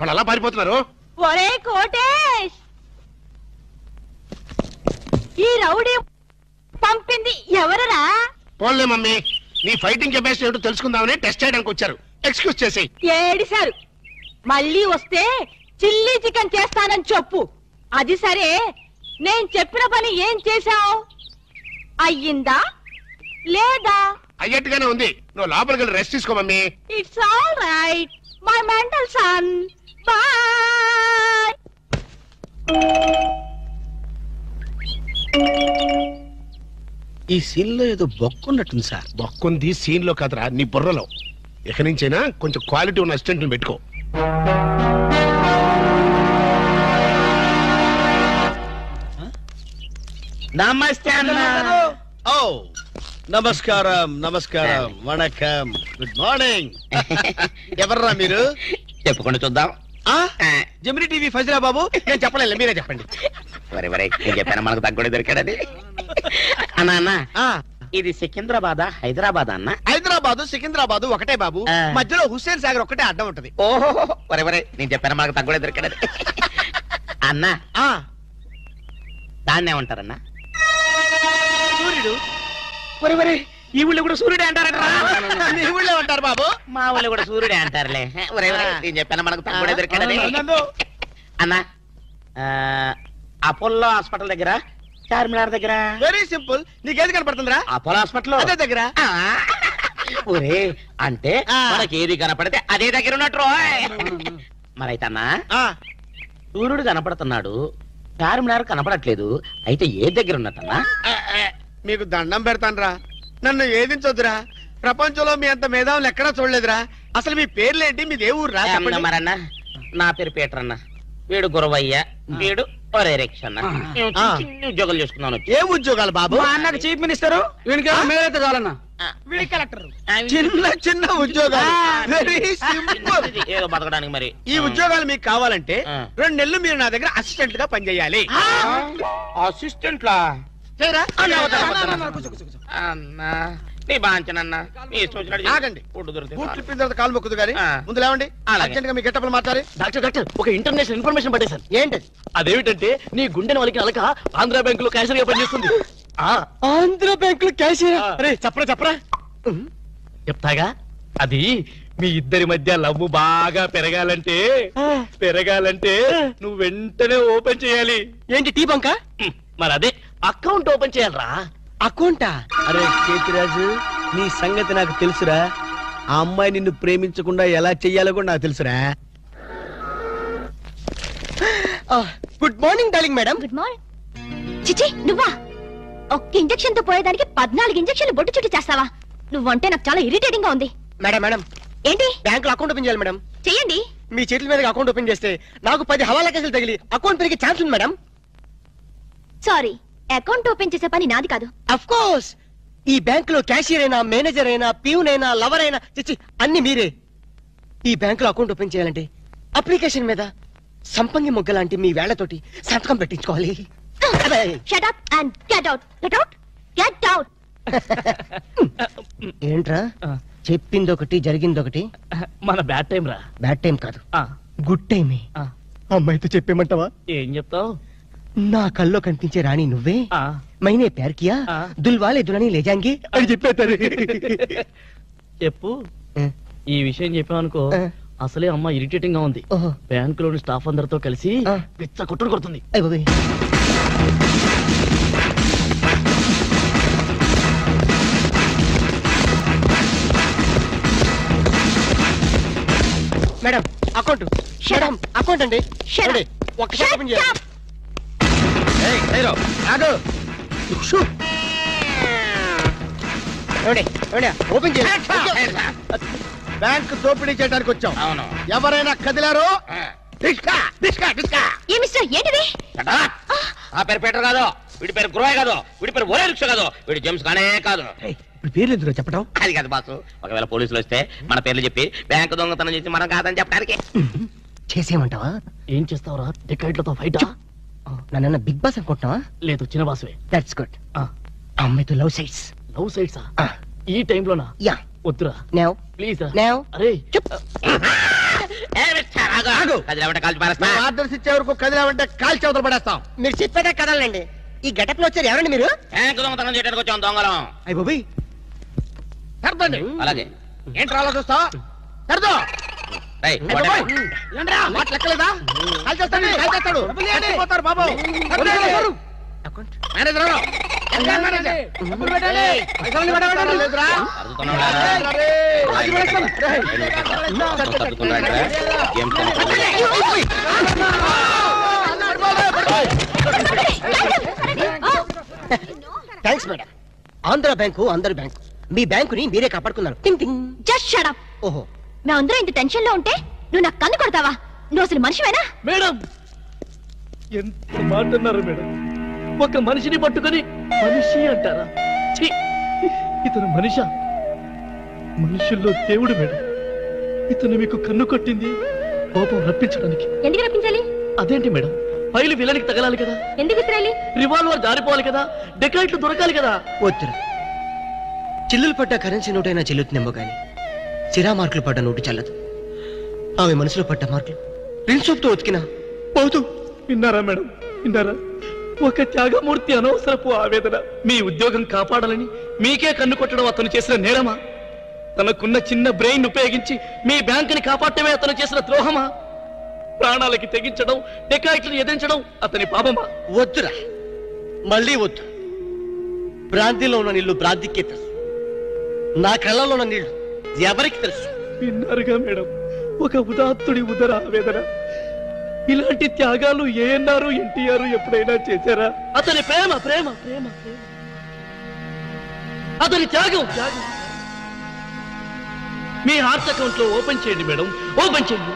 వాళ్ళు అలా పారిపోతున్నారు? ఒరే కోటేష్, ఈ రౌడీ పంపింది ఎవరరా? పోన్లే మమ్మీ, నీ ఫైటింగ్ కెపాసిటీ ఏంటో తెలుసుకుందామని టెస్ట్ చేయడానికి వచ్చారు. ఎక్స్క్యూజ్ చేసి ఏడిశారు. మళ్ళీ వస్తే చిల్లీ చికెన్ చేస్తానని చెప్పు. అది సరే, నేను చెప్పిన పని ఏం చేశావు? అయ్యిందా లేదా? అయ్యట్టుగానే ఉంది. నువ్వు లోపలికి వెళ్ళి రెస్ట్ తీసుకో mummy. It's all right my mental son. Bye. ఈ సీన్ లో ఏదో బొక్కున్నట్టుంది సార్. బొక్కుంది సీన్ లో కదరా, నీ బుర్రలో. ఇక నుంచైనా కొంచెం క్వాలిటీ ఉన్న అసిస్టెంట్ పెట్టుకో. నమస్తే అన్న. ఓ నమస్కారం, నమస్కారం, వణకం, గుడ్ మార్నింగ్. ఎవర్రా మీరు? చెప్పుకుంటూ చూద్దాం. జమిని టీవీ ఫజరా బాబు, నేను చెప్పలేదు, మీరే చెప్పండి. వరే వరే, నేను చెప్పాను మనకు తగ్గుడే దొరికాడది. అన్నా అన్న, ఇది సికింద్రాబాద్ హైదరాబాద్ అన్న? హైదరాబాద్ సికింద్రాబాద్ ఒకటే బాబు, మధ్యలో హుస్సేన్ సాగర్ ఒకటే అడ్డం ఉంటది. ఓహో వరే వరే, నేను చెప్పాను మనకు తగ్గుడే దొరికాడది. అన్న దాన్ని ఏమంటారన్నా? సూర్యుడు. వరే వరే, ఈ ఊళ్ళో కూడా సూర్యుడే అంటారట. ఈ ఊళ్ళో అంటారు బాబు, మా ఊళ్ళో కూడా సూర్యుడే అంటారులే. వరే వరే, నేను చెప్పాను మనకు తగ్గుడే దొరికాడది. అన్న, అపోలో హాస్పిటల్ దగ్గర, చార్మినార్ దగ్గర. Very simple. నీకేది కనపడుతుందిరా? అపోలో హాస్పిటల్ అదే దగ్గర. ఒరే, అంటే మనకి ఏది కనపడితే అదే దగ్గర ఉన్నట్టు. మరైతే అన్నా, సూర్యుడు కనపడుతున్నాడు, చార్మినార్ కనపడట్లేదు, అయితే ఏ దగ్గర ఉన్నట్టన్నా? మీకు దండం పెడతానురా, నన్ను ఏదించొద్దురా. ప్రపంచంలో మీ అంత మేధావులు ఎక్కడా చూడలేదురా. అసలు మీ పేర్లేంటి, మీది ఏ ఊరు రా? మరన్నా, నా పేరు పీటర్ అన్న, వీడు గురవయ్య, వీడు ఒరే రిక్ష అన్న. ఉద్యోగాలు చేసుకున్నాను. ఏ ఉద్యోగాలు బాబు? మా అన్నకు చీఫ్ మినిస్టర్, వీనికి మేలైతే చాలన్నా. కలెక్టర్. చిన్న చిన్న ఉద్యోగాలు, వెరీ సింపుల్. ఏదో బతకడానికి. మరి ఈ ఉద్యోగాలు మీకు కావాలంటే 2 నెలలు మీరు నా దగ్గర అసిస్టెంట్ గా పనిచేయాలి. అసిస్టెంట్ లా? అన్నా నీ బాంచనన్నా, నీ ఇష్టం వచ్చినట్టు ఆగండి. ఫుడ్ దొరుకుతుంది. బూట్లు ఇప్పిన తర్వాత కాలు మొక్కుదు గానీ ముందు లేవండి. అర్జెంట్ గా మీ గెట్టపలు మార్చాలి. డాక్టర్ డాక్టర్, ఒక ఇంటర్నేషనల్ ఇన్ఫర్మేషన్ పట్టేశారు. ఏంటది? అదేమిటంటే నీ గుండెని వాళ్ళకి అలక ఆంధ్ర బ్యాంక్ లో క్యాషియర్ గా పనిచేస్తుంది. ఆంధ్ర బ్యాంక్ లో క్యాషియర్? అరే చెప్పరా చెప్పరా. చెప్తాగా. అది మీ ఇద్దరి మధ్య లవ్ బాగా పెరగాలంటే నువ్వు వెంటనే ఓపెన్ చేయాలి. ఏంటి, టీ బంక? మరి అదే అకౌంట్ ఓపెన్ చేయాలరా. అకౌంటా? అరే కేతిరాజు, నీ సంగతి నాకు తెలుసురా. ఆ అమ్మాయి నిన్ను ప్రేమించకుండా ఎలా చెయ్యాలో కూడా నాకు తెలుసురా. Good morning darling madam. Good morning. చిచి, నువ్వా? ఒక్క ఇంజెక్షన్ తో పోయేదానికి 14 ఇంజెక్షన్లు బొట్టు చుట్టూ చేస్తావా? నువ్వంటే నాకు చాలా ఇరిటేటింగ్ గా ఉంది. మేడం మేడం, ఏంటి? బ్యాంక్ లో అకౌంట్ ఓపెన్ చేయాలి మేడం. చెయ్యండి. మీ చేతుల మీద అకౌంట్ ఓపెన్ చేస్తే నాకు 10 హవాలా కేసులు తగిలి అకౌంట్ పెరిగే ఛాన్స్ ఉంది మేడం. సారీ, అకౌంట్ ఓపెన్ చేసే పని నాది కాదు. అఫ్ కోర్స్, ఈ బ్యాంక్ లో క్యాషియర్ అయినా, మేనేజర్ అయినా, ప్యూన్ అయినా, లవర్ అయినా, చిచ్చి అన్ని మీరే. ఈ బ్యాంక్ లో అకౌంట్ ఓపెన్ చేయాలంటే అప్లికేషన్ మీద సంపంగి మొగ్గ లాంటి మీ వేళ్లతోటి సంతకం పెట్టించుకోవాలి. Shut up and get out. Get out. Get out. ఏంట్రా చెప్పిందొకటి జరిగిందొకటి? మన బ్యాడ్ టైం రా. బ్యాడ్ టైం కాదు, గుడ్ టైమే. అమ్మాయితో చెప్పేమంటావా? ఏం చెప్తావు? నా కల్లో కనిపించే రాణి నువ్వే, మైనే ప్యార్ కియా, దుల్వాలే దులని లేజాంగి అని చెప్పేస్తారు. చెప్పు. ఈ విషయం చెప్పామనుకో, అసలే అమ్మ ఇరిటేటింగ్ గా ఉంది. బ్యాంక్ లోని స్టాఫ్ అందరితో కలిసి పిచ్చ కొట్టుడు కొడుతుంది. మేడం అకౌంట్, మేడం అకౌంట్ అండి. ఒక్కసారి ఓపెన్ చేయాలి. ఓపెన్ చేయాలి. బ్యాంక్ దోపిడీ చేయడానికి వచ్చాం. ఎవరైనా కదిలారో ఆ పేరు పీటర్ కాదు, వీడి పేరు గురవయ్య కాదు, వీడి పేరు ఒరే రిక్ష కాదు, వీడి జేమ్స్ కానే కాదు. పేర్లు ఎందుకు చెప్పడం? అది కాదు బాసు, ఒకవేళ పోలీసులు వస్తే మన పేర్లు చెప్పి బ్యాంకు దొంగతనం చేసి మనం కాదని చెప్పడానికి. చేసేయమంటావా? ఏం చేస్తావురా? టికెట్లతో ఫైటా? నన్న బిగ్ బాస్ అనుకుంటున్నావా? లేదు, చిన్న బాసువే. That's good. అమ్మాయితో లవ్ సైట్స్. లవ్ సైట్సా? ఈ టైంలోనా? యా. వద్దురా. నౌ ప్లీజ్ రా. నౌ. అరే కదిలేమంటే కాల్చి పారేస్తా. ఆర్డర్స్ ఇచ్చే వరకు కదిలామంటే కాల్చి అవతల పడేస్తాం. మీరు చెప్పేదే కదలండి. ఈ గెటప్ లో వచ్చారు ఎవరండి మీరు? బ్యాంకు దొంగతనం చేయడానికి వచ్చాం దొంగలం. అయ్య బాబోయ్, సర్దండి. అలాగే ఏంట్రా అలా చూస్తా? సర్దో. మాట లెక్కలేదా? కాల్చేస్తాడు, కాల్చేస్తాడు. చచ్చిపోతారు బాబు. మేనేజర్ ఎవరు? మేనేజర్. డబ్బులు పెట్టాలి. పైసలు పెట్టాలి. లేదురా? Thanks madam. ఆంధ్ర బ్యాంకు అందరి బ్యాంకు. మీ బ్యాంకుని మీరే కాపాడుకున్నారు. టింగ్ టింగ్. Just shut up. ఓహో, మేమందరం ఇంత టెన్షన్ లో ఉంటే నువ్వు నాకు కన్ను కొడతావా? నువ్వు అసలు మనిషివేనా? మేడం ఎంత మాట అన్నారు మేడం. ఒక మనిషిని పట్టుకొని మనిషి అంటారా? ఛీ! ఇతను మనిషా? మనుషుల్లో దేవుడు మేడం. ఇతను మీకు కన్ను కొట్టింది కోపం రప్పించడానికి. ఎందుకు రప్పించాలి? అదేంటి మేడం, ఫైలు విలనికి తగలాలి కదా, ఎందుకు విసిరాలి? రివాల్వర్ జారిపోవాలి కదా, డెకాయిట్లు దొరకాలి కదా. వద్దురా. చిల్లులు పడ్డ కరెన్సీ నోటైనా చెల్లుతుందేమో గాని సిరా మార్కులు పడ్డ నోటు చల్లదు. ఆమె మనసులో పడ్డ మార్కులు ప్రిన్సోప్తో ఉతికినా పోతూ. విన్నారా మేడం, విన్నారా? ఒక త్యాగమూర్తి అనవసరపు ఆవేదన. మీ ఉద్యోగం కాపాడాలని మీకే కన్ను కొట్టడం అతను చేసిన నేరమా? తనకున్న చిన్న బ్రెయిన్ ఉపయోగించి మీ బ్యాంకుని కాపాడటమే అతను చేసిన ద్రోహమా? ప్రాణాలకి తెగించడం, డెకాయిట్లను ఎదిరించడం అతని పాపమా? వద్దురా, మళ్ళీ వద్దు. భ్రాంతిలో ఉన్న నీళ్లు భ్రాంతికే తెలుసు. నా కళ్ళలో ఉన్న నీళ్లు ఎవరికి తెలుసు? విన్నారుగా మేడం, ఒక ఉదాత్తుడి ఉదర ఆవేదన. ఇలాంటి త్యాగాలు ఏఎన్ఆర్ ఎన్టీఆర్ ఎప్పుడైనా చేశారా? అతని ప్రేమ ప్రేమ ప్రేమ ప్రేమ, అతని త్యాగం త్యాగం. మీ హార్ట్ అకౌంట్ లో ఓపెన్ చేయండి మేడం, ఓపెన్ చేయండి.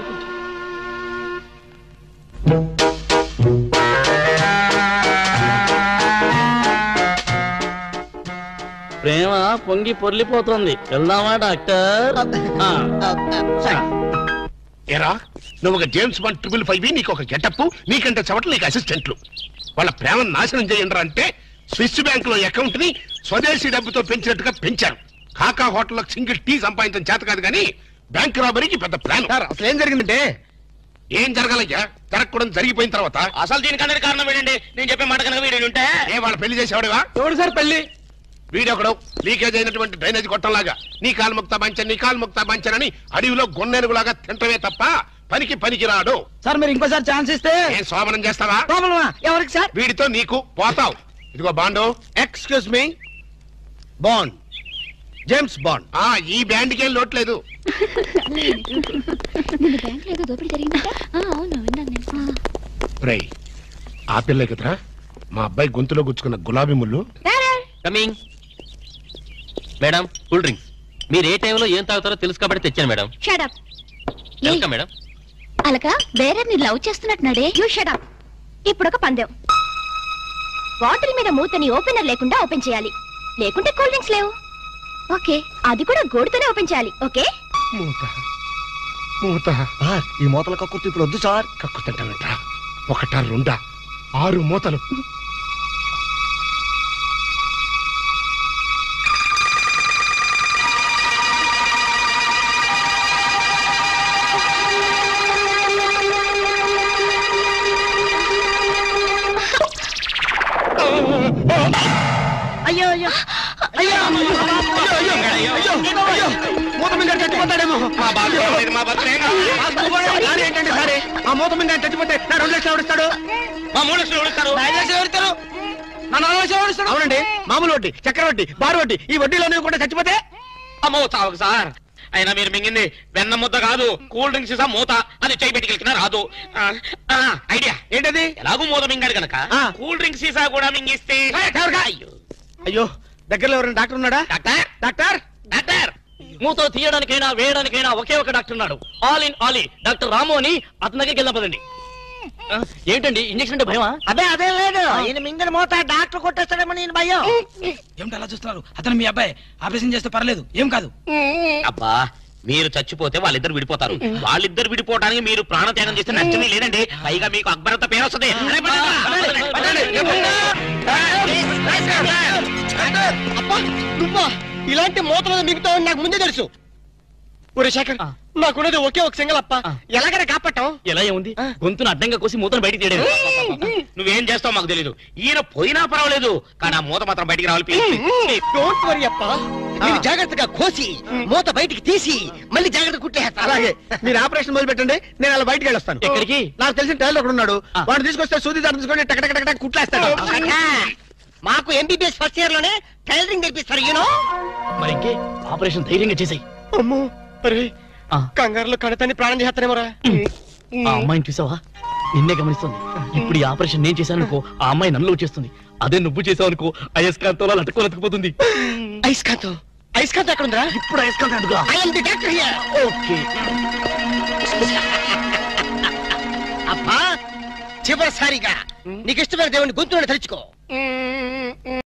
ప్రేమ పొంగి పొర్లిపోతుంది. వెళ్దామా డాక్టర్? ఏరా, నువ్వు ఒక జేమ్స్ బాండ్ 555, నీకు ఒక గెటప్, నీకంటే చవట్లు నీకు అసిస్టెంట్లు. వాళ్ళ ప్రేమను నాశనం చేయండి అంటే స్విస్ బ్యాంక్ లో అకౌంట్ ని స్వదేశీ డబ్బుతో పెంచినట్టుగా పెంచారు. కాకా హోటల్లో సింగిల్ టీ సంపాదించడం చేత కాదు కానీ బ్యాంక్ రాబరీకి పెద్ద ప్లాన్. అసలు ఏం జరిగిందంటే? ఏం జరగాలయ్యా? జరగకూడదు జరిగిపోయిన తర్వాత. అసలు దీనికన్నా కారణం ఏంటండి? నేను చెప్పే మాట కనుక వీడు ఉంటే ఏ వాళ్ళ పెళ్లి చేసేవాడివా? ఎవడు సార్ పెళ్లి? వీడొకడు లీకేజ్ అయినటువంటి డ్రైనేజ్ గొట్టంలాగా నీ కాలు ముక్తా బంచన్, నీ కాలు ముక్తా బంచన్ అని అడవిలో గొన్నెనుగులాగా తింటమే తప్ప పనికి రాడు. సార్ మీరు ఇంకోసారి ఛాన్స్ ఇస్తే ఏం సోమనం చేస్తావా? ఎవరికి సార్? వీడితో నీకు పోతావు. ఇదిగో bond. Excuse me, bond, James bond. ఈ బ్యాండ్ కి ఏం లోట్లేదు. ఆ పిల్ల కదరా మా అబ్బాయి గొంతులో గుచ్చుకున్న గులాబీ ముళ్ళు. కమింగ్. Madam, cool drinks. మీరు ఏ టైంలో ఏం తాగుతారో తెలుసు కాబట్టి తెచ్చాను madam. Shut up. Welcome madam. అలక వేరే ని లవ్ చేస్తున్నట్టున్నాడే. You shut up. ఇప్పుడు ఒక పందెం. బాటిల్ మీద మూతని ఓపెనర్ లేకుండా ఓపెన్ చేయాలి, లేకుంటే కూల్ డ్రింక్స్ లేవు. ఓకే, అది కూడా గోడుతోనే ఓపెన్ చేయాలి. ఓకే? మూత. ఈ మూతల కక్కుర్తి ఇప్పుడు వద్దు సార్. కక్కుతంటావేంట్రా? ఒకటా రెండా 6 మూతలు. అయ్యో అయ్యో అయ్యో మూత మీద చచ్చిపోతాడేమో. ఏంటంటే సరే, ఆ మూత మీద చచ్చిపోతే నా 2 లక్షలు ఎవరిస్తాడు? మా 3 లక్షలు ఎవరిస్తారు? 5 లక్షలు ఎవరిస్తారు? నా 4 లక్షలు ఎవరిస్తాడు? అవునండి, మామూలు వడ్డీ, చక్కెర వడ్డీ, బారు వడ్డీ, ఈ వడ్డీలో కూడా చచ్చిపోతే అమ్మో చావకు సార్. అయినా మీరు మింగింది వెన్న ముద్ద కాదు, కూల్ డ్రింక్స్ సీసా మూత. అది చేయి పెట్టుకెళ్ళినా రాదు. ఐడియా ఏంటది? ఎలాగూ మూత మింగాడు కనుక కూల్ డ్రింక్స్ సీసా కూడా మింగిస్తే. అయ్యో, దగ్గరలో ఎవరైనా డాక్టర్ ఉన్నాడా? డాక్టర్ డాక్టర్ డాక్టర్ మూతో తీయడానికైనా వేయడానికైనా ఒకే ఒక డాక్టర్ ఉన్నాడు. ఆల్ ఇన్ ఆలీ డాక్టర్ రాము అని. అతని దగ్గరికి వెళ్దాం పదండి. ఏంటండి ఇంజక్షన్ అంటే భయమా? అదే లేదు, ఈయన మింగిన మూత డాక్టర్ కొట్టేస్తాడేమో నేను భయం. ఏమిటి అలా చూస్తున్నారు? అతను మీ అబ్బాయి, ఆపరేషన్ చేస్తే పర్లేదు, ఏం కాదు. అబ్బా, మీరు చచ్చిపోతే వాళ్ళిద్దరు విడిపోతారు. వాళ్ళిద్దరు విడిపోవడానికి మీరు ప్రాణత్యాగం చేస్తే నచ్చమే లేదండి. పైగా మీకు అక్బరంత పేరు వస్తుంది. ఇలాంటి మూతలు మిగతా నాకు ముందే తెలుసు. ఒరే శేఖర్ నాకున్నది ఒకే ఒక సింగల్ అప్ప ఎలాగైనా కాపాటం ఎలా ఏముంది గొంతును అడ్డంగా కోసి మూతను బయటికి తీయడం నువ్వేం చేస్తావు మాకు తెలీదు ఈయన పోయినా పర్వాలేదు కానీ ఆ మూత మాత్రం బయటికి రావాలి డోంట్ వరీ అప్ప మీరు జాగ్రత్తగా కోసి మూత బయటికి తీసి మళ్ళీ జాగ్రత్త కుట్టేస్తా. అలాగే మీరు ఆపరేషన్ మొదలు పెట్టండి, నేను అలా బయటికి వెళ్ళొస్తాను. ఎక్కడికి? నాకు తెలిసిన టైలర్ ఒకడు ఉన్నాడు, వాడు తీసుకొస్తే సూది దాన్ని తీసుకొని టక్ టక్ టక్ టక్ కుట్లేస్తాడు. మాకు ఎంబీబీఎస్ ఫస్ట్ ఇయర్ లోనే టైలరింగ్ నేర్పిస్తారు యూనో. మరి ఇంకే ఆపరేషన్ ధైర్యంగా చేసాయి. అమ్మో అరే కంగారులో కడతాన్ని ప్రాణం చేస్తానేమోరా. ఆ అమ్మాయిని చూసావా? నిన్నే గమనిస్తుంది. ఇప్పుడు ఈ ఆపరేషన్ నేను చేశాను అనుకో, ఆ అమ్మాయి నన్ను వచ్చేస్తుంది. అదే నువ్వు చేసావు అనుకో, అయస్కాంతంలో లట్టుకోలేకపోతుంది. అయస్కాంతం అయస్కాంతం ఎక్కడ ఉందా? ఇప్పుడు అయస్కాంతం అడుగు. ఓకే అబ్బా చివరిసారిగా నీకు ఇష్టమైన దేవుని గొంతులను తలుచుకో.